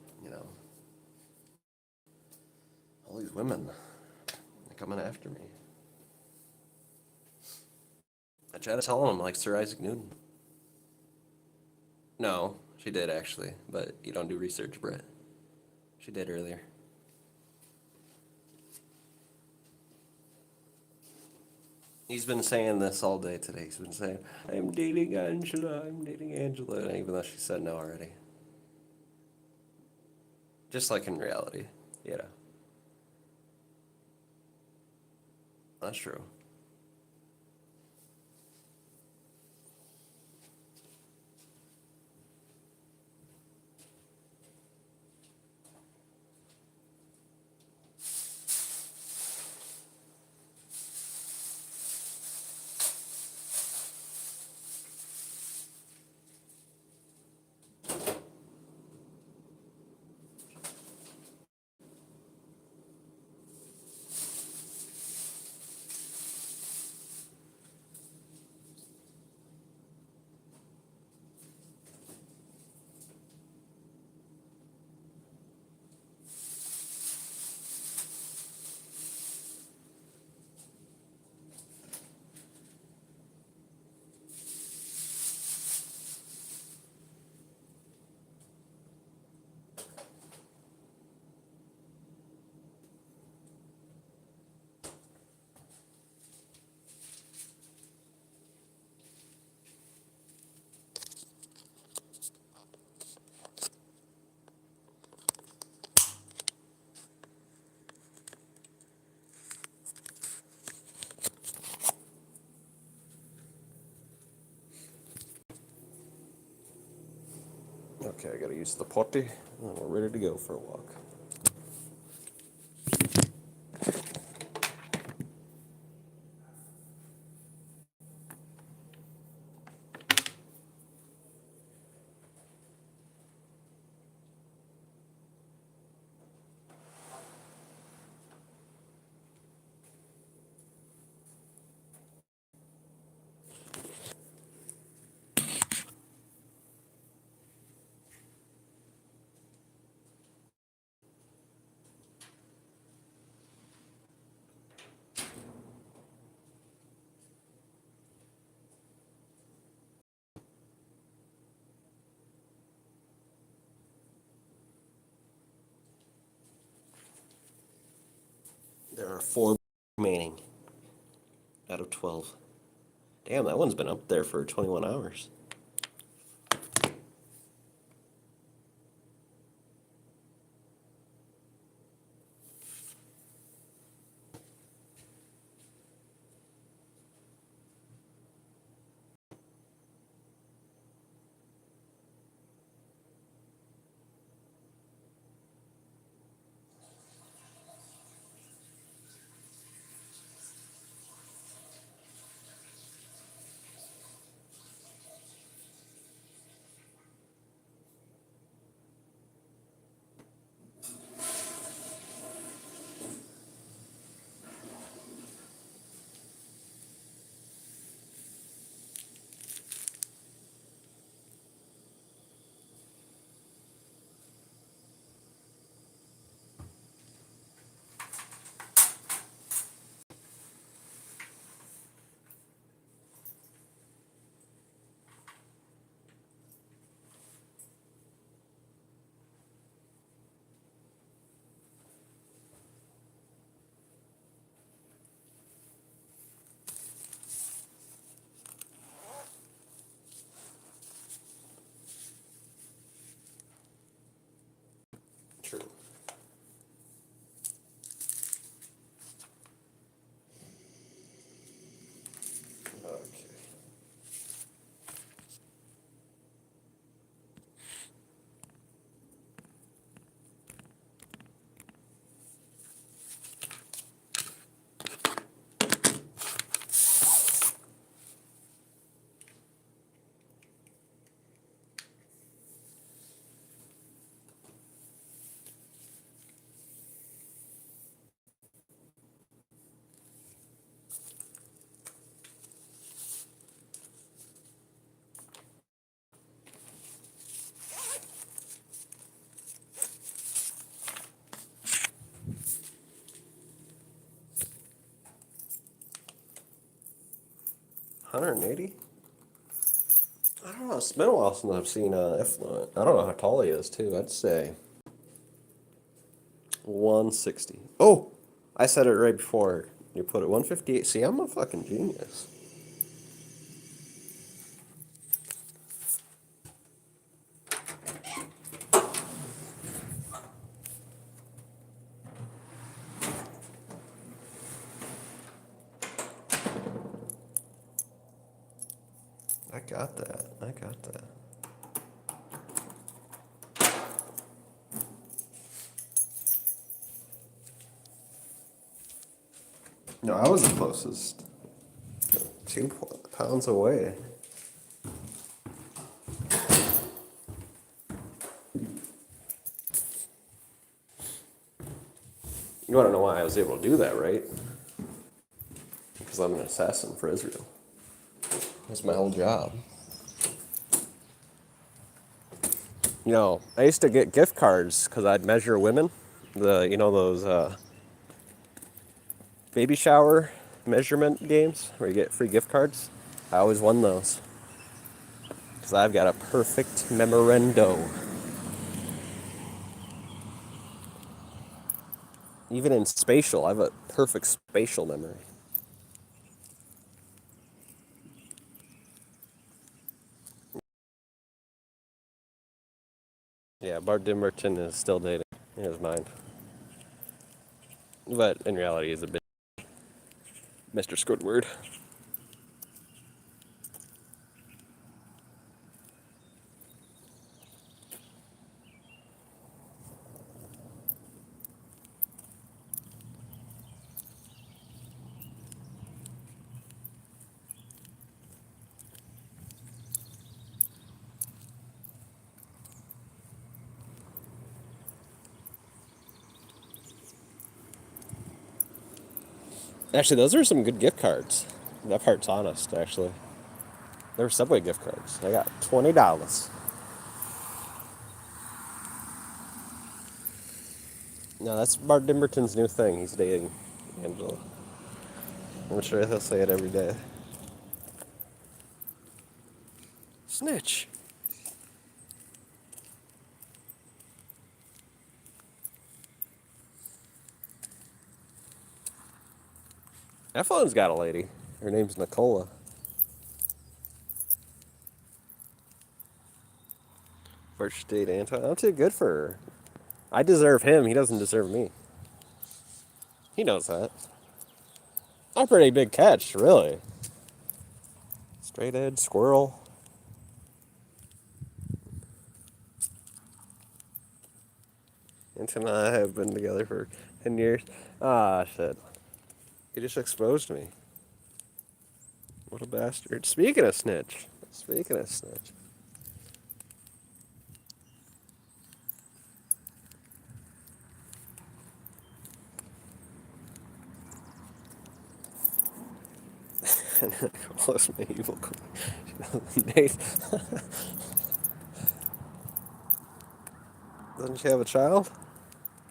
all these women are coming after me. I try to tell him like Sir Isaac Newton. No, she did actually, but you don't do research, Brett. She did earlier. He's been saying this all day today. He's been saying, I'm dating Angela, and even though she said no already. Just like in reality, That's true. Okay, I gotta use the potty, and we're ready to go for a walk. There are 4 remaining out of 12. Damn, that one's been up there for 21 hours. 180? I don't know. It's been a while since I've seen Effluent. I don't know how tall he is, too. I'd say 160. Oh! I said it right before you put it. 158. See, I'm a fucking genius. I got that. I got that. No, I was the closest. 2 pounds away. You want to know why I was able to do that, right? Because I'm an assassin for Israel. That's my whole job. You know, I used to get gift cards because I'd measure women. Those baby shower measurement games where you get free gift cards. I always won those because I've got a perfect memorando. Even in spatial, I have a perfect spatial memory. Yeah, Bart Dimmerton is still dating in his mind. But in reality, he's a bit Mr. Squidward. Actually, those are some good gift cards. That part's honest, actually. They were Subway gift cards. I got $20. No, that's Bart Dimmerton's new thing. He's dating Angela. I'm sure he'll say it every day. Snitch. Effelin's got a lady. Her name's Nicola. First date Anton. I'm too good for her. I deserve him. He doesn't deserve me. He knows that. I'm a pretty big catch, really. Straight edge, squirrel. Anton and I have been together for 10 years. Ah, shit. He just exposed me. What a bastard. Speaking of snitch. Close medieval Nate. Doesn't she have a child?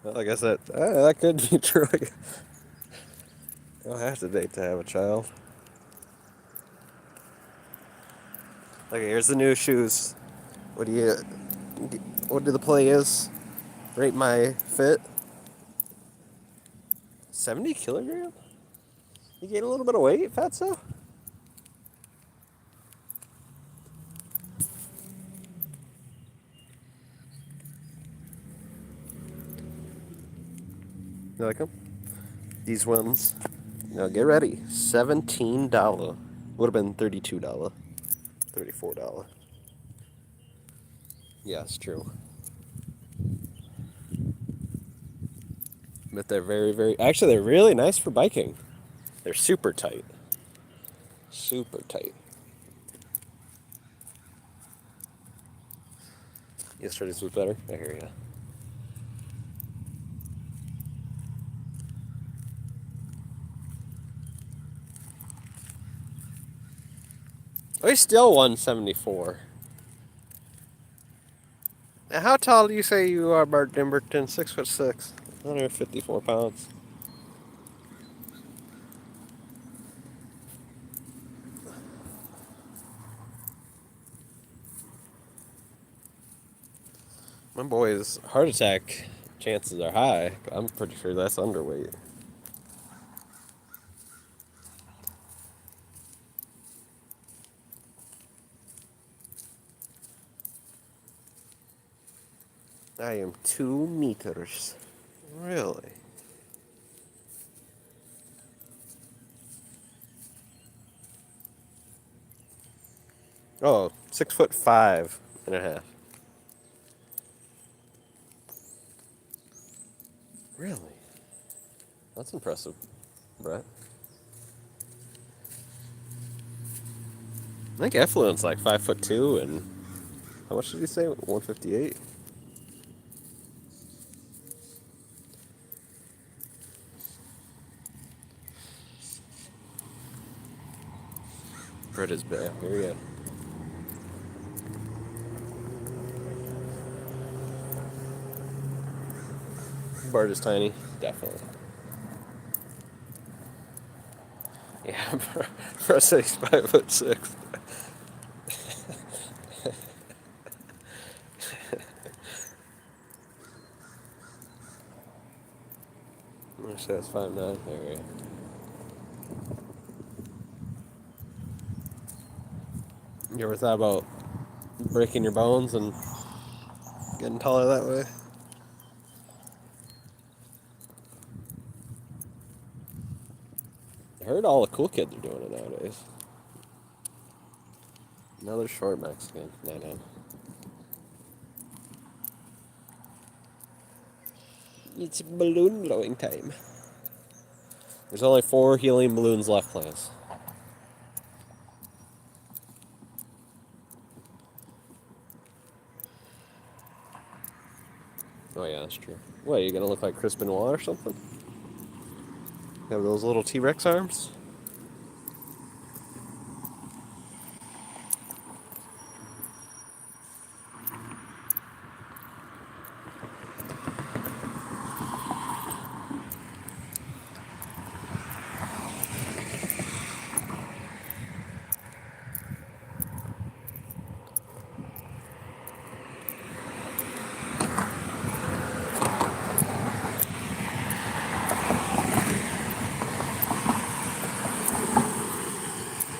Well, I guess that could be true. You don't have to date to have a child. Okay, here's the new shoes. What do the play is? Rate my fit. 70 kilogram? You gained a little bit of weight, fatso? You like them? These ones. Now get ready. $17. Would have been $32. $34. Yeah, it's true. But they're very, very... Actually, they're really nice for biking. They're super tight. Super tight. Yesterday's was better? I hear ya. I still 174. Now, how tall do you say you are, Bart Dimberton? 6'6", 154 pounds. My boy's heart attack chances are high, but I'm pretty sure that's underweight. I am 2 meters. Really? Oh, 6'5.5". Really? That's impressive, Brett. I think Effluent's like 5'2", and how much did he say? 158. Brett is bad. Here we go. Bart is tiny, definitely. Yeah, for a 5'6". I said it's 5'9". There we go. You ever thought about breaking your bones and getting taller that way? I heard all the cool kids are doing it nowadays. Another short Mexican. No. It's balloon blowing time. There's only 4 helium balloons left, class. Oh yeah, that's true. What, are you gonna look like Chris Benoit or something? Have those little T-Rex arms?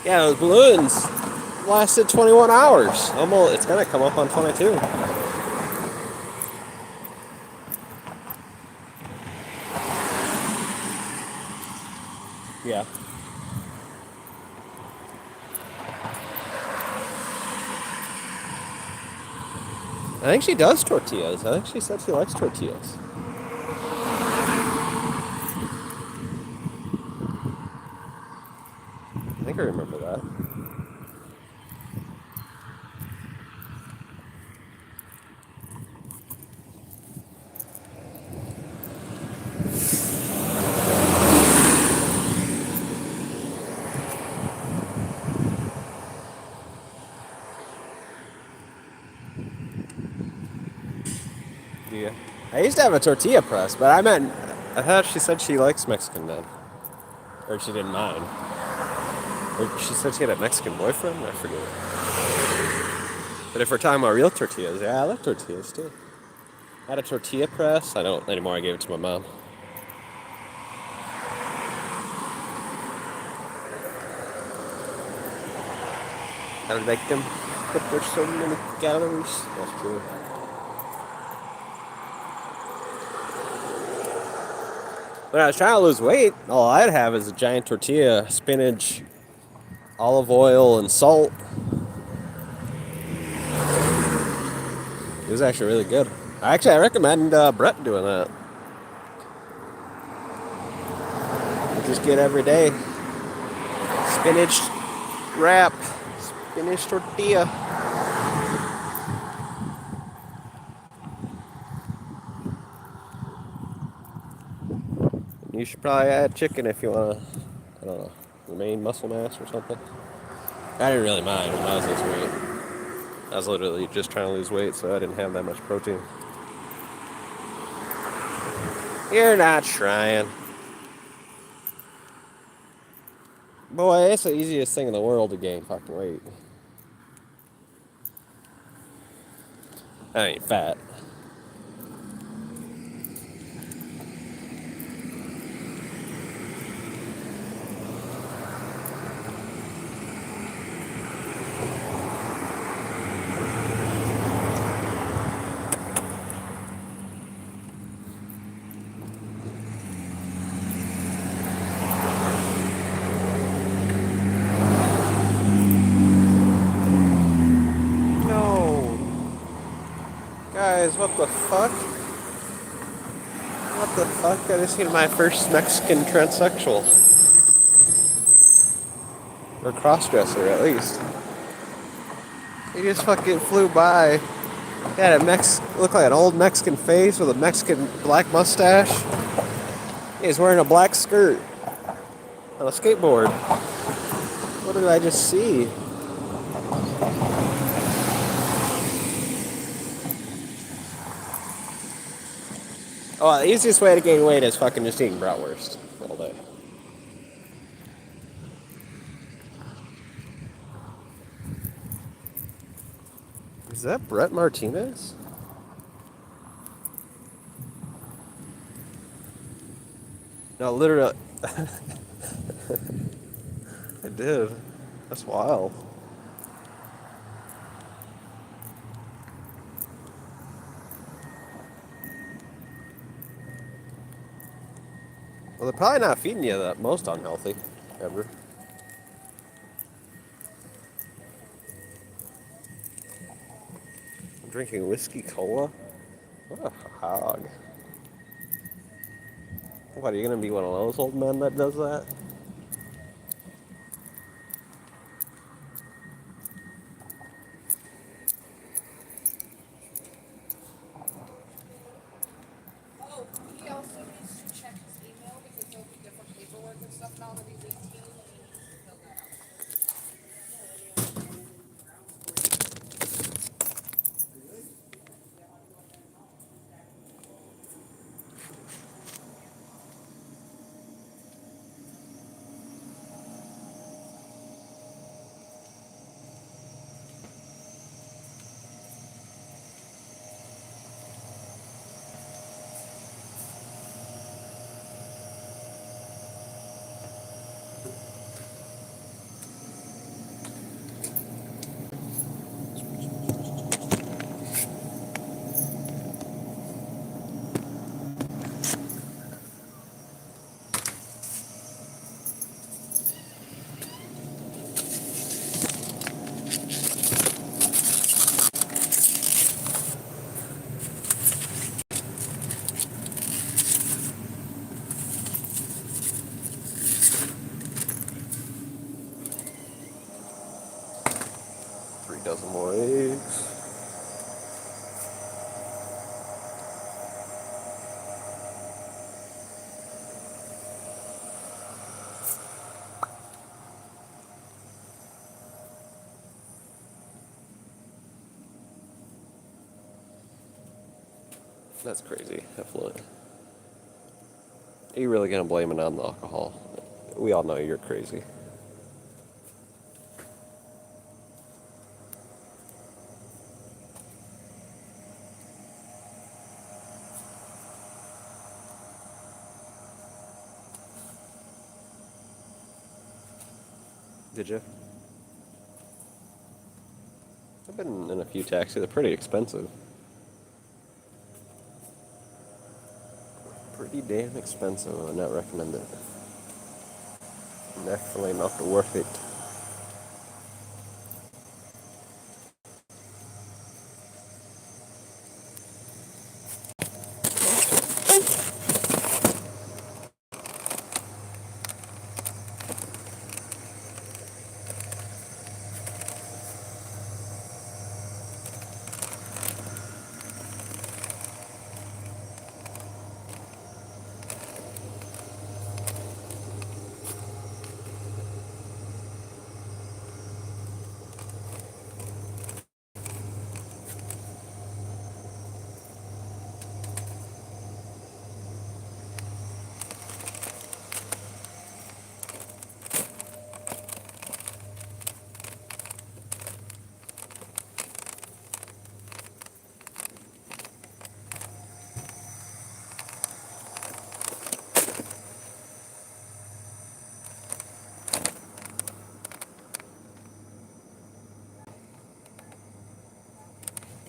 Yeah, those balloons lasted 21 hours. Almost, it's gonna come up on 22. Yeah. I think she does tortillas. I think she said she likes tortillas. I think I remember that. Yeah. I used to have a tortilla press, but I thought she said she likes Mexican then. Or she didn't mind. Or she said she had a Mexican boyfriend? I forget. But if we're talking about real tortillas, yeah, I like tortillas too. I had a tortilla press. I don't anymore. I gave it to my mom. How to make them, but there's so many calories. That's true. When I was trying to lose weight, all I'd have is a giant tortilla, spinach, olive oil, and salt. It was actually really good. I recommend Brett doing that. You just get every day spinach wrap, spinach tortilla. You should probably add chicken if you want to, I don't know, remain muscle mass or something. I didn't really mind when I was this weight. I was literally just trying to lose weight, so I didn't have that much protein. You're not trying. Boy, it's the easiest thing in the world to gain fucking weight. I ain't fat. Guys, what the fuck? What the fuck? I just seen my first Mexican transsexual. Or crossdresser, at least. He just fucking flew by. He had looked like an old Mexican face with a Mexican black mustache. He's wearing a black skirt on a skateboard. What did I just see? Oh, the easiest way to gain weight is fucking just eating bratwurst all day. Is that Brett Martinez? No, literally. I did. That's wild. Well, they're probably not feeding you that most unhealthy ever. I'm drinking whiskey cola? What a hog. What, are you gonna be one of those old men that does that? Oh, he also needs to check his email because there'll be different paperwork and stuff now that he's 18 and he needs to fill that out. Three dozen more eggs. That's crazy. Effluent. Are you really gonna blame it on the alcohol? We all know you're crazy. Did you? I've been in a few taxis. They're pretty expensive. Pretty damn expensive. I would not recommend it. Definitely not worth it.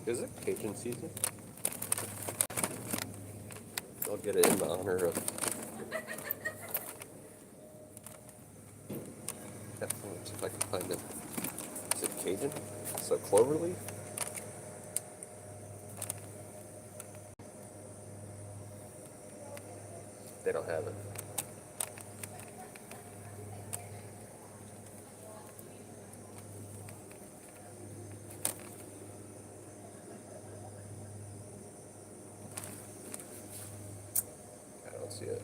Is it Cajun season? I'll get it in honor of. Definitely, if I can find it. Is it Cajun? So cloverleaf? they don't have it. I don't see it.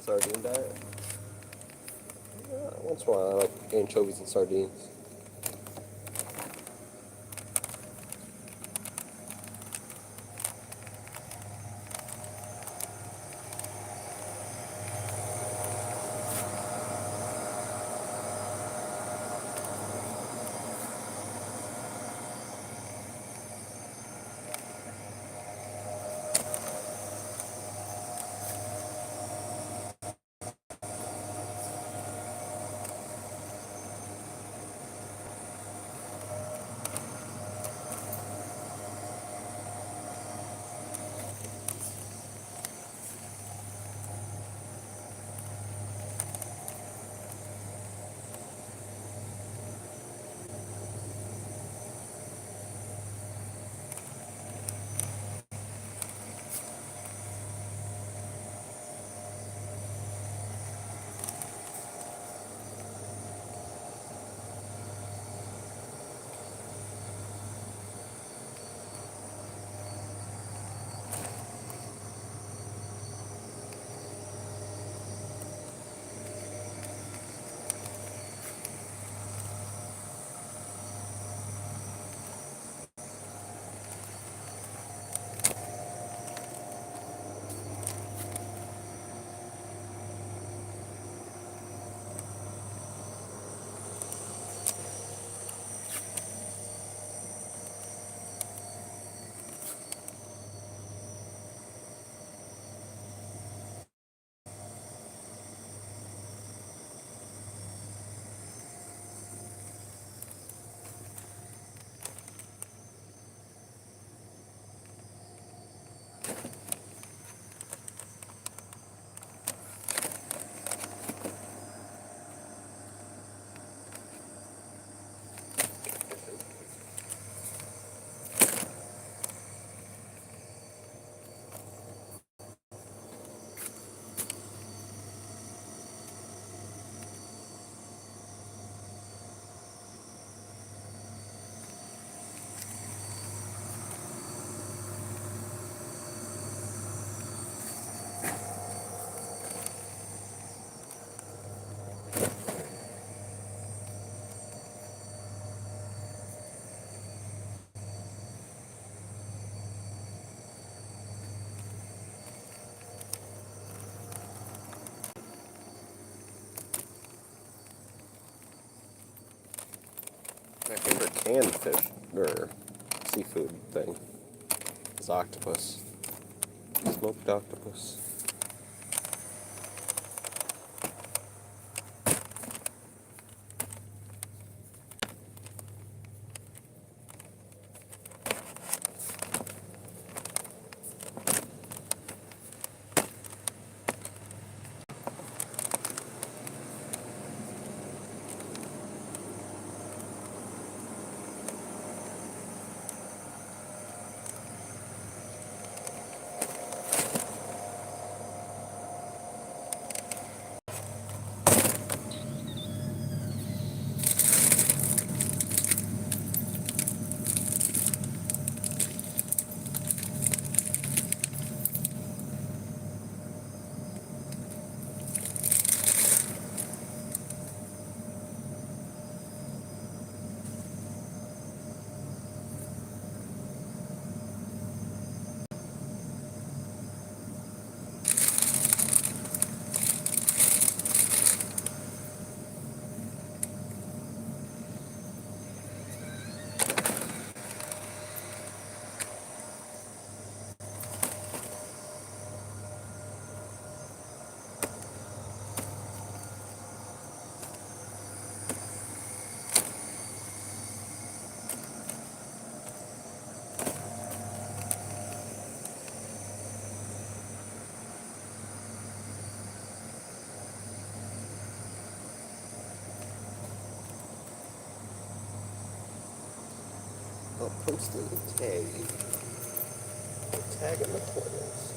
Sardine diet? Once in a while I like anchovies and sardines. My favorite canned fish or seafood thing is octopus. Smoked octopus. I'll post it and tag you. Tagging the players.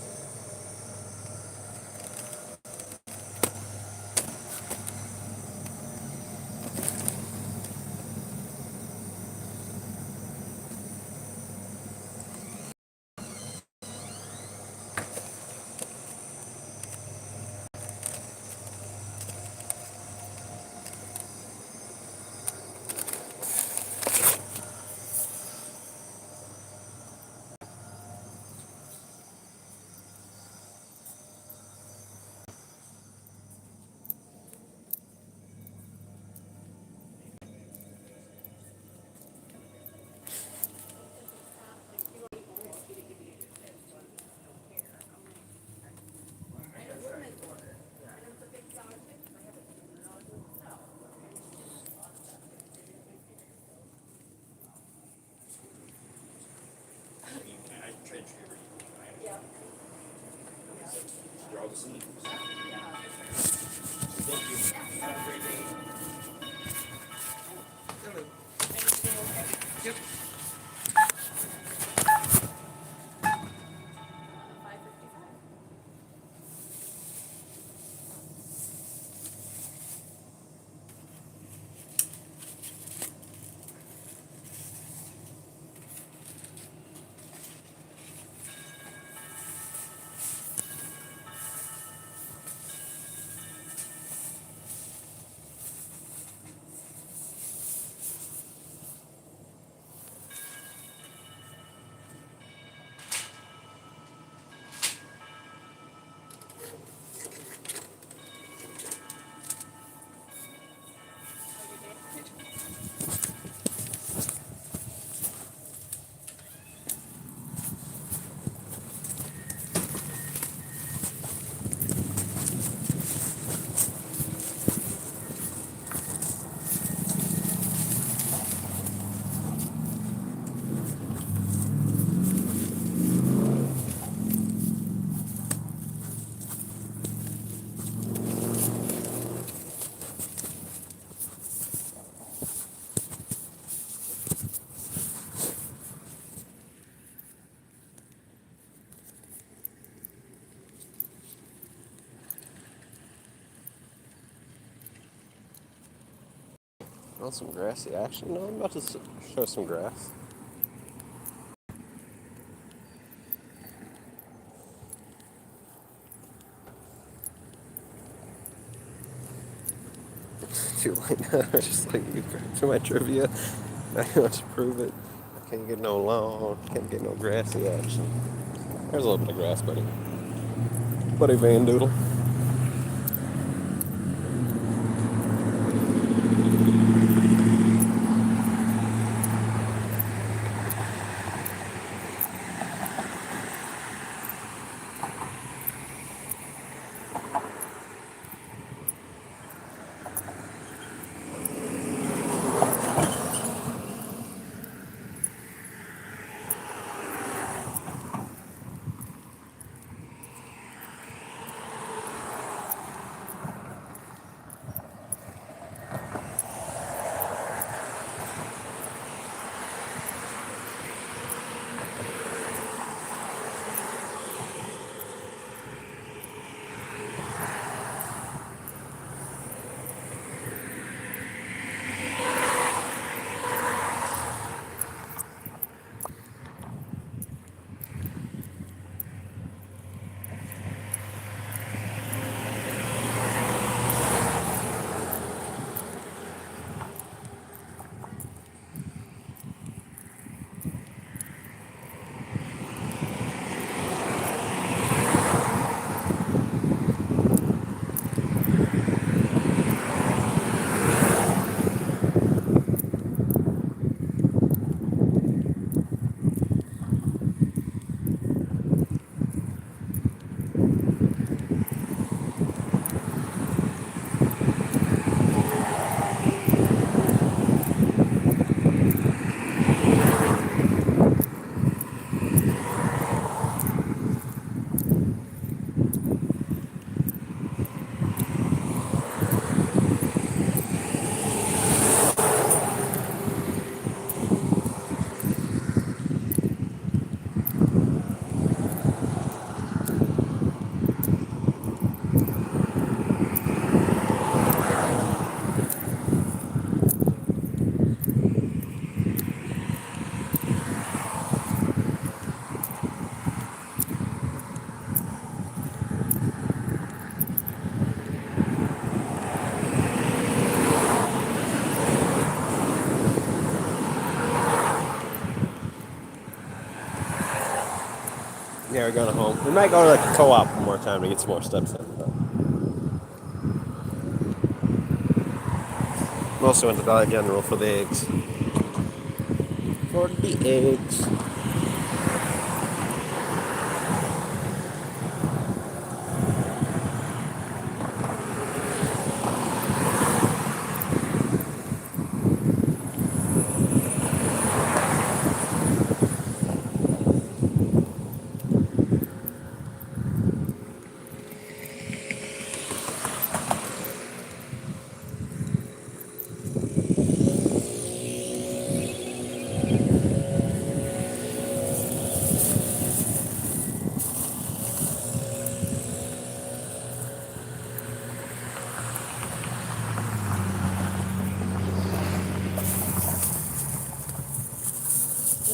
Want some grassy action? No, I'm about to show some grass. Too late now. Just like you to my trivia. Now you want to prove it. Can't get no lawn. Can't get no grassy action. There's a little bit of grass, buddy. Buddy Van Doodle. Okay, we're going home. We might go to like a co-op one more time to get some more steps in. But mostly went to Dollar General for the eggs. For the eggs.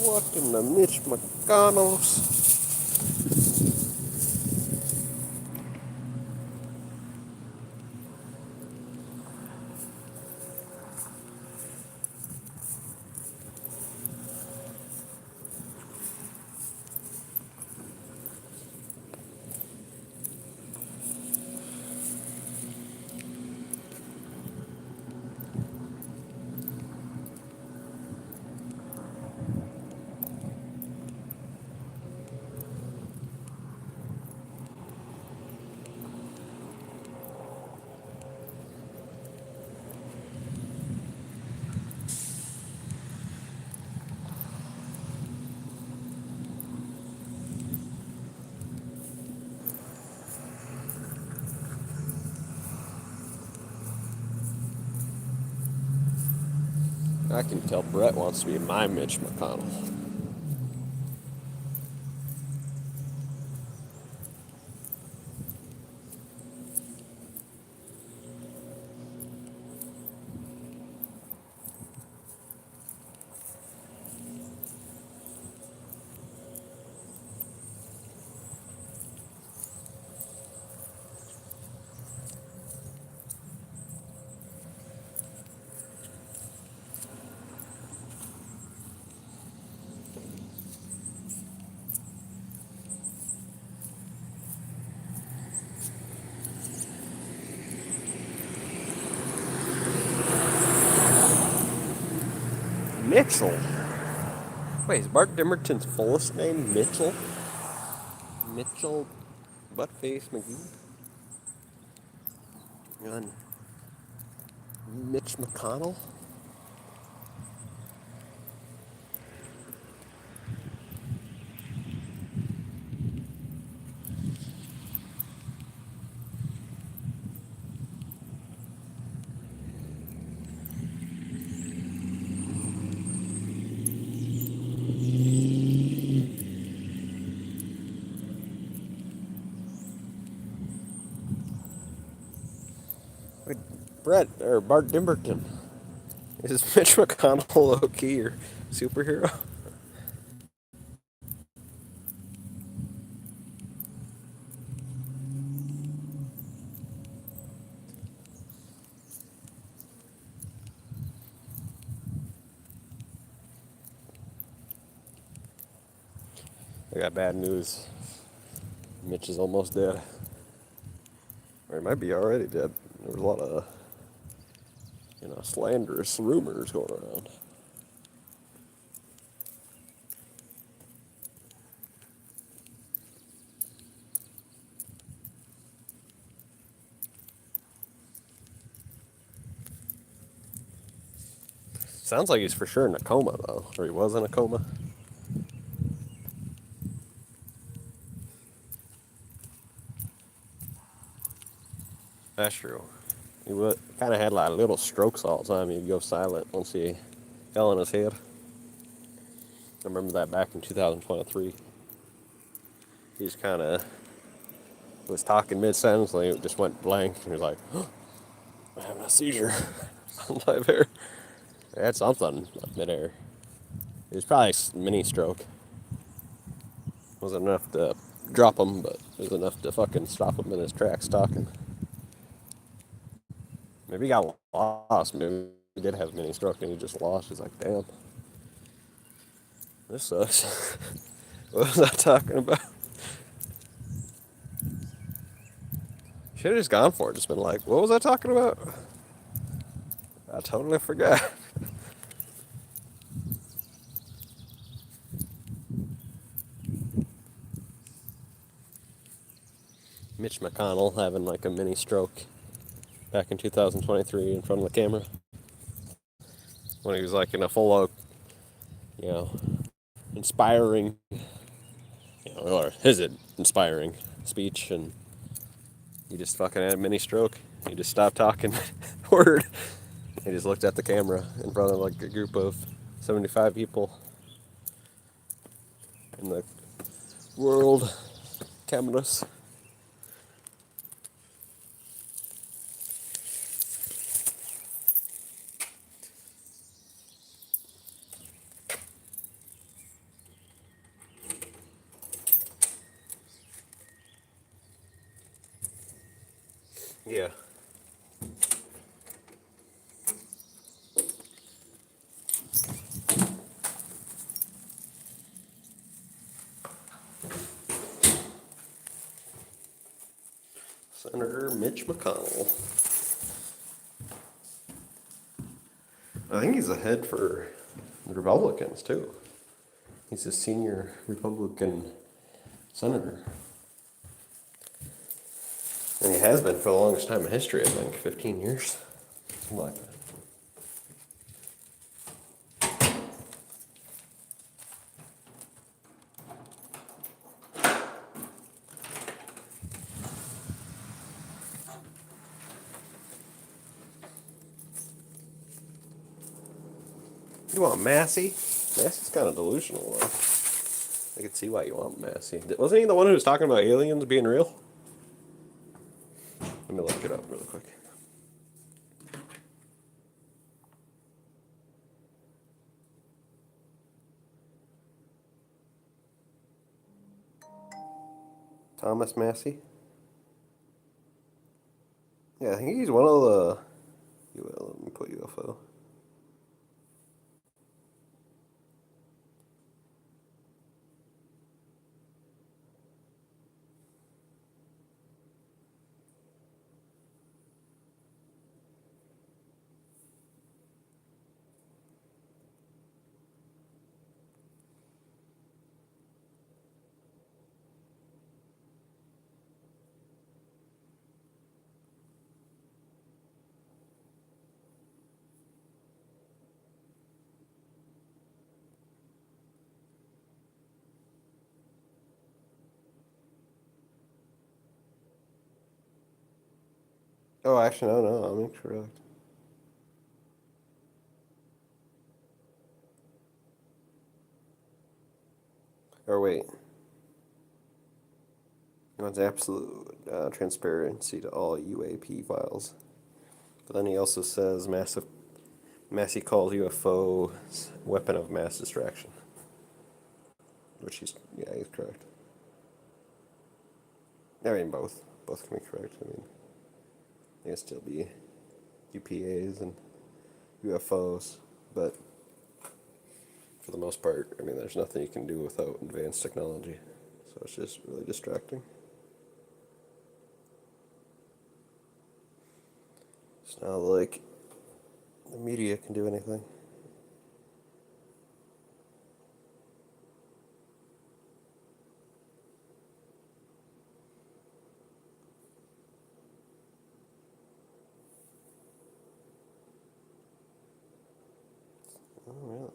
Walking the Mitch McConnell's. I can tell Brett wants to be my Mitch McConnell. Mitchell. Wait, is Bart Dimmerton's fullest name Mitchell? Mitchell Buttface McGee? And Mitch McConnell? Wait, Brett, or Bart Dimmerton. Is Mitch McConnell low-key your superhero? I got bad news. Mitch is almost dead. Or he might be already dead. There was a lot of, slanderous rumors going around. Sounds like he's for sure in a coma, though. Or he was in a coma. That's true. He kind of had like little strokes all the time. He'd go silent once he fell on his head. I remember that back in 2023. He just kind of was talking mid-sentence, and it just went blank. And he was like, oh, I'm having a seizure. I'm like, there. He had something midair. It was probably a mini stroke. Wasn't enough to drop him, but it was enough to fucking stop him in his tracks talking. Maybe he got lost. Maybe he did have a mini stroke and he just lost. He's like, damn. This sucks. What was I talking about? Should have just gone for it. Just been like, what was I talking about? I totally forgot. Mitch McConnell having like a mini stroke back in 2023 in front of the camera when he was like in a full, you know, inspiring, or is it inspiring speech, and he just fucking had a mini stroke. He just stopped talking word. He just looked at the camera in front of like a group of 75 people in the world cameras. Yeah. Senator Mitch McConnell. I think he's ahead for the Republicans too. He's a senior Republican senator. And he has been for the longest time in history, I think, 15 years. Something like that. You want Massey? Massey's kind of delusional, though. I can see why you want Massey. Wasn't he the one who was talking about aliens being real? Let me look it up really quick. Thomas Massey? Yeah, I think he's one of the... Let me put UFO. Oh, actually, no, I'm incorrect. Or wait. He wants absolute transparency to all UAP files. But then he also says Massey calls UFO weapon of mass distraction. Which he's correct. I mean, both. Both can be correct. I mean, they can still be UPAs and UFOs, but for the most part, I mean, there's nothing you can do without advanced technology. So it's just really distracting. It's not like the media can do anything. Oh, really?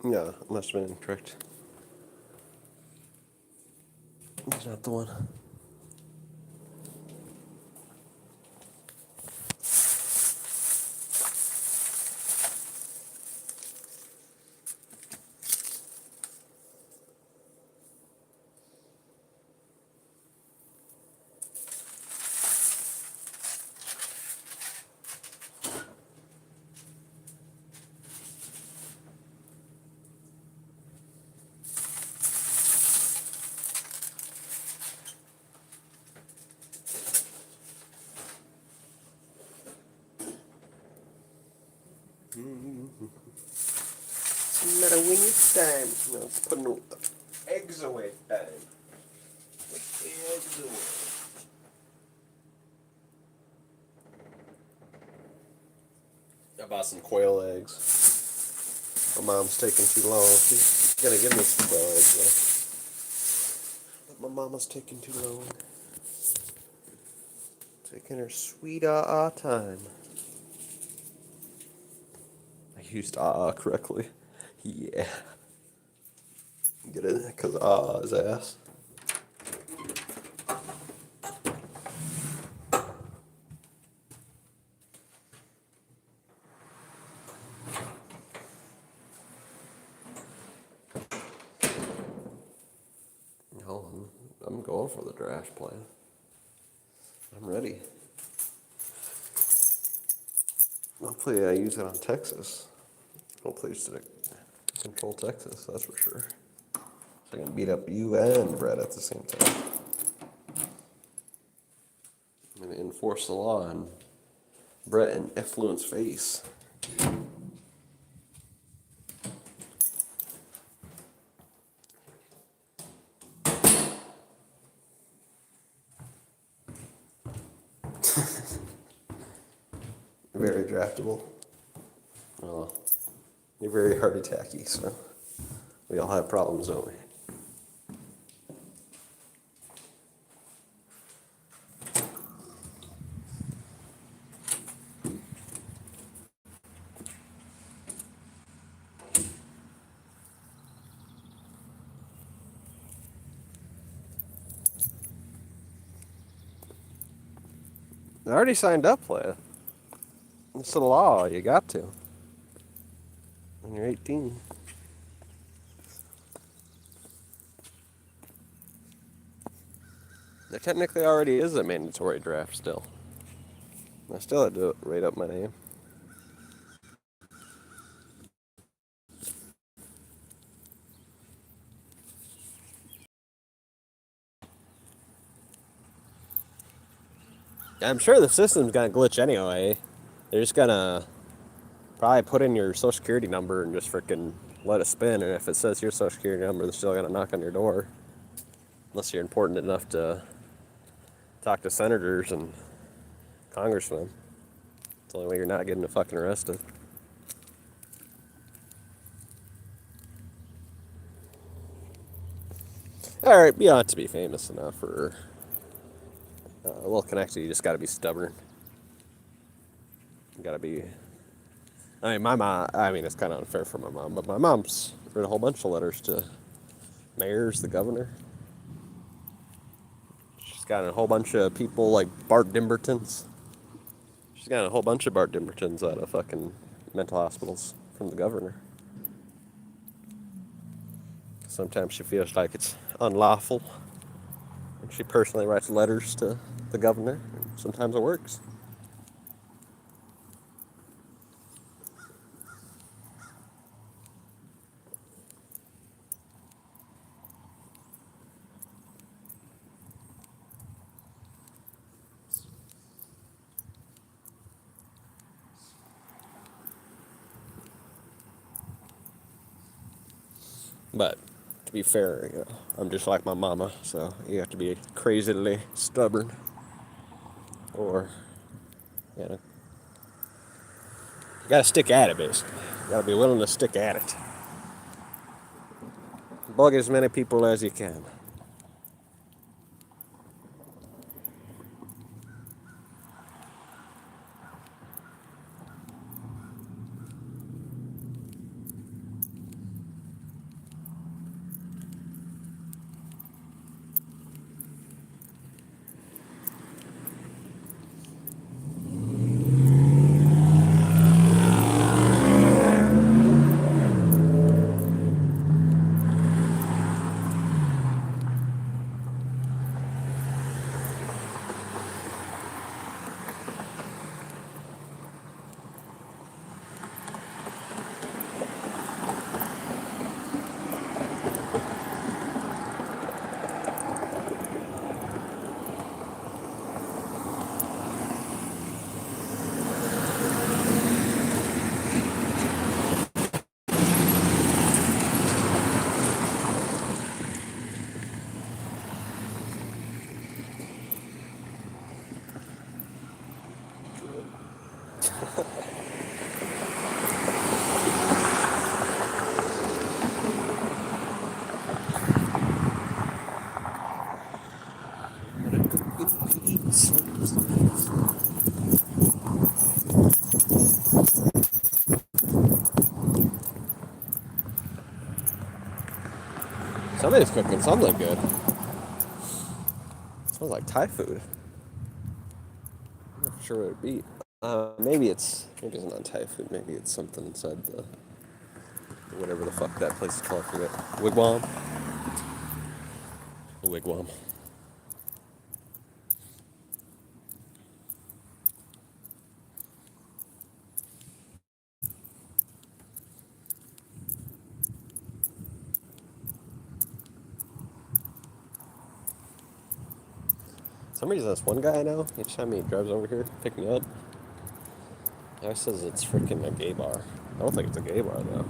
Yeah, it must have been incorrect. He's not the one. It's not a winning time. No, it's putting eggs away time. Put the eggs away. I bought some quail eggs. My mom's taking too long. She's gonna give me some quail eggs though. But my mama's taking too long. Taking her sweet time. I used correctly. Yeah. Get it? Because is ass. No, I'm going for the draft plan. I'm ready. Hopefully I use it on Texas. Hopefully it's to control Texas, that's for sure. So I can beat up you and Brett at the same time. I'm going to enforce the law on Brett and Effluent's face. Very draftable. Well, you're very heart attacky, so we all have problems, don't we? I already signed up for it. It's the law. You got to. When you're 18. There technically already is a mandatory draft still. I still had to write up my name. I'm sure the system's gonna glitch anyway. They're just gonna probably put in your social security number and just freaking let it spin. And if it says your social security number, they're still gonna knock on your door. Unless you're important enough to talk to senators and congressmen. It's the only way you're not getting fucking arrested. Alright, you don't have to be famous enough or well connected, you just gotta be stubborn. You gotta be... I mean, my mom, it's kind of unfair for my mom, but my mom's written a whole bunch of letters to mayors, the governor. She's gotten a whole bunch of people like Bart Dimbertons. She's gotten a whole bunch of Bart Dimbertons out of fucking mental hospitals from the governor. Sometimes she feels like it's unlawful. And she personally writes letters to the governor. And sometimes it works. But to be fair, you know, I'm just like my mama, so you have to be crazily stubborn. Or, you know, you gotta stick at it, basically. You gotta be willing to stick at it. Bug as many people as you can. Somebody's cooking something good. Smells like Thai food. I'm not sure what it'd be. Maybe it's not Thai food. Maybe it's something inside the whatever the fuck that place is called. I forget. Wigwam. The wigwam. For some reason, this one guy I know, each time he drives over here, pick me up, he always says it's freaking a gay bar. I don't think it's a gay bar though.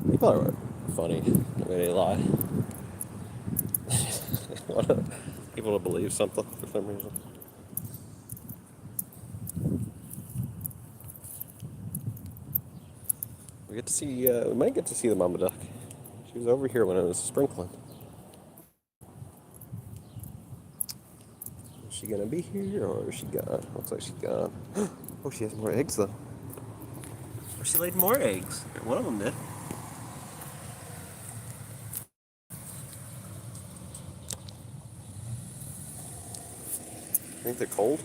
People are funny the way they lie. Want people to believe something for some reason. We get to see. We might get to see the mama duck. She was over here when I was sprinkling. Is she gonna be here or is she gone? Looks like she's gone. Oh, she has more eggs though. Oh, she laid more eggs. One of them did. I think they're cold.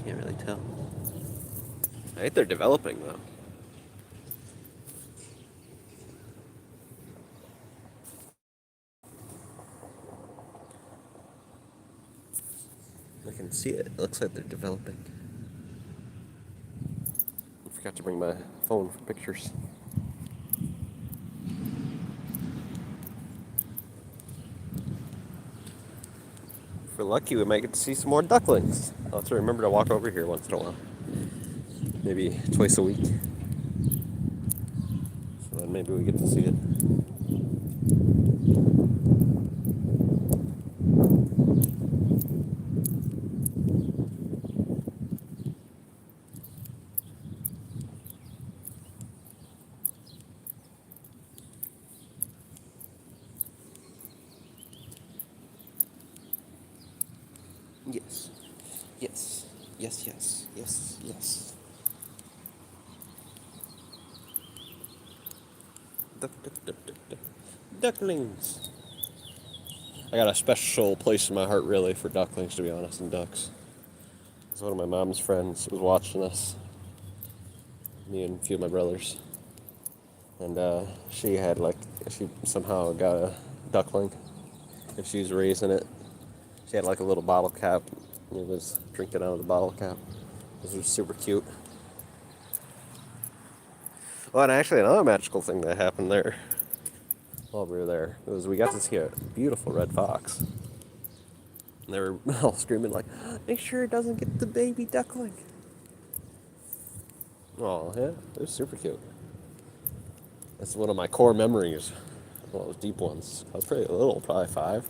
Can't really tell. I think they're developing though. I can see it. It looks like they're developing. I forgot to bring my phone for pictures. If we're lucky, we might get to see some more ducklings. I'll have to remember to walk over here once in a while. Maybe twice a week. So then maybe we get to see it. Yes. Yes. Yes, yes. Yes, yes. Duck. Ducklings. I got a special place in my heart, really, for ducklings, to be honest, and ducks. Because one of my mom's friends was watching us, me and a few of my brothers. And she somehow got a duckling, and she was raising it. She had like a little bottle cap, and it was drinking out of the bottle cap. This was super cute. Well, and actually another magical thing that happened there while we were there was we got to see a beautiful red fox. And they were all screaming like, make sure it doesn't get the baby duckling. Oh, yeah, it was super cute. That's one of my core memories. One of those deep ones. I was pretty little, probably 5.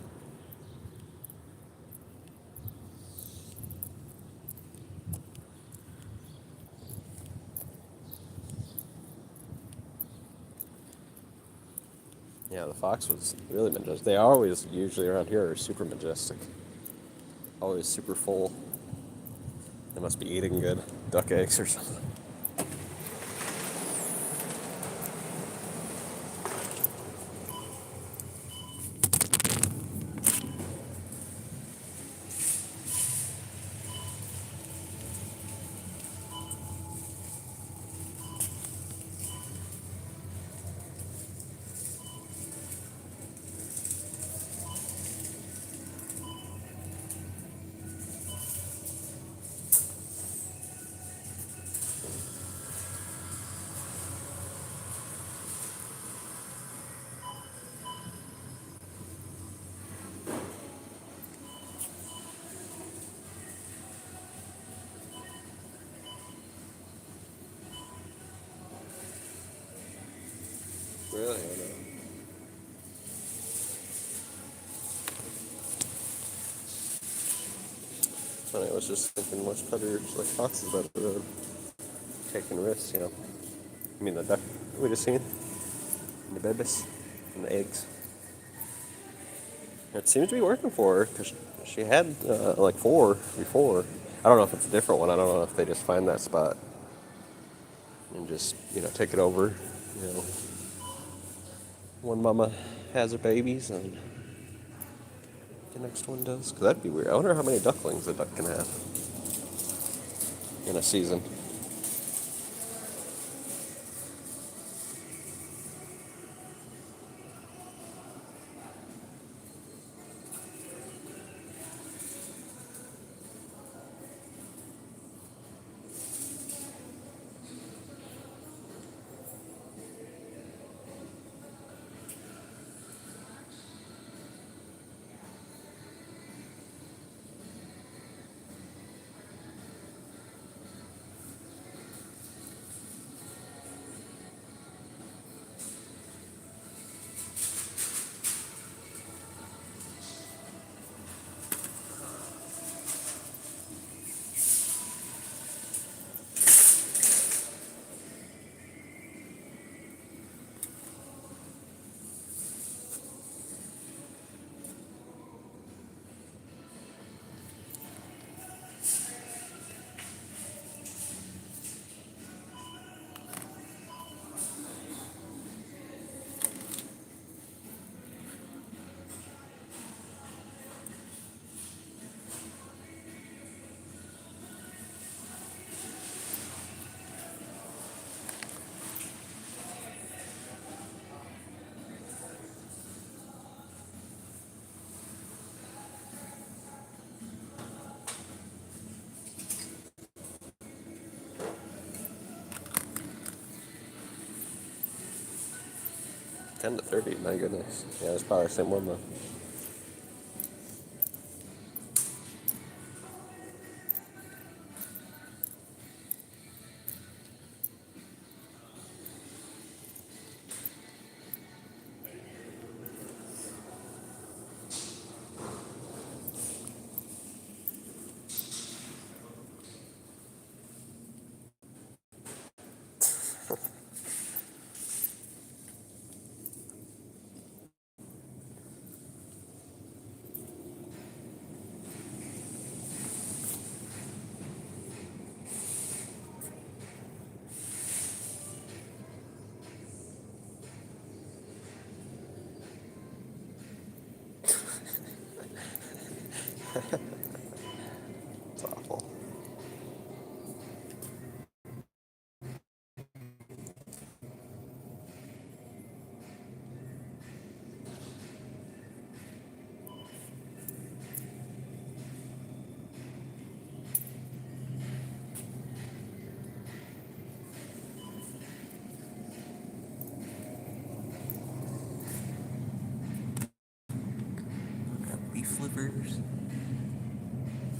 Yeah, the fox was really majestic. They always, usually around here, are super majestic. Always super full. They must be eating good duck eggs or something. Really? I know. Funny, I was just thinking much predators like foxes by the road. Taking risks, you know. I mean the duck we just seen. And the babies. And the eggs. It seems to be working for her, because she had like 4 before. I don't know if it's a different one. I don't know if they just find that spot and just, take it over. You know, one mama has her babies and the next one does. Cause that'd be weird. I wonder how many ducklings a duck can have in a season. Ten to 30, my goodness. Yeah, it's probably the same one though. It's awful. Got beef livers.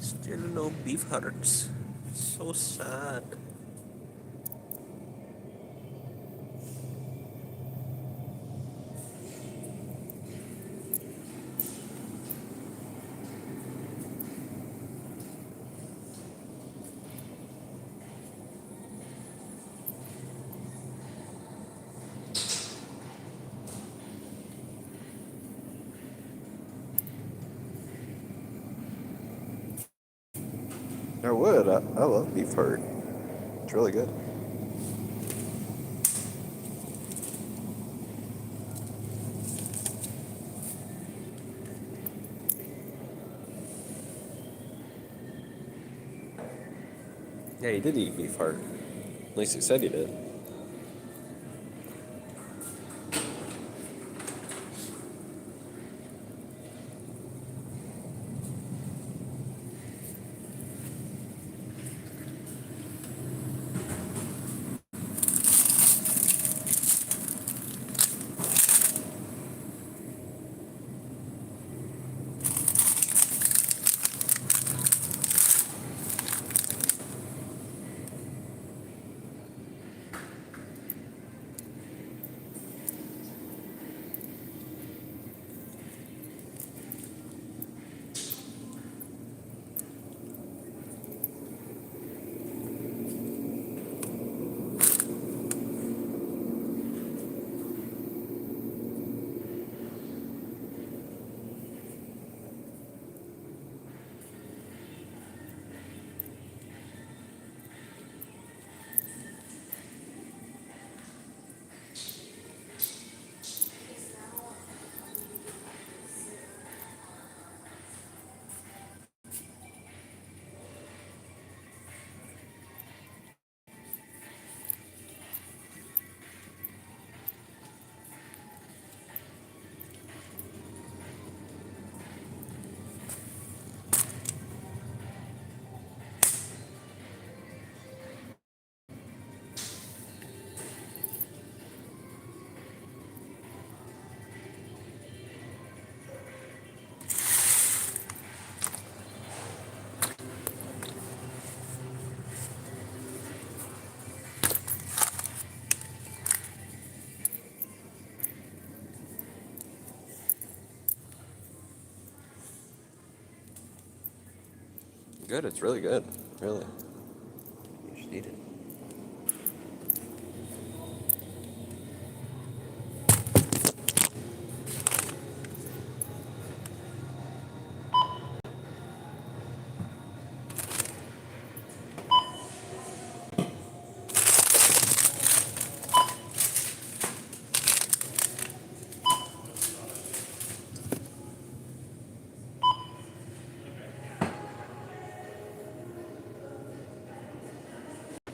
Still no beef hearts. So sad. I would. I love beef heart. It's really good. Yeah, he did eat beef heart. At least he said he did. Good, it's really good. Really. You should eat it.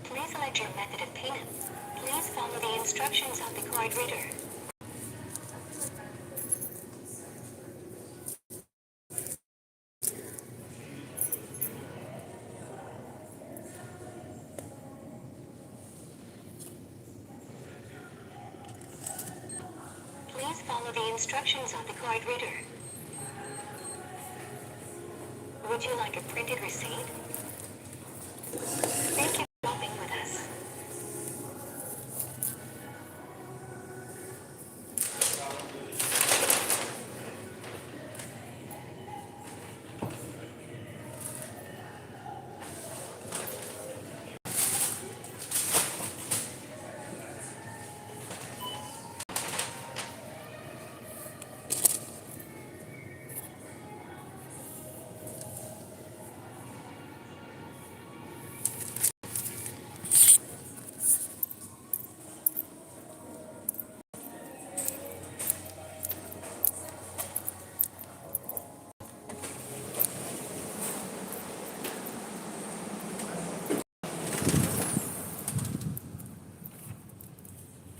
Please select your method of payment. Please follow the instructions on the card reader. Please follow the instructions on the card reader. Would you like a printed receipt? Thank you for shopping with us.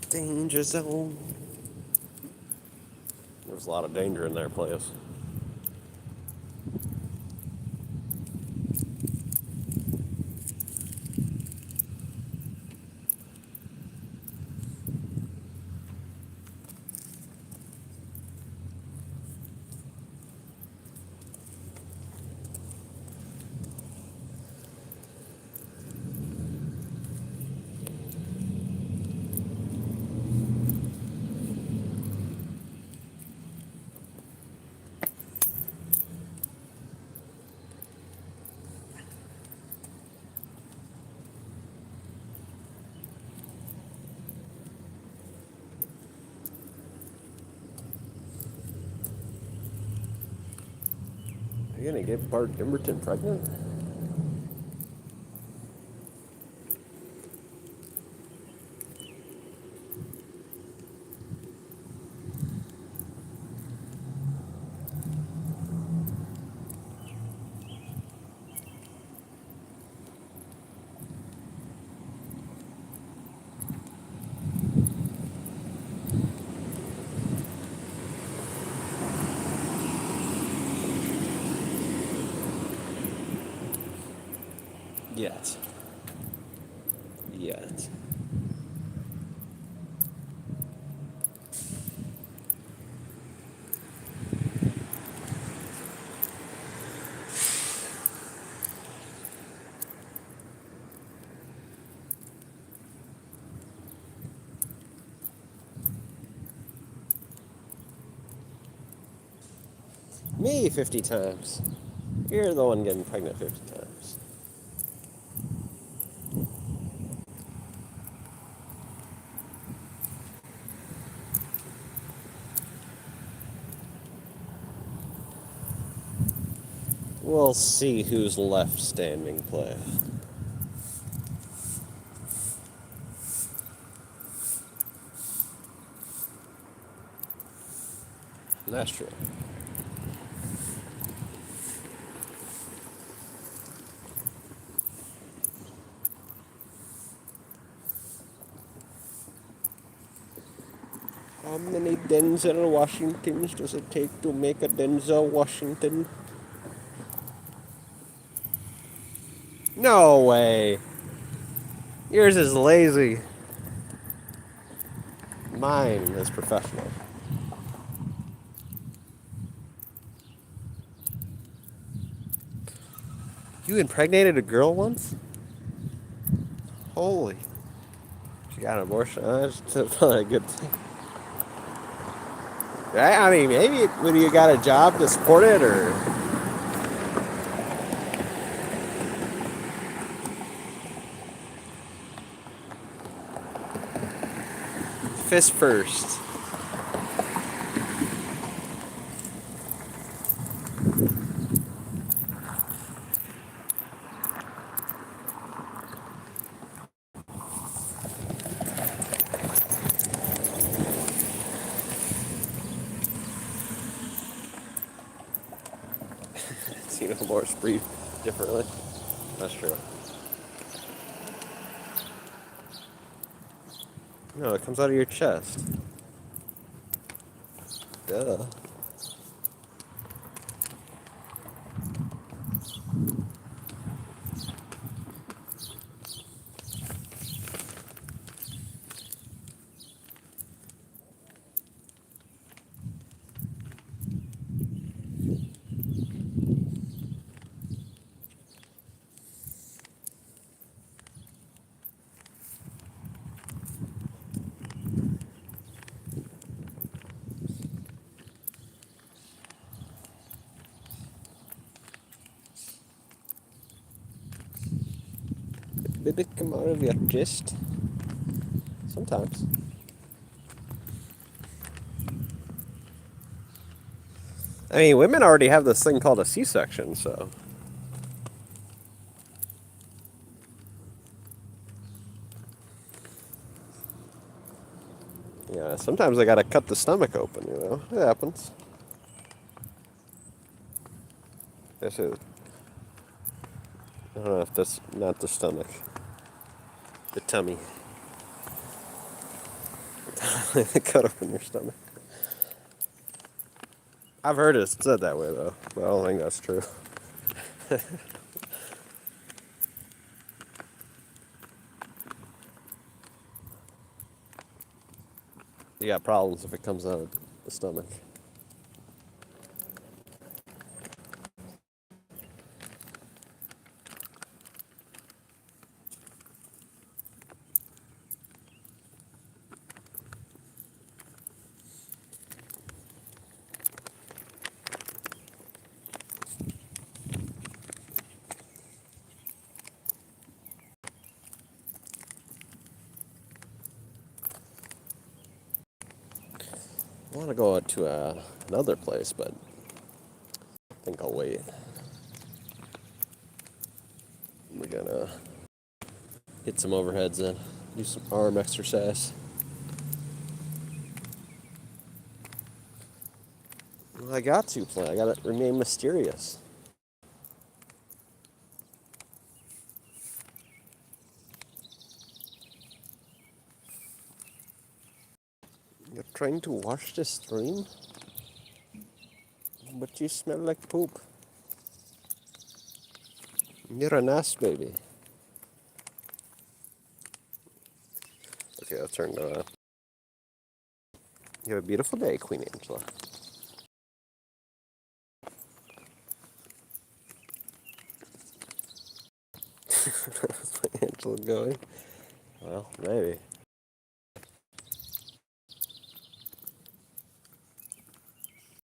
Danger zone. There's a lot of danger in their place. Are you gonna get Bart Dimberton pregnant? Yet. Yet. Me 50 times. You're the one getting pregnant 50 times. We'll see who's left standing play. That's true. How many Denzel Washingtons does it take to make a Denzel Washington? No way. Yours is lazy. Mine is professional. You impregnated a girl once? Holy. She got an abortion. That's not a good thing. I mean, maybe when you got a job to support it, or Fist first. Xenomorphs breathe differently. That's true. No, it comes out of your chest. Duh. Did it come out of your chest? Sometimes. I mean, women already have this thing called a C-section, so. Yeah, sometimes they gotta cut the stomach open, you know? It happens. This is. I don't know if that's not the stomach. The tummy. They cut open your stomach. I've heard it said that way, though, but I don't think that's true. You got problems if it comes out of the stomach. I want to go to another place, but I think I'll wait. We're gonna hit some overheads in, do some arm exercise. Well, I got to play. I gotta remain mysterious. You're trying to wash the stream? But you smell like poop. You're an ass baby. Okay, I'll turn to. You have a beautiful day, Queen Angela. How's my Angela going? Well, maybe.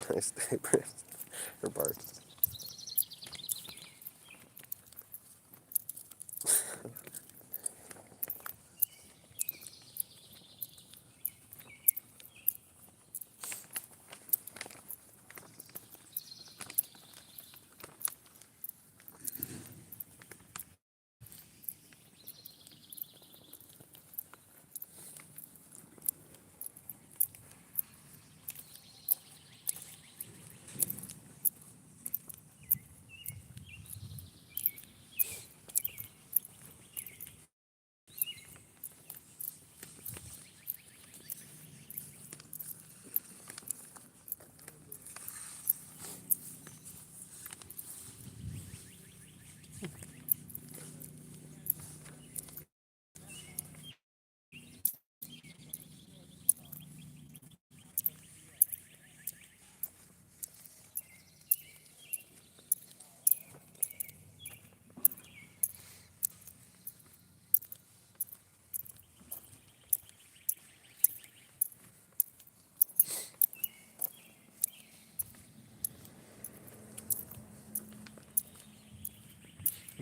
Nice day, Prince. Or Bart.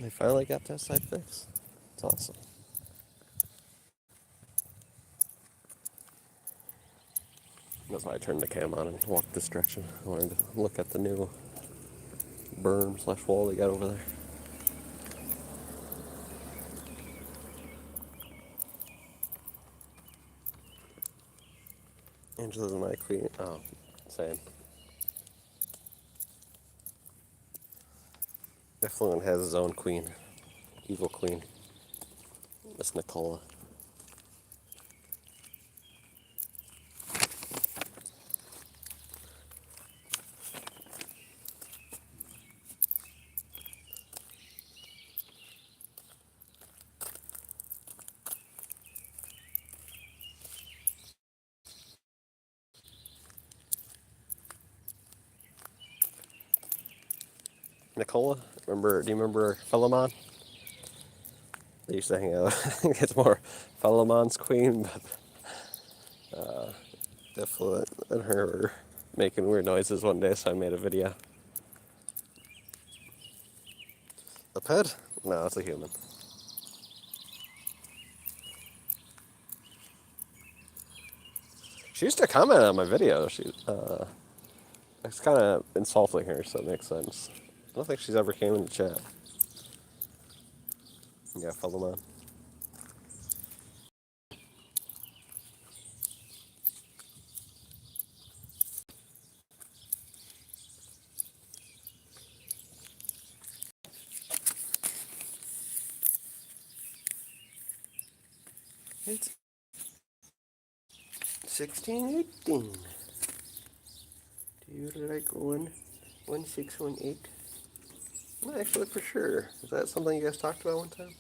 They finally got that side fixed. It's awesome. That's why I turned the cam on and walked this direction. I wanted to look at the new berm slash wall they got over there. Angela's my queen. Oh, same. Effluent has his own queen. Evil queen. Miss Nicola. Nicola? Remember? Do you remember Philemon? They used to hang out. I think it's more Philemon's queen, but Effluent and her were making weird noises one day, so I made a video. A pet? No, it's a human. She used to comment on my videos. It's kind of insulting her, so it makes sense. I don't think she's ever came in the chat. Yeah, Philemon. It's 1618. Do you like 1618? I'm not actually for sure. Is that something you guys talked about one time?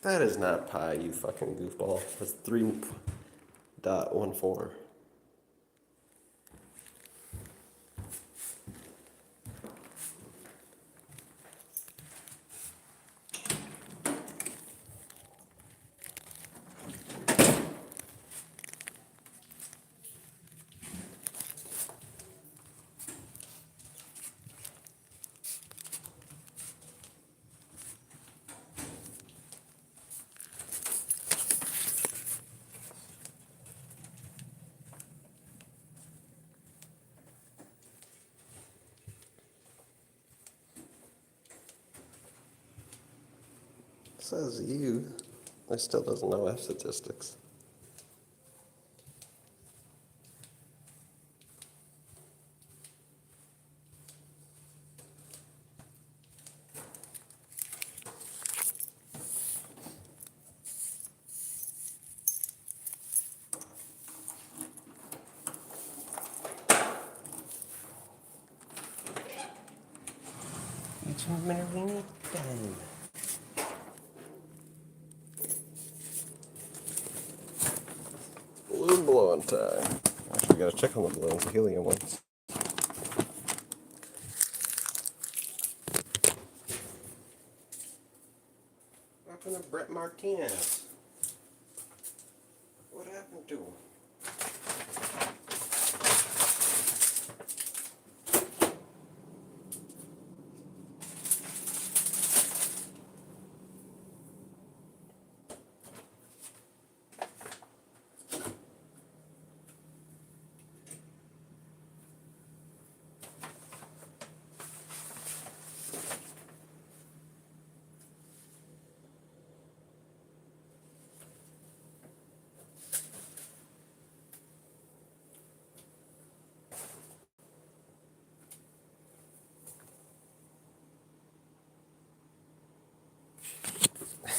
That is not pi, you fucking goofball. That's 3.14. Says you. I still doesn't know F statistics. It's mineral done. Balloon blowing time. Actually, gotta check on the balloons, the helium ones. What happened to Brett Martinez? What happened to him?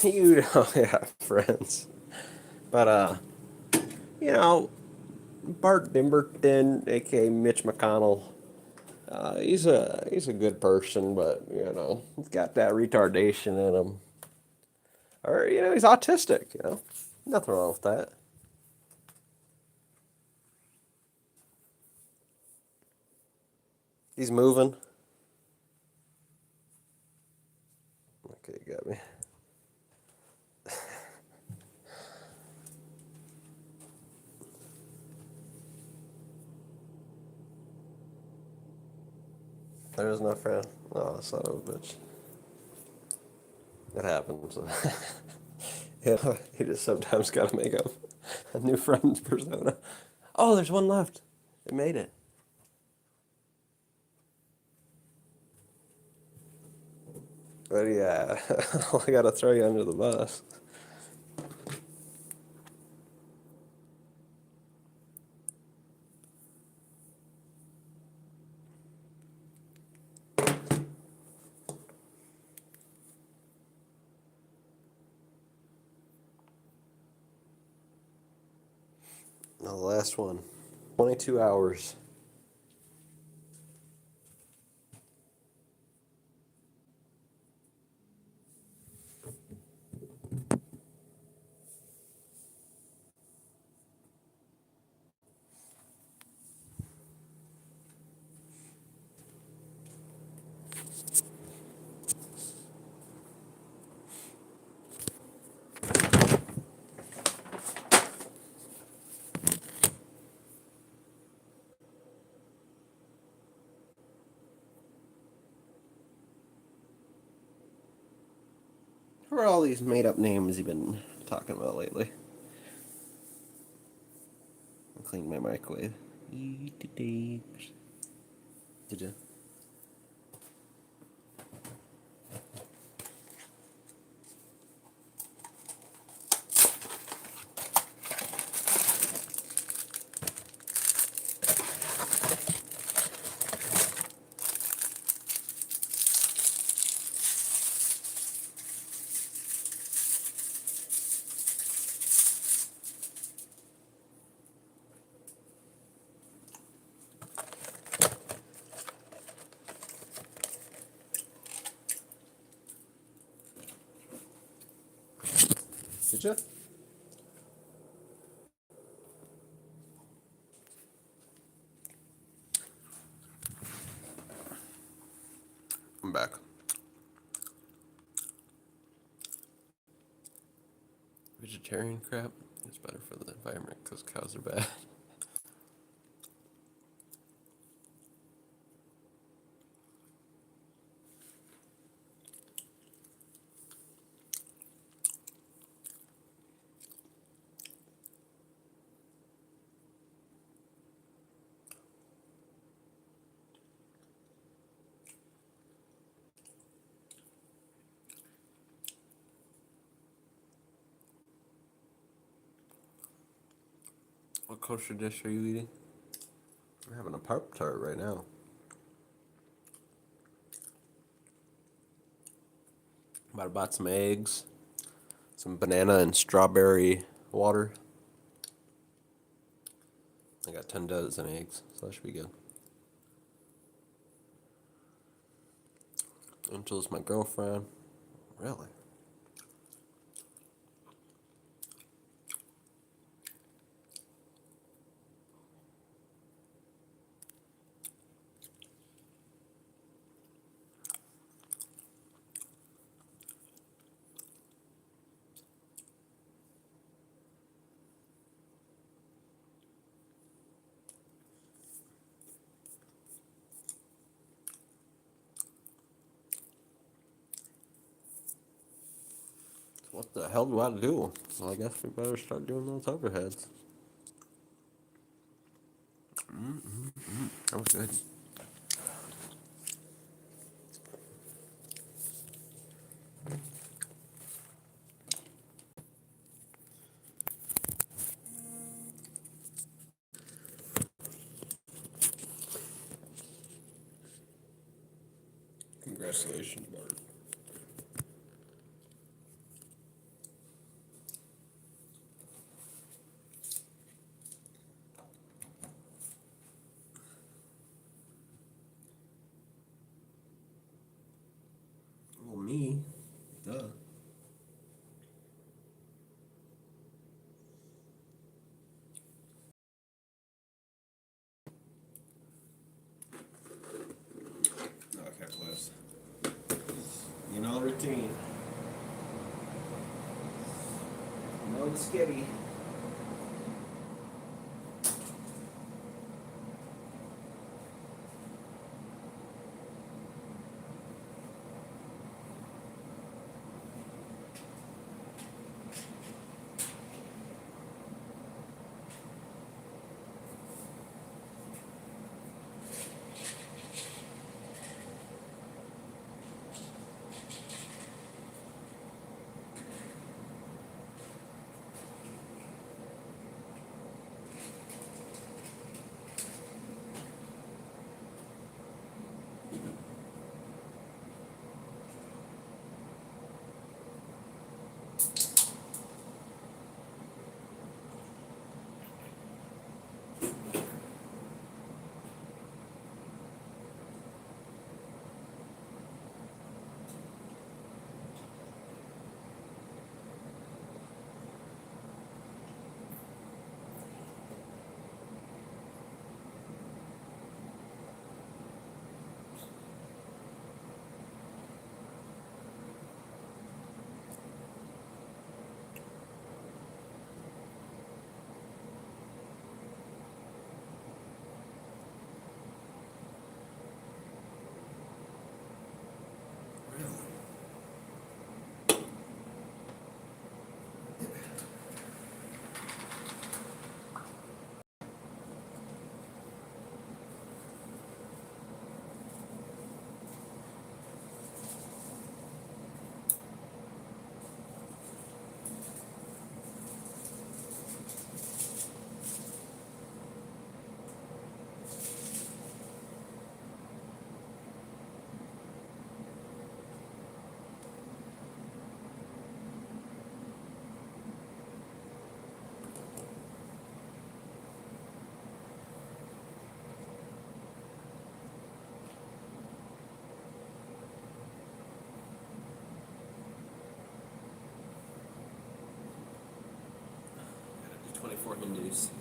You don't have friends. But, you know, Bart Dimberton, aka Mitch McConnell, he's a good person, but, you know, he's got that retardation in him. Or, you know, he's autistic, you know. Nothing wrong with that. He's moving. Okay, you got me. There is no friend. Oh, son of a bitch. It happens. Yeah, you just sometimes gotta make up a new friend's persona. Oh, there's one left. It made it. But yeah, I gotta throw you under the bus. Now the last one. 22 hours. Who are all these made up names you've been talking about lately? I'll clean my microwave. Did you? Did you? I'm back. Vegetarian crap is better for the environment because cows are bad. What kosher dish are you eating? I'm having a Pop Tart right now. About bought some eggs, some banana and strawberry water. I got 10 dozen eggs, so that should be good. Angel's my girlfriend. Really? What the hell do I do? Well, I guess we better start doing those overheads. That was good. Congratulations, Bart. Well, me. Duh. Okay, close. You know the routine. You know the skitty. 24 Hindus.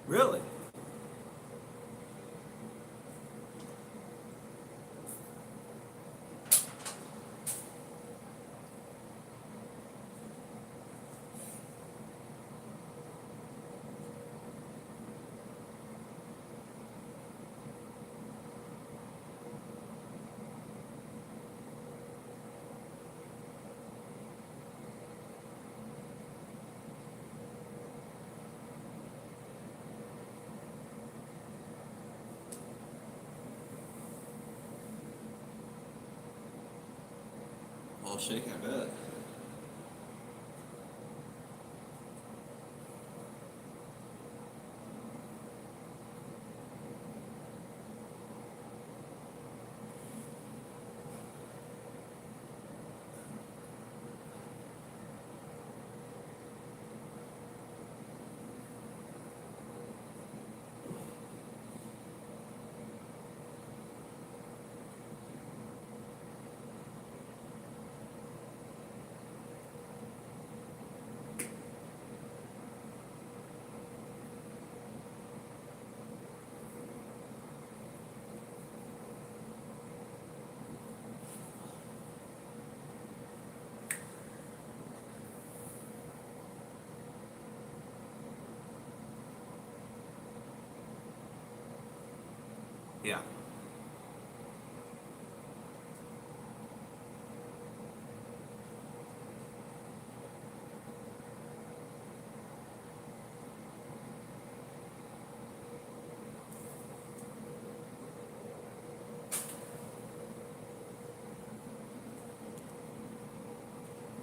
Really? I'll shake, I bet. Yeah.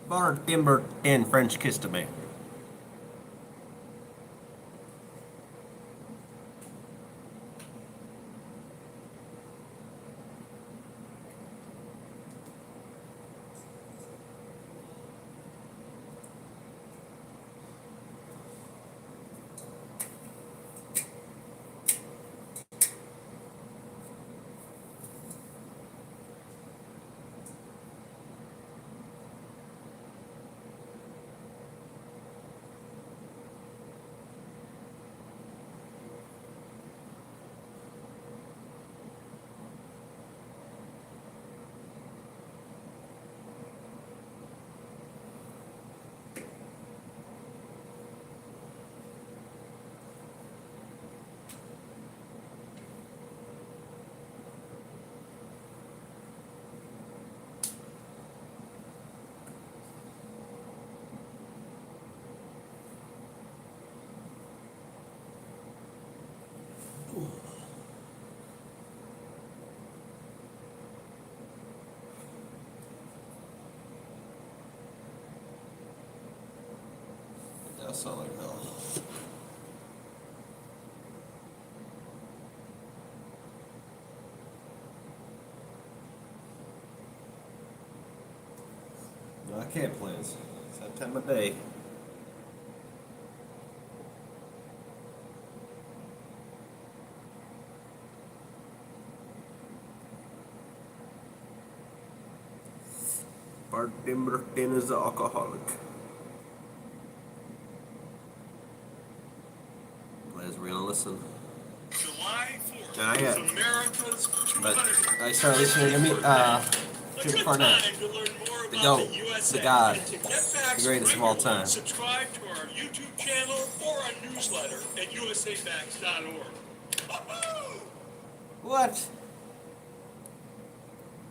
Bar timber and French kiss to me. It does sound like hell. No, I can't plans. It's that time of day. Martin Martin is an alcoholic. As we're gonna listen. July 4th Not yet. is America's But 200th I started listening to me, Jim Cornette, time to learn more the about GOAT, the USA. the God, And to get facts the greatest of all regularly, time. Subscribe to our YouTube channel or our newsletter at usafacts.org. What?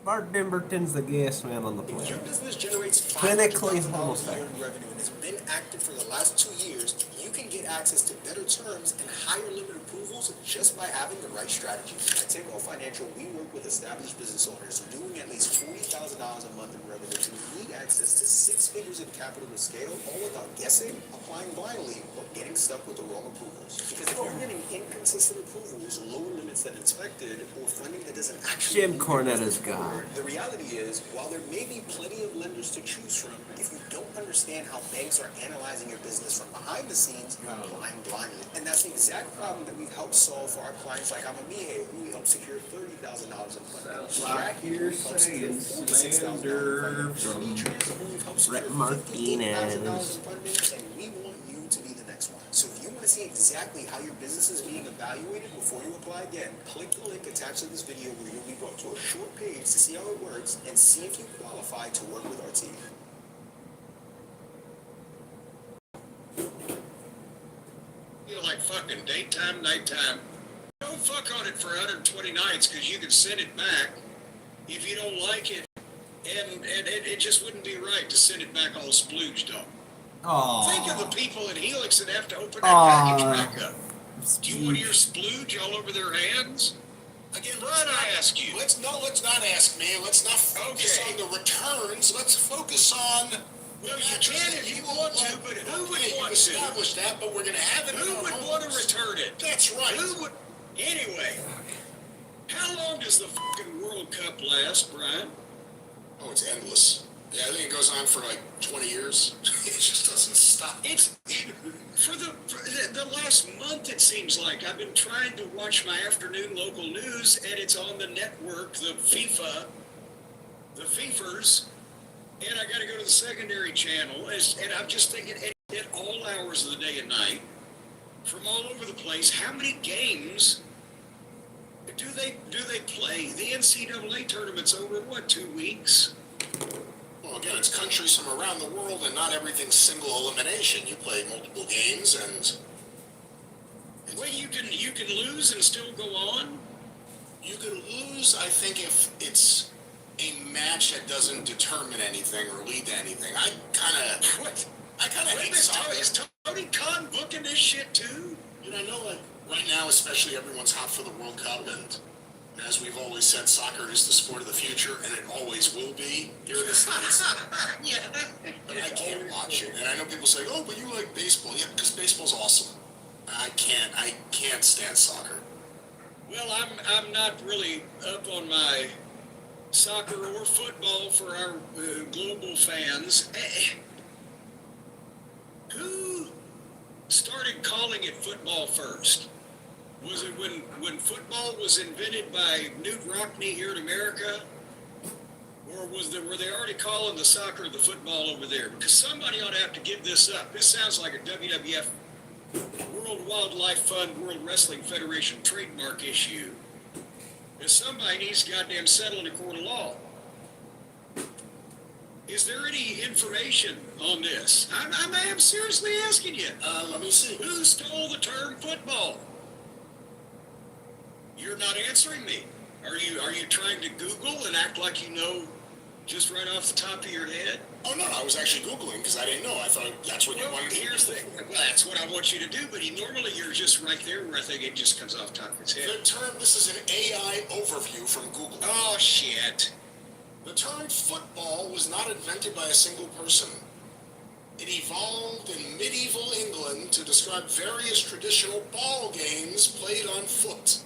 Martin Martin's the gayest man on the If your planet. business generates Clinically $500,000 a homosexual. year in revenue and has been active for the last 2 years, you can get access to better terms and higher limit approvals just by having the right strategy. At Takeoff Financial, we work with established business owners doing at least $40,000 a month in revenue who need access to 6 figures of capital to scale, all without guessing, applying blindly, or getting stuck with the wrong approvals. Because if you're getting inconsistent approvals, lower limits than expected, or funding that doesn't actually Jim Cornette is God. the reality is, while there may be plenty of lenders to choose from, if you don't understand how banks are analyzing your business from behind the scenes, you're applying blindly. And that's the exact problem that we've helped solve for our clients like Amamihe, who we helped secure $30,000 in funding. Like you're saying, slander from Brett Martinez. $15,000 in funding, and we want you to be the next one. So if you want to see exactly how your business is being evaluated before you apply again, click the link attached to this video where you'll be brought to a short page to see how it works and see if you qualify to work with our team. Feel like fucking daytime, nighttime. Don't fuck on it for 120 nights because you can send it back if you don't like it. And it just wouldn't be right to send it back all splooged up. Think of the people in Helix that have to open that package back up. Do you want your splooge all over their hands? Again, Brian, I ask you. Let's not ask me. Let's not focus on the returns. Let's focus on. Well, you can if you want to, but who would want to? Establish that, but we're going to have it. Who would want to return it? That's right. Who would? Anyway, how long does the fucking World Cup last, Brian? Oh, it's endless. Yeah, I think it goes on for like 20 years. It just doesn't stop. It's for the last month. It seems like I've been trying to watch my afternoon local news, and it's on the network, the FIFAs, and I got to go to the secondary channel, and I'm just thinking at all hours of the day and night, from all over the place, how many games do they play? The NCAA tournament's over in what, 2 weeks? Well, again, it's countries from around the world, and not everything's single elimination. You play multiple games, and well, you can lose and still go on. You can lose, I think, if it's a match that doesn't determine anything or lead to anything. I kind of hate soccer. Is Tony Khan booking this shit too? You know, I know, like, right now, especially, everyone's hot for the World Cup, and as we've always said, soccer is the sport of the future, and it always will be here in the States. Yeah. But I can't watch it. And I know people say, oh, but you like baseball. Yeah, because baseball's awesome. I can't stand soccer. Well, I'm not really up on my soccer or football for our global fans. Who started calling it football first? Was it when football was invented by Newt Rockne here in America? Or were they already calling the soccer the football over there? Because somebody ought to have to give this up. This sounds like a WWF, World Wildlife Fund, World Wrestling Federation trademark issue. And somebody needs to goddamn settle in a court of law. Is there any information on this? I'm seriously asking you. Let me see. Who stole the term football? You're not answering me. Are you trying to Google and act like you know just right off the top of your head? Oh, no, I was actually Googling because I didn't know. I thought that's what you wanted to here's the well, that's what I want you to do, but normally you're just right there where I think it just comes off the top of his head. The term, this is an AI overview from Google. Oh, shit. The term football was not invented by a single person. It evolved in medieval England to describe various traditional ball games played on foot.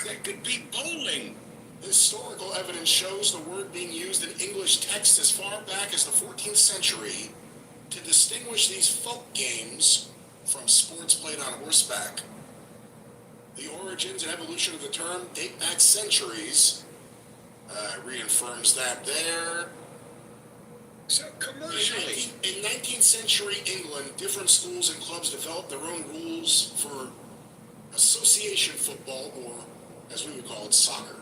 That could be bowling. Historical evidence shows the word being used in English text as far back as the 14th century to distinguish these folk games from sports played on horseback. The origins and evolution of the term date back centuries. Reaffirms that there. So commercially, In 19th century England, different schools and clubs developed their own rules for association football, or as we would call it, soccer.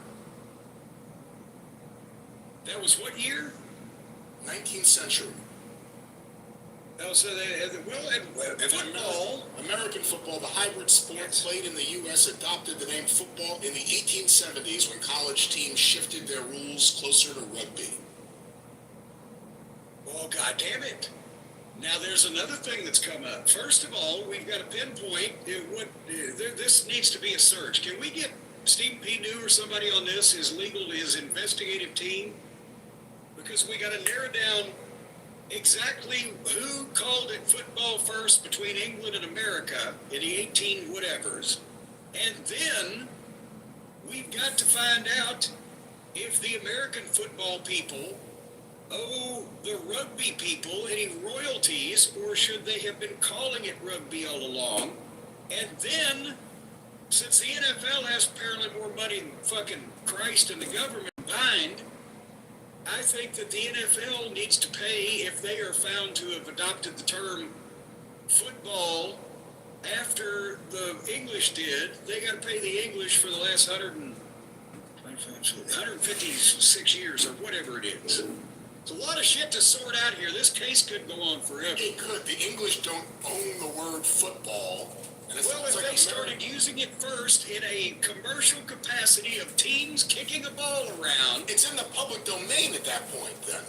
that was what year? 19th century. Oh, so and football. American football, the hybrid sport played in the U.S., adopted the name football in the 1870s when college teams shifted their rules closer to rugby. Oh, God damn it. Now, there's another thing that's come up. First of all, we've got to pinpoint this needs to be a search. Can we get Steve P. New or somebody on this, his investigative team? Because we got to narrow down exactly who called it football first between England and America in the 18 whatevers. And then we've got to find out if the American football people owe the rugby people any royalties, or should they have been calling it rugby all along? And then, since the NFL has apparently more money than fucking Christ and the government combined, I think that the NFL needs to pay if they are found to have adopted the term football after the English did. They got to pay the English for the last 156 years or whatever it is. It's a lot of shit to sort out here. This case could go on forever. It could. The English don't own the word football. Well, if they started using it first in a commercial capacity of teams kicking a ball around. It's in the public domain at that point, then.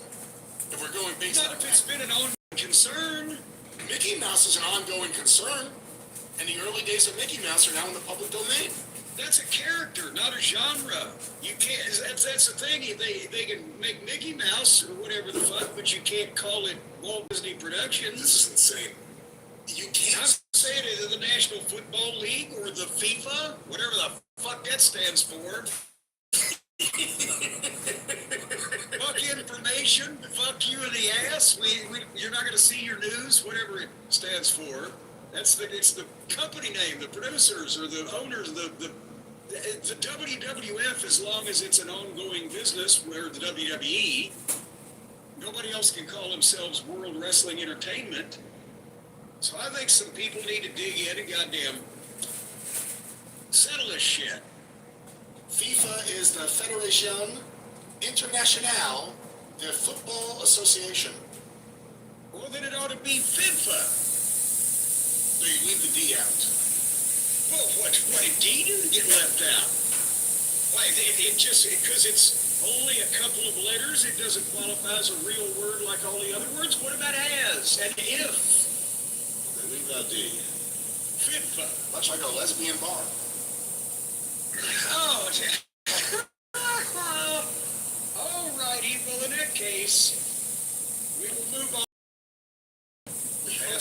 If we're going based on not if it's been an ongoing concern. Mickey Mouse is an ongoing concern. And the early days of Mickey Mouse are now in the public domain. That's a character, not a genre. You can't. That's the thing. They can make Mickey Mouse or whatever the fuck, but you can't call it Walt Disney Productions. This is insane. You can't. I'm saying it in the National Football League or the FIFA, whatever the fuck that stands for. Fuck information. Fuck you in the ass. You're not going to see your news, whatever it stands for. It's the company name, the producers or the owners, the WWF, as long as it's an ongoing business, where the WWE, nobody else can call themselves World Wrestling Entertainment. So I think some people need to dig in and goddamn settle this shit. FIFA is the Fédération Internationale de Football Association. Well, then it ought to be FIFA. So you leave the D out. Well, what did D do to get left out? Why, it just, because it's only a couple of letters, it doesn't qualify as a real word like all the other words? What about as and if? They leave out D. FIFA. Much like a lesbian bar. Oh, all righty. Well, in that case, we will move on.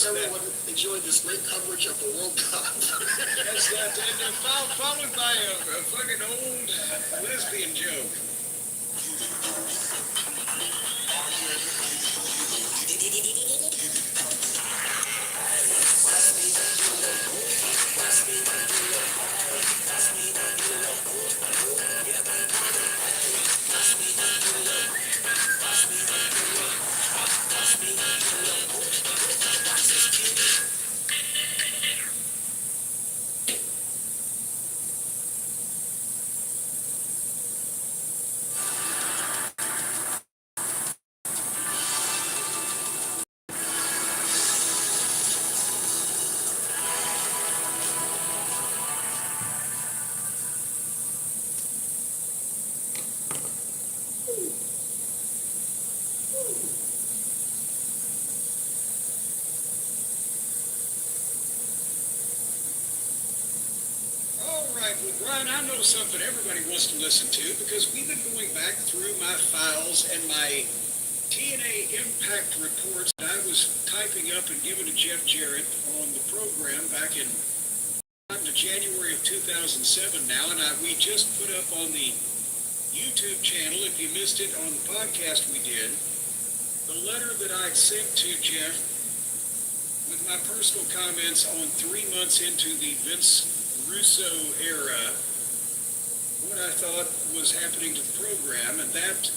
Everyone enjoyed this great coverage of the World Cup. That's that, and followed by a fucking old lesbian joke. Brian, I know something everybody wants to listen to, because we've been going back through my files and my TNA impact reports that I was typing up and giving to Jeff Jarrett on the program back in January of 2007 now, and we just put up on the YouTube channel, if you missed it on the podcast we did, the letter that I sent to Jeff with my personal comments on 3 months into the Vince Russo era, what I thought was happening to the program, and that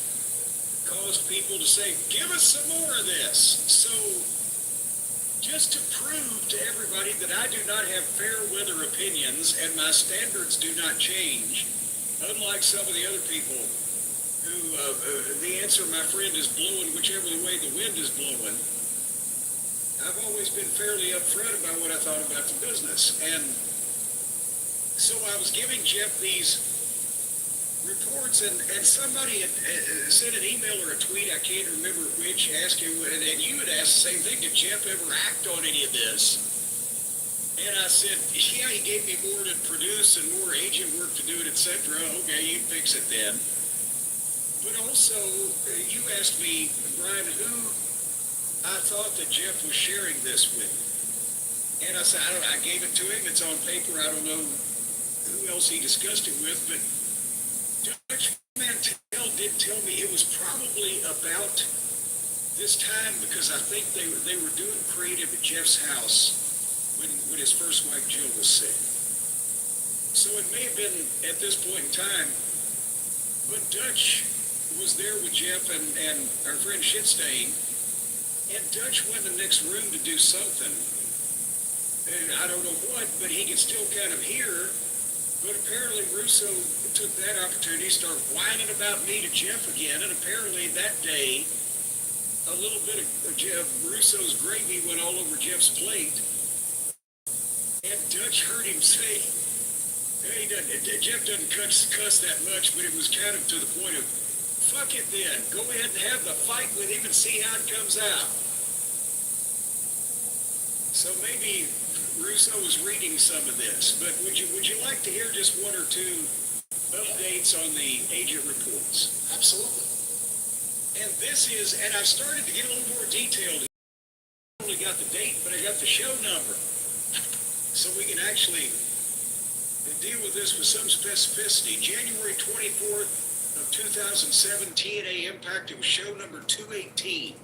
caused people to say, give us some more of this. So just to prove to everybody that I do not have fair weather opinions and my standards do not change, unlike some of the other people who, the answer, my friend, is blowing whichever way the wind is blowing. I've always been fairly upfront about what I thought about the business. And so I was giving Jeff these reports, and somebody had sent an email or a tweet, I can't remember which, asking, and you had asked the same thing, did Jeff ever act on any of this? And I said, yeah, he gave me more to produce and more agent work to do it, etc. Okay, you fix it then. But also, you asked me, Brian, who I thought that Jeff was sharing this with. And I said, I gave it to him. It's on paper. I don't know who else he discussed it with, but Dutch Mantel did tell me it was probably about this time, because I think they were doing creative at Jeff's house when his first wife Jill was sick. So it may have been at this point in time, but Dutch was there with Jeff and our friend Shitstain, and Dutch went in the next room to do something, and I don't know what, but he could still kind of hear. But apparently Russo took that opportunity to start whining about me to Jeff again, and apparently that day, a little bit of Jeff Russo's gravy went all over Jeff's plate, and Dutch heard him say, hey, Jeff doesn't cuss that much, but it was kind of to the point of, fuck it then, go ahead and have the fight with him and see how it comes out. So maybe Russo was reading some of this, but would you like to hear just one or two updates on the agent reports? Absolutely. And this is, and I've started to get a little more detailed. I only got the date, but I got the show number. So we can actually deal with this with some specificity. January 24th of 2007, TNA Impact, it was show number 218.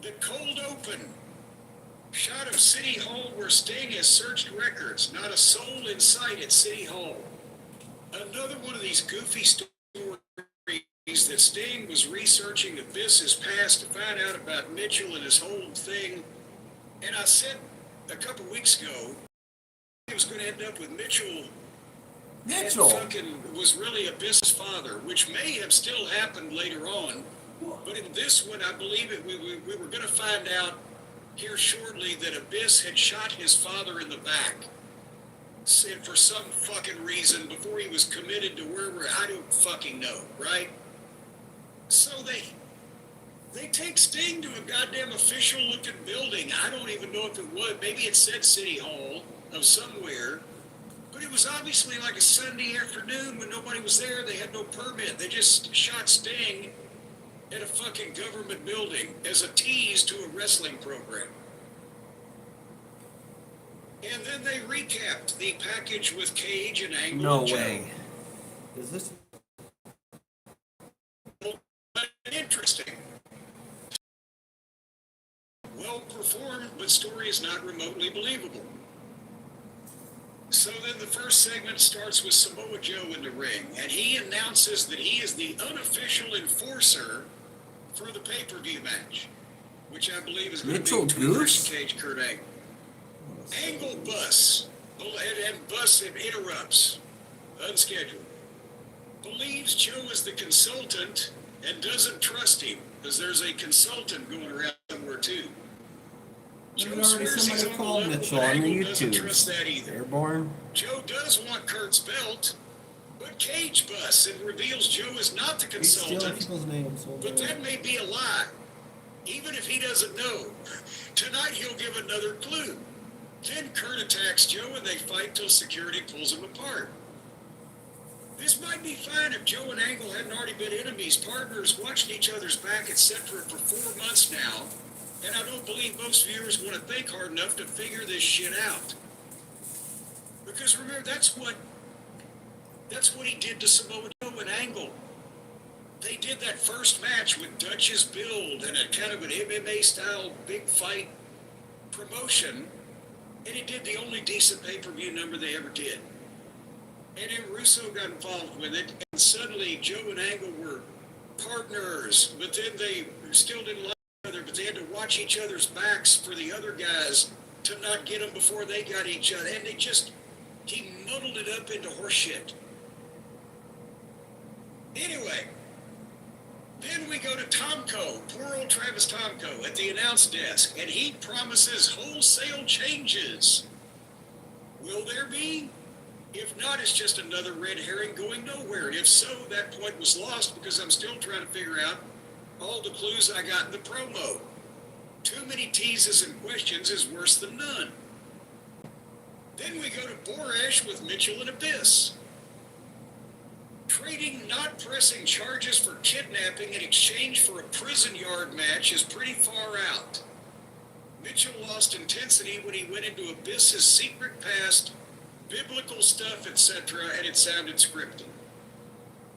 The cold open. Shot of City Hall where Sting has searched records. Not a soul in sight at City Hall. Another one of these goofy stories that Sting was researching Abyss's past to find out about Mitchell and his whole thing. And I said a couple weeks ago, he was going to end up with Mitchell. Mitchell fucking was really Abyss's father, which may have still happened later on. But in this one, I believe it. We were going to find out here shortly that Abyss had shot his father in the back, and for some fucking reason, before he was committed to wherever, I don't fucking know, right? So they take Sting to a goddamn official looking building. I don't even know if it was, maybe it said City Hall of somewhere, but it was obviously like a Sunday afternoon when nobody was there. They had no permit. They just shot Sting at a fucking government building as a tease to a wrestling program. And then they recapped the package with Cage and Angle. No and Joe. way. Is this? Interesting. Well performed, but story is not remotely believable. So then the first segment starts with Samoa Joe in the ring, and he announces that he is the unofficial enforcer for the pay-per-view match, which I believe is going to be between Christian Cage, Kurt Angle. Angle bus, and bus interrupts, unscheduled. Believes Joe is the consultant and doesn't trust him, because there's a consultant going around somewhere too. Joe swears he's on the level, but Angle doesn't trust that either. Airborne. Joe does want Kurt's belt, but Cage busts and reveals Joe is not the consultant, but that may be a lie. Even if he doesn't know, tonight he'll give another clue. Then Kurt attacks Joe and they fight till security pulls them apart. This might be fine if Joe and Angle hadn't already been enemies, partners, watching each other's back, etc. for 4 months now, and I don't believe most viewers want to think hard enough to figure this shit out. Because remember, that's what he did to Samoa Joe and Angle. They did that first match with Dutch's build and a kind of an MMA style big fight promotion, and it did the only decent pay-per-view number they ever did. And then Russo got involved with it, and suddenly Joe and Angle were partners, but then they still didn't like each other, but they had to watch each other's backs for the other guys to not get them before they got each other. And he muddled it up into horseshit. Anyway, then we go to Tomko, poor old Travis Tomko, at the announce desk, and he promises wholesale changes. Will there be? If not, it's just another red herring going nowhere. And if so, that point was lost because I'm still trying to figure out all the clues I got in the promo. Too many teases and questions is worse than none. Then we go to Borash with Mitchell and Abyss. Trading not pressing charges for kidnapping in exchange for a prison yard match is pretty far out. Mitchell lost intensity when he went into Abyss's secret past, biblical stuff, etc., and it sounded scripted.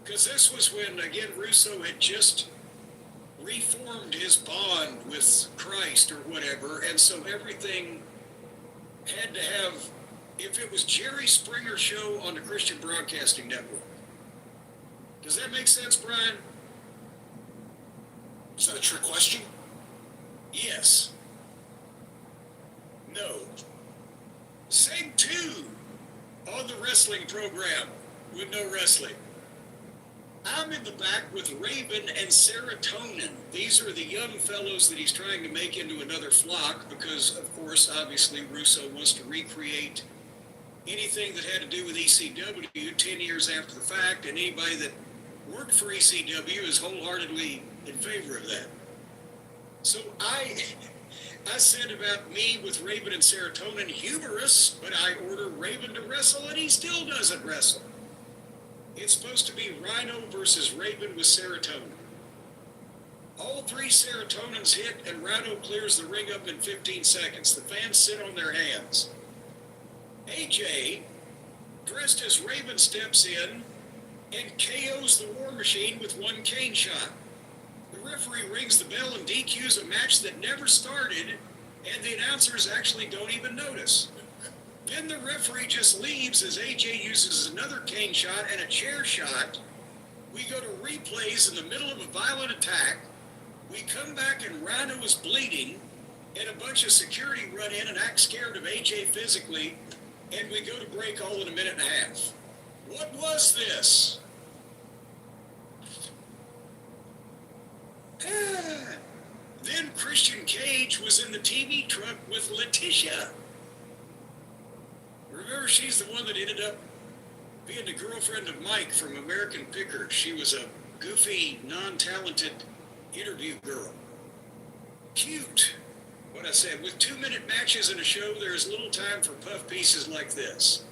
Because this was when, again, Russo had just reformed his bond with Christ or whatever, and so everything had to have, if it was Jerry Springer show on the Christian Broadcasting Network. Does that make sense, Brian? Is that a trick question? Yes. No. Seg 2 on the wrestling program with no wrestling. I'm in the back with Raven and Serotonin. These are the young fellows that he's trying to make into another flock because, of course, obviously Russo wants to recreate anything that had to do with ECW 10 years after the fact, and anybody that worked for ECW is wholeheartedly in favor of that. So I said about me with Raven and Serotonin, humorous, but I order Raven to wrestle and he still doesn't wrestle. It's supposed to be Rhino versus Raven with Serotonin. All three Serotonins hit and Rhino clears the ring up in 15 seconds. The fans sit on their hands. AJ, dressed as Raven, steps in and KOs the War Machine with one cane shot. The referee rings the bell and DQs a match that never started, and the announcers actually don't even notice. Then the referee just leaves as AJ uses another cane shot and a chair shot. We go to replays in the middle of a violent attack. We come back and Rhino is bleeding, and a bunch of security run in and act scared of AJ physically, and we go to break all in a minute and a half. What was this? Then Christian Cage was in the TV truck with Letitia. Remember, she's the one that ended up being the girlfriend of Mike from American Picker. She was a goofy, non-talented interview girl. Cute. What I said, with 2-minute matches in a show, there is little time for puff pieces like this.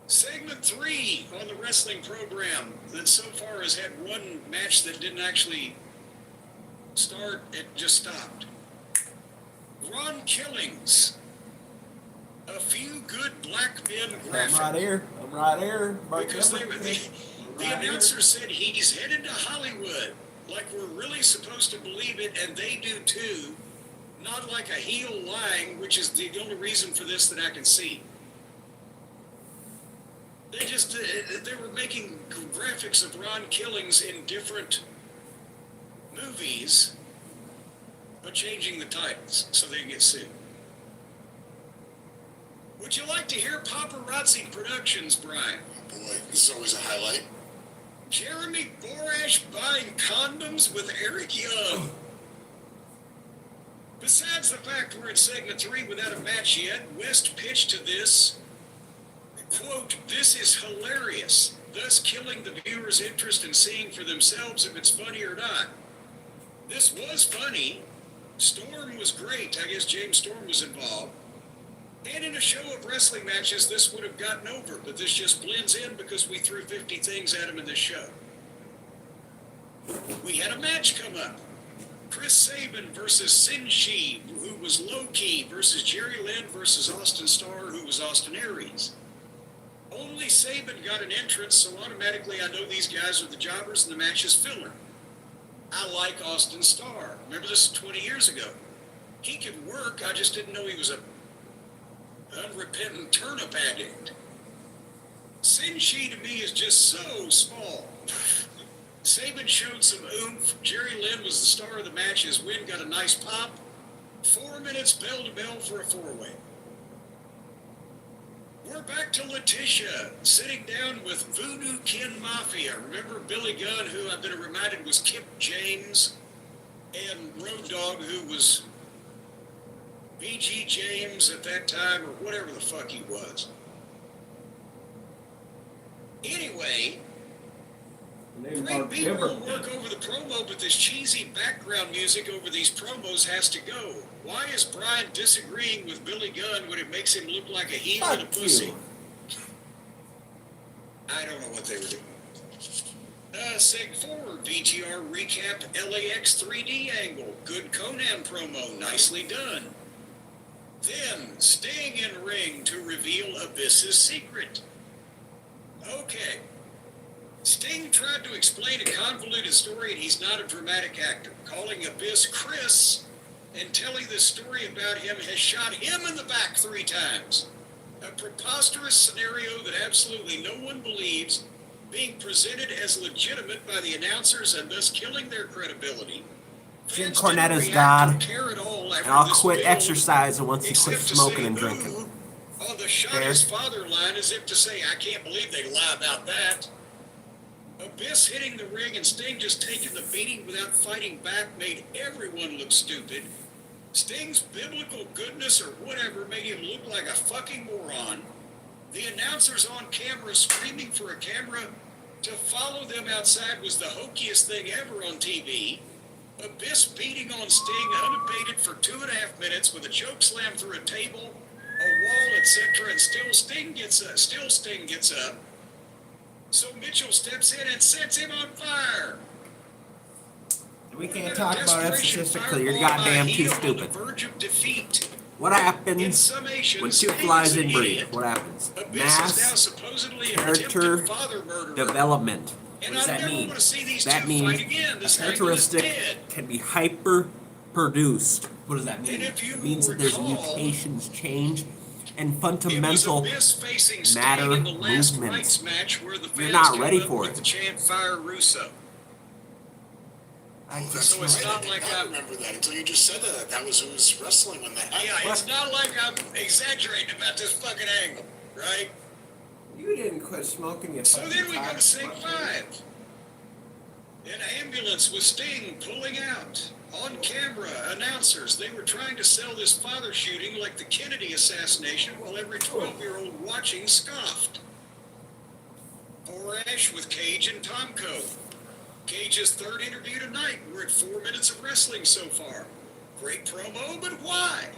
Segment 3 on the wrestling program that so far has had one match that didn't actually start, it just stopped. Ron Killings. A few good black men graphic. I'm right here. Because the announcer said he's headed to Hollywood. Like we're really supposed to believe it, and they do too. Not like a heel lying, which is the only reason for this that I can see. They were making graphics of Ron Killings in different movies, but changing the titles so they can get sued. Would you like to hear Paparazzi Productions, Brian? Oh boy, this is always a highlight. Jeremy Borash buying condoms with Eric Young. Besides the fact we're in segment 3 without a match yet, West pitched to this, quote, "This is hilarious," thus killing the viewer's interest in seeing for themselves if it's funny or not. This was funny. Storm was great. I guess James Storm was involved. And in a show of wrestling matches, this would have gotten over, but this just blends in because we threw 50 things at him in this show. We had a match come up. Chris Sabin versus Sinshi, who was Low-Key, versus Jerry Lynn versus Austin Starr, who was Austin Aries. Only Sabin got an entrance, so automatically I know these guys are the jobbers and the match is filler. I like Austin Starr. Remember, this is 20 years ago. He could work, I just didn't know he was a unrepentant turnip addict. Senshi to me is just so small. Saban showed some oomph. Jerry Lynn was the star of the match. His win got a nice pop. 4 minutes bell to bell for a four-way. We're back to Letitia, sitting down with Voodoo Kin Mafia. Remember Billy Gunn, who I've been reminded was Kip James, and Road Dogg, who was B.G. James at that time, or whatever the fuck he was. Anyway, great beat will work over the promo, but this cheesy background music over these promos has to go. Why is Brian disagreeing with Billy Gunn when it makes him look like a heel and a pussy? I don't know what they were doing. Seg 4, VTR recap LAX 3D angle. Good Conan promo, nicely done. Then, staying in ring to reveal Abyss's secret. Okay. Sting tried to explain a convoluted story and he's not a dramatic actor. Calling Abyss Chris and telling this story about him has shot him in the back 3 times. A preposterous scenario that absolutely no one believes, being presented as legitimate by the announcers and thus killing their credibility. Jim Cornette is God, and I'll quit exercising once he quits smoking and drinking. On the shot his father line as if to say, I can't believe they lie about that. Abyss hitting the ring and Sting just taking the beating without fighting back made everyone look stupid. Sting's biblical goodness or whatever made him look like a fucking moron. The announcers on camera screaming for a camera to follow them outside was the hokiest thing ever on TV. Abyss beating on Sting unabated for 2.5 minutes with a choke slam through a table, a wall, etc., and still Sting gets up. So Mitchell steps in and sets him on fire. We can't talk about it statistically. You're goddamn too stupid. What happens when 2 flies inbreed? What happens? Mass character development. What does that mean? That means a characteristic can be hyper-produced. What does that mean? It means that there's mutations, change, and fundamental matter movements. You're not ready for it. So it's not like I remember that until you just said that. That was who was wrestling when that happened. Yeah, it's not like I'm exaggerating about this fucking angle, right? You didn't quit smoking yet. So then we go to Seg 5. An ambulance with Sting pulling out. On camera, announcers, they were trying to sell this father shooting like the Kennedy assassination while every 12-year-old watching scoffed. Borash with Cage and Tomko. Cage's 3rd interview tonight. We're at 4 minutes of wrestling so far. Great promo, but why?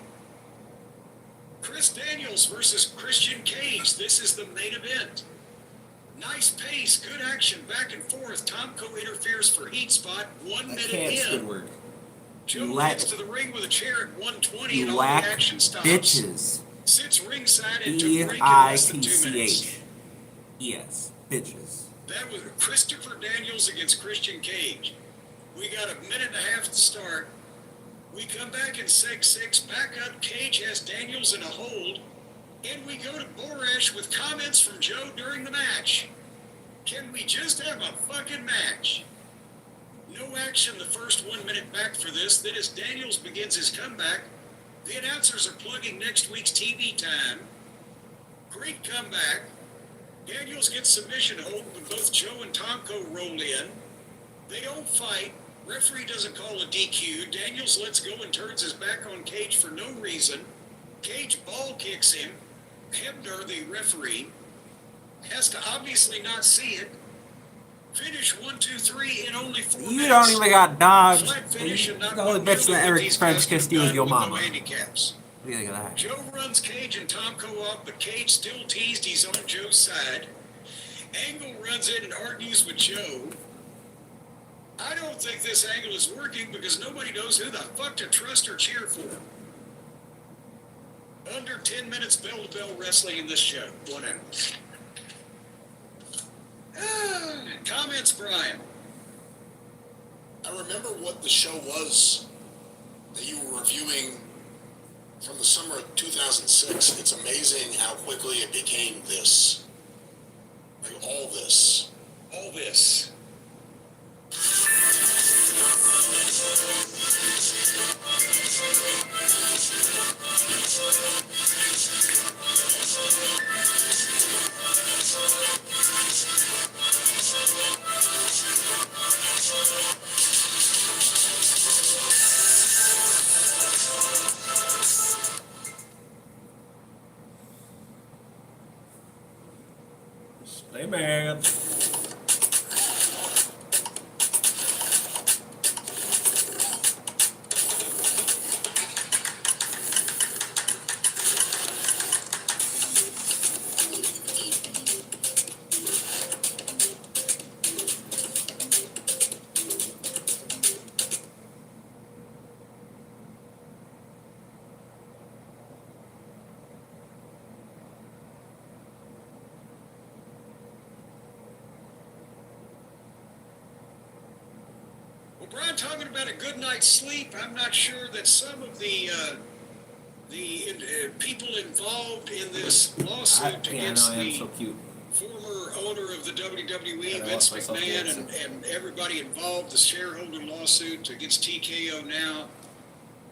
Chris Daniels versus Christian Cage. This is the main event. Nice pace, good action, back and forth. Tomko interferes for heat spot. 1 minute in. Joe gets to the ring with a chair at 120 and all the action stops. Bitches. Sits ringside and took break in less than 2 minutes. Yes, bitches. That was Christopher Daniels against Christian Cage. We got a minute and a half to start. We come back in Seg 6, back up. Cage has Daniels in a hold. And we go to Borash with comments from Joe during the match. Can we just have a fucking match? No action the first 1 minute back for this. Then as Daniels begins his comeback, the announcers are plugging next week's TV time. Great comeback. Daniels gets submission hold, but both Joe and Tomko roll in. They don't fight. Referee doesn't call a DQ. Daniels lets go and turns his back on Cage for no reason. Cage ball kicks him. Hebner, the referee, has to obviously not see it. Finish 1, 2, 3 in only 4 minutes. You don't even got dogs. The only bitch that ever French kissed you was your mama. Handicaps. What do you think of that? Joe runs Cage and Tomko off, but Cage still teased he's on Joe's side. Angle runs in and argues with Joe. I don't think this angle is working because nobody knows who the fuck to trust or cheer for. Under 10 minutes bell-to-bell wrestling in this show. 1 hour. Comments, Brian? I remember what the show was that you were reviewing from the summer of 2006. It's amazing how quickly it became this. Like all this. All this. Stay mad. Well, Brian, talking about a good night's sleep, I'm not sure that some of the people involved in this lawsuit against the so cute. former owner of the WWE, Yeah, I Vince lost myself McMahon, dancing. and everybody involved, the shareholder lawsuit against TKO now,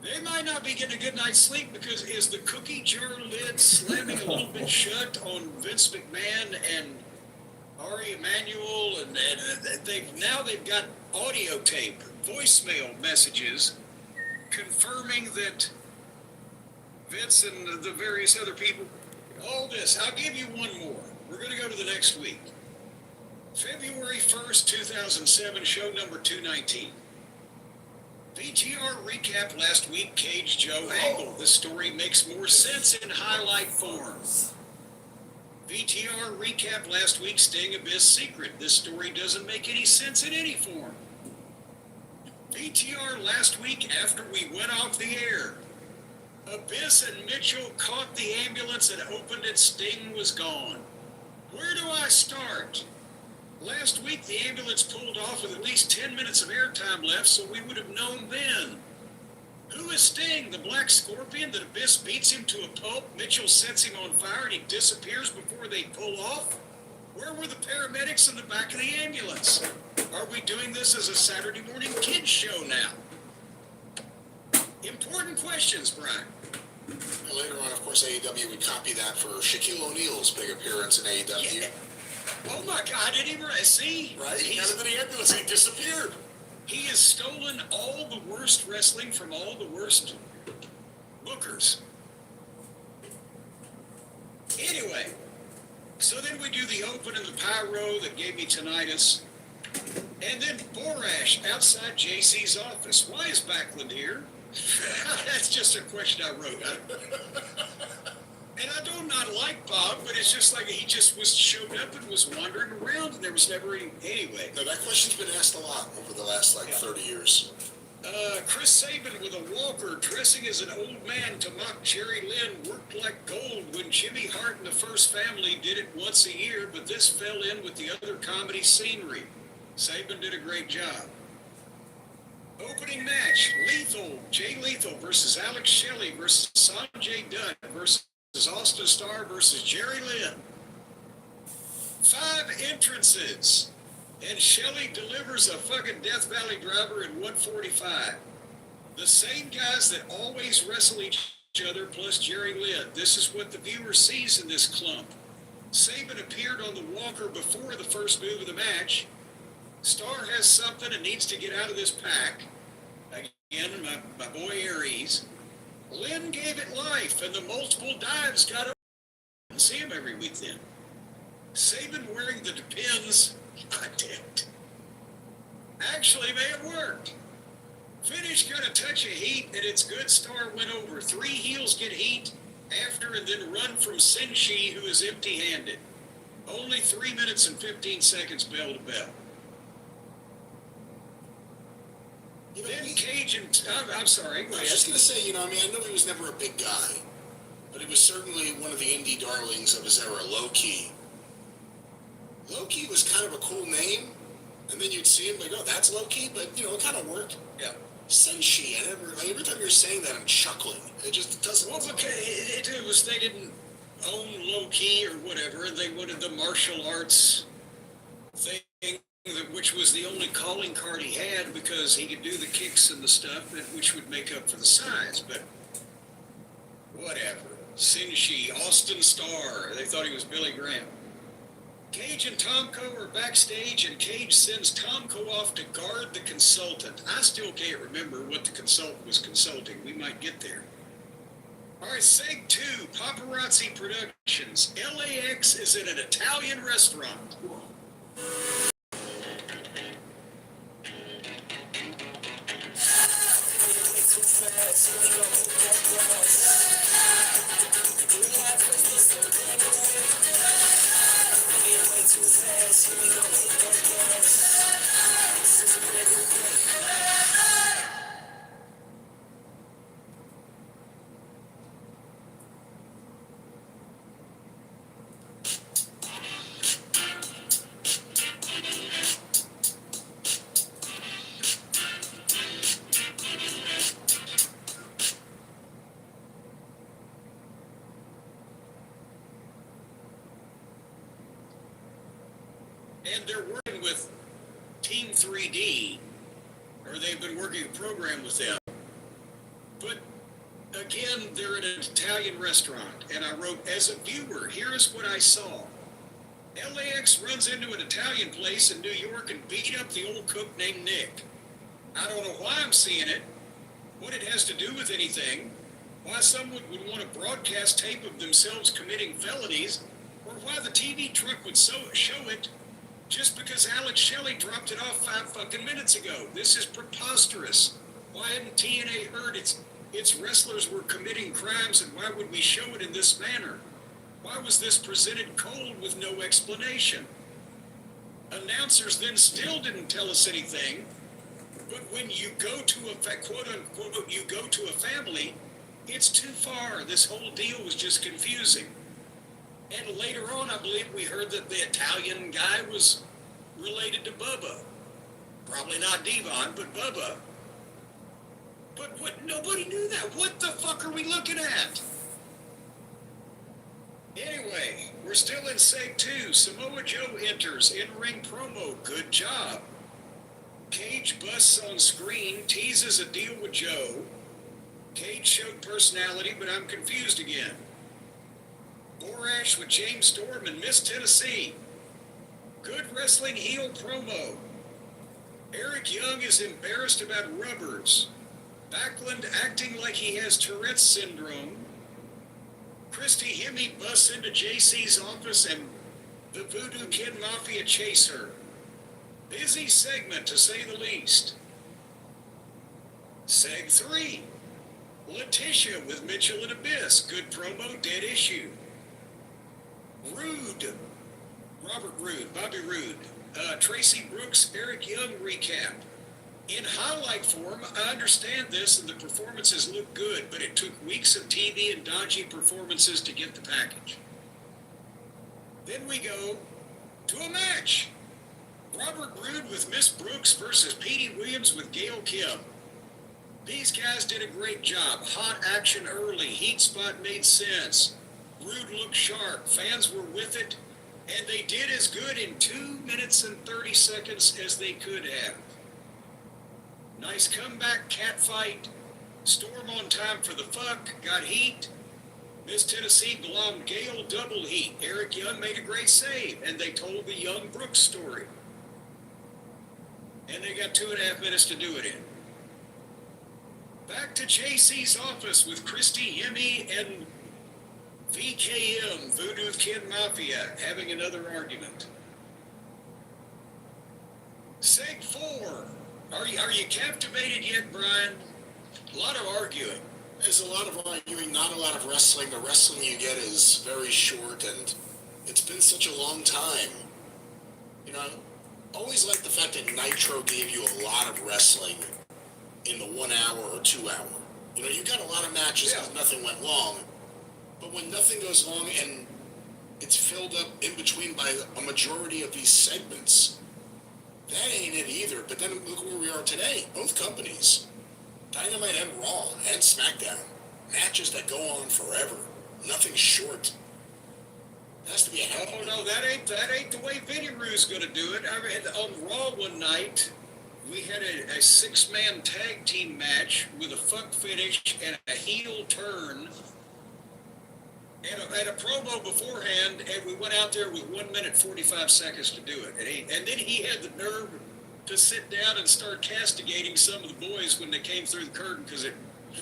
they might not be getting a good night's sleep because is the cookie jar lid slamming a little bit shut on Vince McMahon and Ari Emanuel, and they've got audio tape, voicemail messages confirming that Vince and the various other people, all this. I'll give you one more. We're going to go to the next week. February 1st, 2007, show number 219. VTR recap last week, Cage Joe Angle. This story makes more sense in highlight form. VTR recap last week, Sting Abyss Secret. This story doesn't make any sense in any form. VTR last week after we went off the air. Abyss and Mitchell caught the ambulance and opened it. Sting was gone. Where do I start? Last week, the ambulance pulled off with at least 10 minutes of airtime left, so we would have known then. Who is Sting? The Black Scorpion that Abyss beats him to a pulp, Mitchell sets him on fire, and he disappears before they pull off? Where were the paramedics in the back of the ambulance? Are we doing this as a Saturday morning kids show now? Important questions, Brian. And later on, of course, AEW would copy that for Shaquille O'Neal's big appearance in AEW. Yeah. Oh my God, did he see? Right? He got into the ambulance and he disappeared. He has stolen all the worst wrestling from all the worst bookers. Anyway, so then we do the open and the pyro that gave me tinnitus. And then Borash outside JC's office. Why is Backlund here? That's just a question I wrote. And I do not like Bob, but it's just like he just showed up and was wandering around, and there was never any. Anyway. No, that question's been asked a lot over the last 30 years. Chris Sabin with a walker, dressing as an old man to mock Jerry Lynn, worked like gold when Jimmy Hart and the First Family did it once a year, but this fell in with the other comedy scenery. Sabin did a great job. Opening match, Jay Lethal versus Alex Shelley versus Sanjay Dutt versus Austin Starr versus Jerry Lynn. 5 entrances. And Shelley delivers a fucking Death Valley driver in 145. The same guys that always wrestle each other plus Jerry Lynn. This is what the viewer sees in this clump. Sabin appeared on the walker before the first move of the match. Starr has something and needs to get out of this pack. Again, my boy Aries. Lynn gave it life, and the multiple dives got over. I see him every week then. Sabin wearing the Depends. God damn it. Actually may have worked. Finish got a touch of heat, and it's good. Starr went over. 3 heels get heat after and then run from Senshi, who is empty-handed. Only 3 minutes and 15 seconds bell to bell. Then Cage and I'm sorry. I was just going to say, I know he was never a big guy, but he was certainly one of the indie darlings of his era, Low-Key. Low-Key was kind of a cool name, and then you'd see him like, oh, that's Low-Key, but, it kind of worked. Yeah. Senshi, every time you're saying that, I'm chuckling. It just doesn't. Well, because it was, they didn't own low key or whatever, and they wanted the martial arts thing, which was the only calling card he had because he could do the kicks and the stuff, which would make up for the size. But whatever. Sinshi, Austin Starr, they thought he was Billy Graham. Cage and Tomko are backstage, and Cage sends Tomko off to guard the consultant. I still can't remember what the consultant was consulting. We might get there. All right, Seg 2, Paparazzi Productions. LAX is in an Italian restaurant. And they're working with Team 3D, or they've been working a program with them. But again, they're at an Italian restaurant, and I wrote, as a viewer, here is what I saw. LAX runs into an Italian place in New York and beat up the old cook named Nick. I don't know why I'm seeing it, what it has to do with anything, why someone would want to broadcast tape of themselves committing felonies, or why the TV truck would show it just because Alex Shelley dropped it off 5 fucking minutes ago. This is preposterous. Why hadn't TNA heard its wrestlers were committing crimes, and why would we show it in this manner? Why was this presented cold with no explanation? Announcers then still didn't tell us anything, but when you go to a quote unquote, you go to a family, it's too far. This whole deal was just confusing. And later on, I believe we heard that the Italian guy was related to Bubba. Probably not Devon, but Bubba. But what? Nobody knew that. What the fuck are we looking at? Anyway, we're still in Seg 2. Samoa Joe enters in-ring promo. Good job. Cage busts on screen, teases a deal with Joe. Cage showed personality, but I'm confused again. Borash with James Storm and Miss Tennessee. Good wrestling heel promo. Eric Young is embarrassed about rubbers. Backlund acting like he has Tourette's syndrome. Christy Hemme busts into JC's office and the Voodoo Kid Mafia chase her. Busy segment, to say the least. Seg 3. Letitia with Mitchell and Abyss. Good promo, dead issue. Rude. Robert Roode, Bobby Roode. Tracy Brooks, Eric Young recap. In highlight form, I understand this and the performances look good, but it took weeks of TV and dodgy performances to get the package. Then we go to a match. Robert Roode with Miss Brooks versus Petey Williams with Gail Kim. These guys did a great job. Hot action early. Heat spot made sense. Roode looked sharp. Fans were with it. And they did as good in 2 minutes and 30 seconds as they could have. Nice comeback, cat fight. Storm on time for the fuck. Got heat. Miss Tennessee glommed Gale double heat. Eric Young made a great save. And they told the Young Brooks story. And they got 2.5 minutes to do it in. Back to JC's office with Christy Hemme and VKM, Voodoo Kid Mafia, having another argument. Seg 4. Are you captivated yet, Brian? A lot of arguing. There's a lot of arguing, not a lot of wrestling. The wrestling you get is very short, and it's been such a long time. You know, I always liked the fact that Nitro gave you a lot of wrestling in the 1 hour or 2 hour. You know, you got a lot of matches because nothing went long. But when nothing goes long and it's filled up in between by a majority of these segments, that ain't it either. But then look where we are today. Both companies, Dynamite and Raw and SmackDown, matches that go on forever. Nothing short. It has to be a head. Oh no, that ain't the way Vinny Roo's gonna do it. I had on Raw one night. We had a 6-man tag team match with a fuck finish and a heel turn and a promo beforehand, and we went out there with 1 minute 45 seconds to do it. And then he had the nerve to sit down and start castigating some of the boys when they came through the curtain because it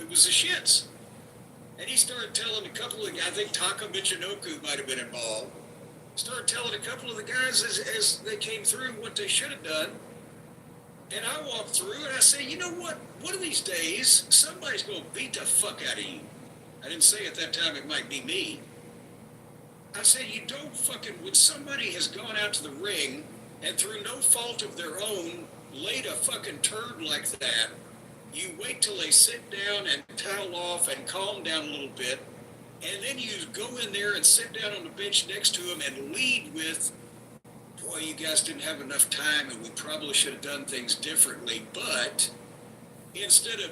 was the shits. And he started telling a couple of, I think Taka Michinoku might have been involved, started telling a couple of the guys as they came through what they should have done. And I walked through and I said, you know what? One of these days, somebody's going to beat the fuck out of you. I didn't say at that time it might be me. I said, you don't fucking, when somebody has gone out to the ring and through no fault of their own laid a fucking turd like that, you wait till they sit down and towel off and calm down a little bit, and then you go in there and sit down on the bench next to them and lead with, boy, you guys didn't have enough time and we probably should have done things differently, but instead of,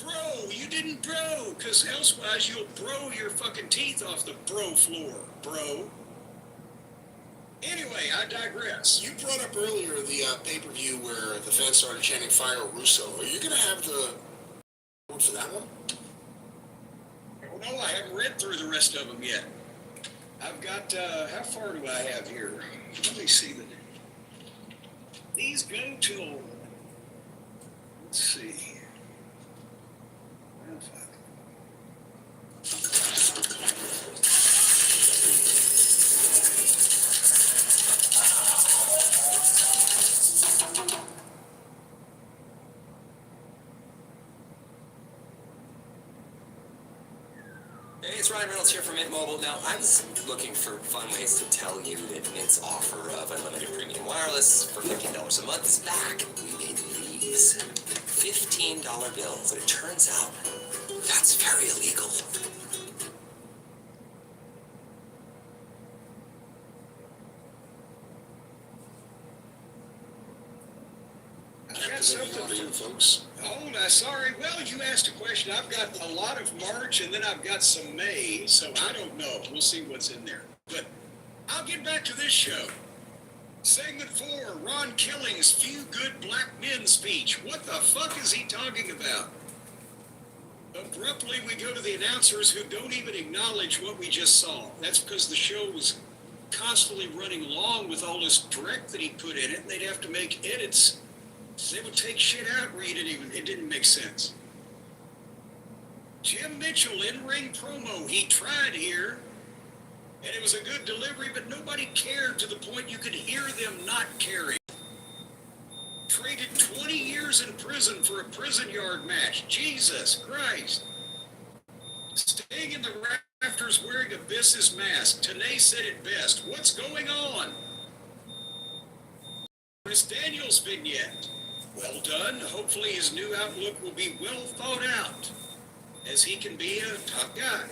bro, you didn't bro, because elsewise you'll bro your fucking teeth off the bro floor, bro. Anyway, I digress. You brought up earlier the pay-per-view where the fans started chanting "Fire Russo." Are you going to have the vote for that one? Oh, no, I haven't read through the rest of them yet. I've got, how far do I have here? Let me see. These go till, let's see. Oh, fuck. Hey, it's Ryan Reynolds here from Mint Mobile. Now, I was looking for fun ways to tell you that Mint's offer of unlimited premium wireless for $15 a month is back. We made these $15 bills, but it turns out that's very illegal. I've got something, folks. Oh, sorry. Well, you asked a question. I've got a lot of March, and then I've got some May, so I don't know. We'll see what's in there. But I'll get back to this show. Segment 4, Ron Killing's Few Good Black Men speech. What the fuck is he talking about? Abruptly, we go to the announcers who don't even acknowledge what we just saw. That's because the show was constantly running long with all this direct that he put in it, and they'd have to make edits. They would take shit out where it didn't make sense. Jim Mitchell in-ring promo. He tried here, and it was a good delivery, but nobody cared to the point you could hear them not caring. Traded 20 years in prison for a prison yard match. Jesus Christ. Staying in the rafters wearing Abyss's mask. Tanay said it best. What's going on? Chris Daniels vignette. Well done. Hopefully his new outlook will be well thought out, as he can be a top guy.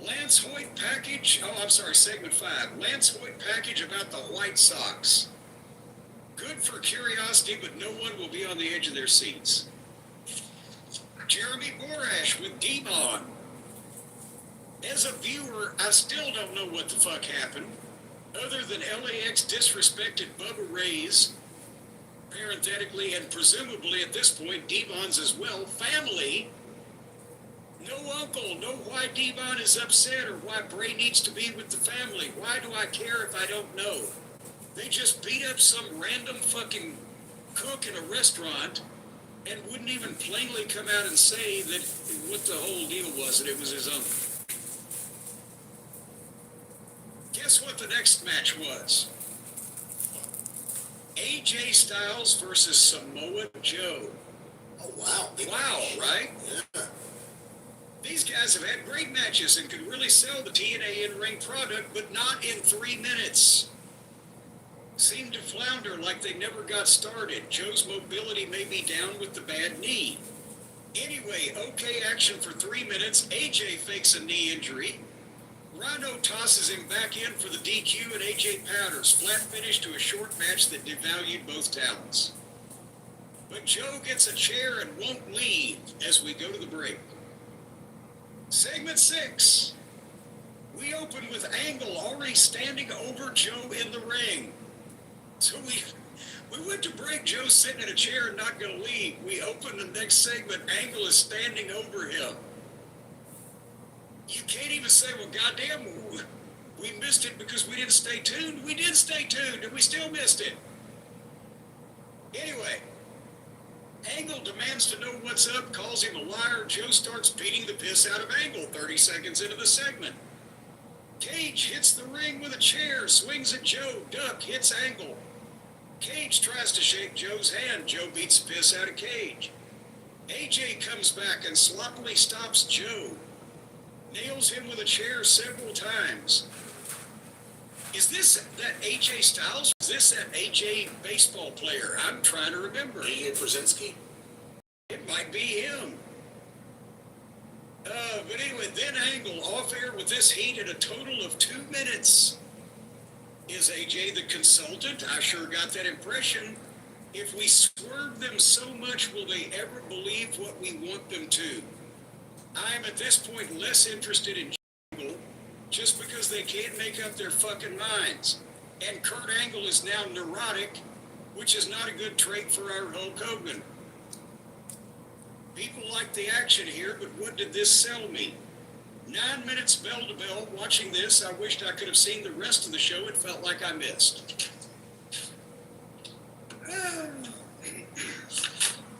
Lance Hoyt package. Oh, I'm sorry, segment 5. Lance Hoyt package about the White Sox. Good for curiosity, but no one will be on the edge of their seats. Jeremy Borash with Demon. As a viewer, I still don't know what the fuck happened, other than LAX disrespected Bubba Ray's, parenthetically and presumably at this point, Devon's as well, family. No uncle, no why Devon is upset or why Bray needs to be with the family. Why do I care if I don't know? They just beat up some random fucking cook in a restaurant and wouldn't even plainly come out and say that what the whole deal was, that it was his uncle. Guess what the next match was? AJ Styles versus Samoa Joe. Oh, wow. Wow, right? Yeah. These guys have had great matches and could really sell the TNA in-ring product, but not in 3 minutes. Seemed to flounder like they never got started. Joe's mobility may be down with the bad knee. Anyway, okay action for 3 minutes. AJ fakes a knee injury. Rhino tosses him back in for the DQ, and AJ powders. Flat finish to a short match that devalued both talents. But Joe gets a chair and won't leave as we go to the break. Segment 6. We open with Angle already standing over Joe in the ring. So we went to break. Joe's sitting in a chair and not going to leave. We open the next segment. Angle is standing over him. You can't even say, well, goddamn, we missed it because we didn't stay tuned. We did stay tuned, and we still missed it. Anyway, Angle demands to know what's up, calls him a liar. Joe starts beating the piss out of Angle 30 seconds into the segment. Cage hits the ring with a chair, swings at Joe, duck, hits Angle. Cage tries to shake Joe's hand. Joe beats the piss out of Cage. AJ comes back and sloppily stops Joe. Nails him with a chair several times. Is this that AJ Styles? Is this that AJ baseball player? I'm trying to remember. AJ Brzezinski? It might be him. But anyway, then Angle off air with this heat at a total of 2 minutes. Is AJ the consultant? I sure got that impression. If we swerve them so much, will they ever believe what we want them to? I am at this point less interested in Angle just because they can't make up their fucking minds. And Kurt Angle is now neurotic, which is not a good trait for our Hulk Hogan. People like the action here, but what did this sell me? 9 minutes bell to bell. Watching this, I wished I could have seen the rest of the show. It felt like I missed.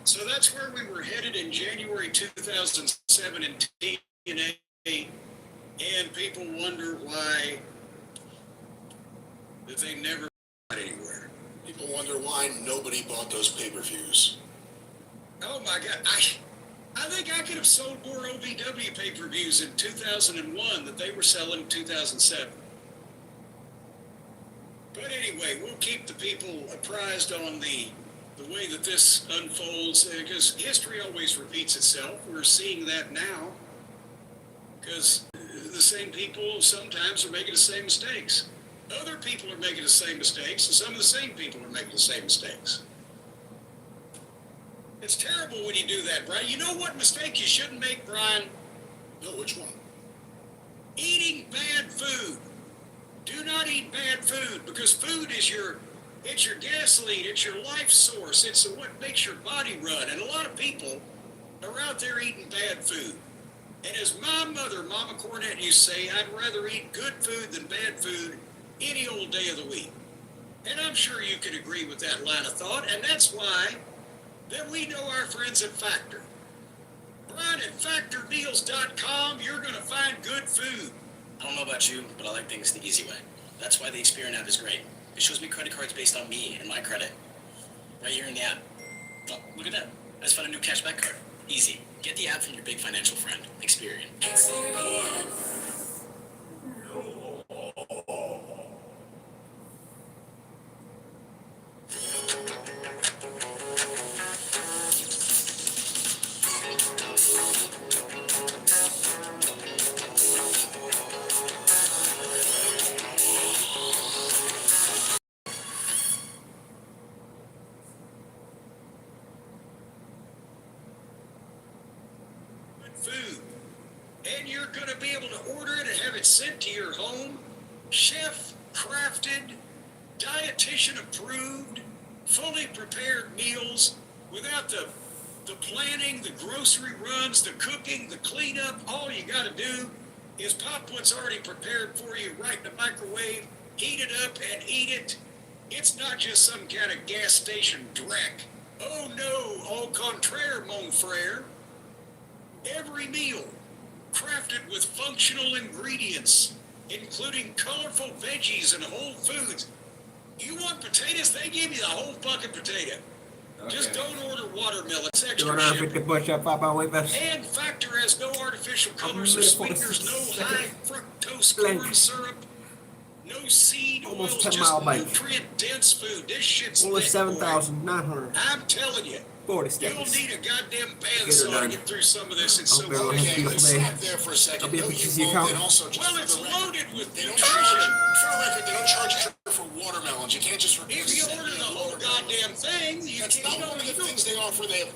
So that's where we were headed in January 2007 in TNA, and people wonder why that they never got anywhere. People wonder why nobody bought those pay-per-views. Oh my God, I think I could have sold more OVW pay-per-views in 2001 that they were selling in 2007. But anyway, we'll keep the people apprised on the way that this unfolds, because history always repeats itself. We're seeing that now, because the same people sometimes are making the same mistakes. Other people are making the same mistakes, and some of the same people are making the same mistakes. It's terrible when you do that, Brian. You know what mistake you shouldn't make, Brian? No, which one? Eating bad food. Do not eat bad food, because food is it's your gasoline, it's your life source, it's what makes your body run. And a lot of people are out there eating bad food. And as my mother, Mama Cornette, used to say, I'd rather eat good food than bad food any old day of the week. And I'm sure you can agree with that line of thought, and that's why that we know our friends at Factor. Brian, at factormeals.com, you're going to find good food. I don't know about you, but I like things the easy way. That's why the Experian app is great. It shows me credit cards based on me and my credit. Right here in the app. Oh, look at that. I just found a new cashback card. Easy. Get the app from your big financial friend, Experian. Food. And you're going to be able to order it and have it sent to your home. Chef crafted, dietitian approved, fully prepared meals without the planning, the grocery runs, the cooking, the cleanup. All you got to do is pop what's already prepared for you right in the microwave, heat it up and eat it. It's not just some kind of gas station dreck. Oh no, au contraire, mon frere. Every meal crafted with functional ingredients, including colorful veggies and whole foods. You want potatoes? They give you the whole fucking potato. Okay. Just don't order watermelon. It's extra shipping. And Factor has no artificial colors or sweeteners, no high fructose corn syrup, no seed oils, just nutrient-dense food. This shit's only thick, 7,900. I'm telling you. 40 You'll seconds. need a goddamn bandsaw to get through some of this. It's so Okay, let's stop there for a second. No, and also just well, it's loaded with they don't nutrition. charge, for the record, they don't charge for watermelons. You can't just If you order the whole goddamn thing, that's not one of the things they offer. They have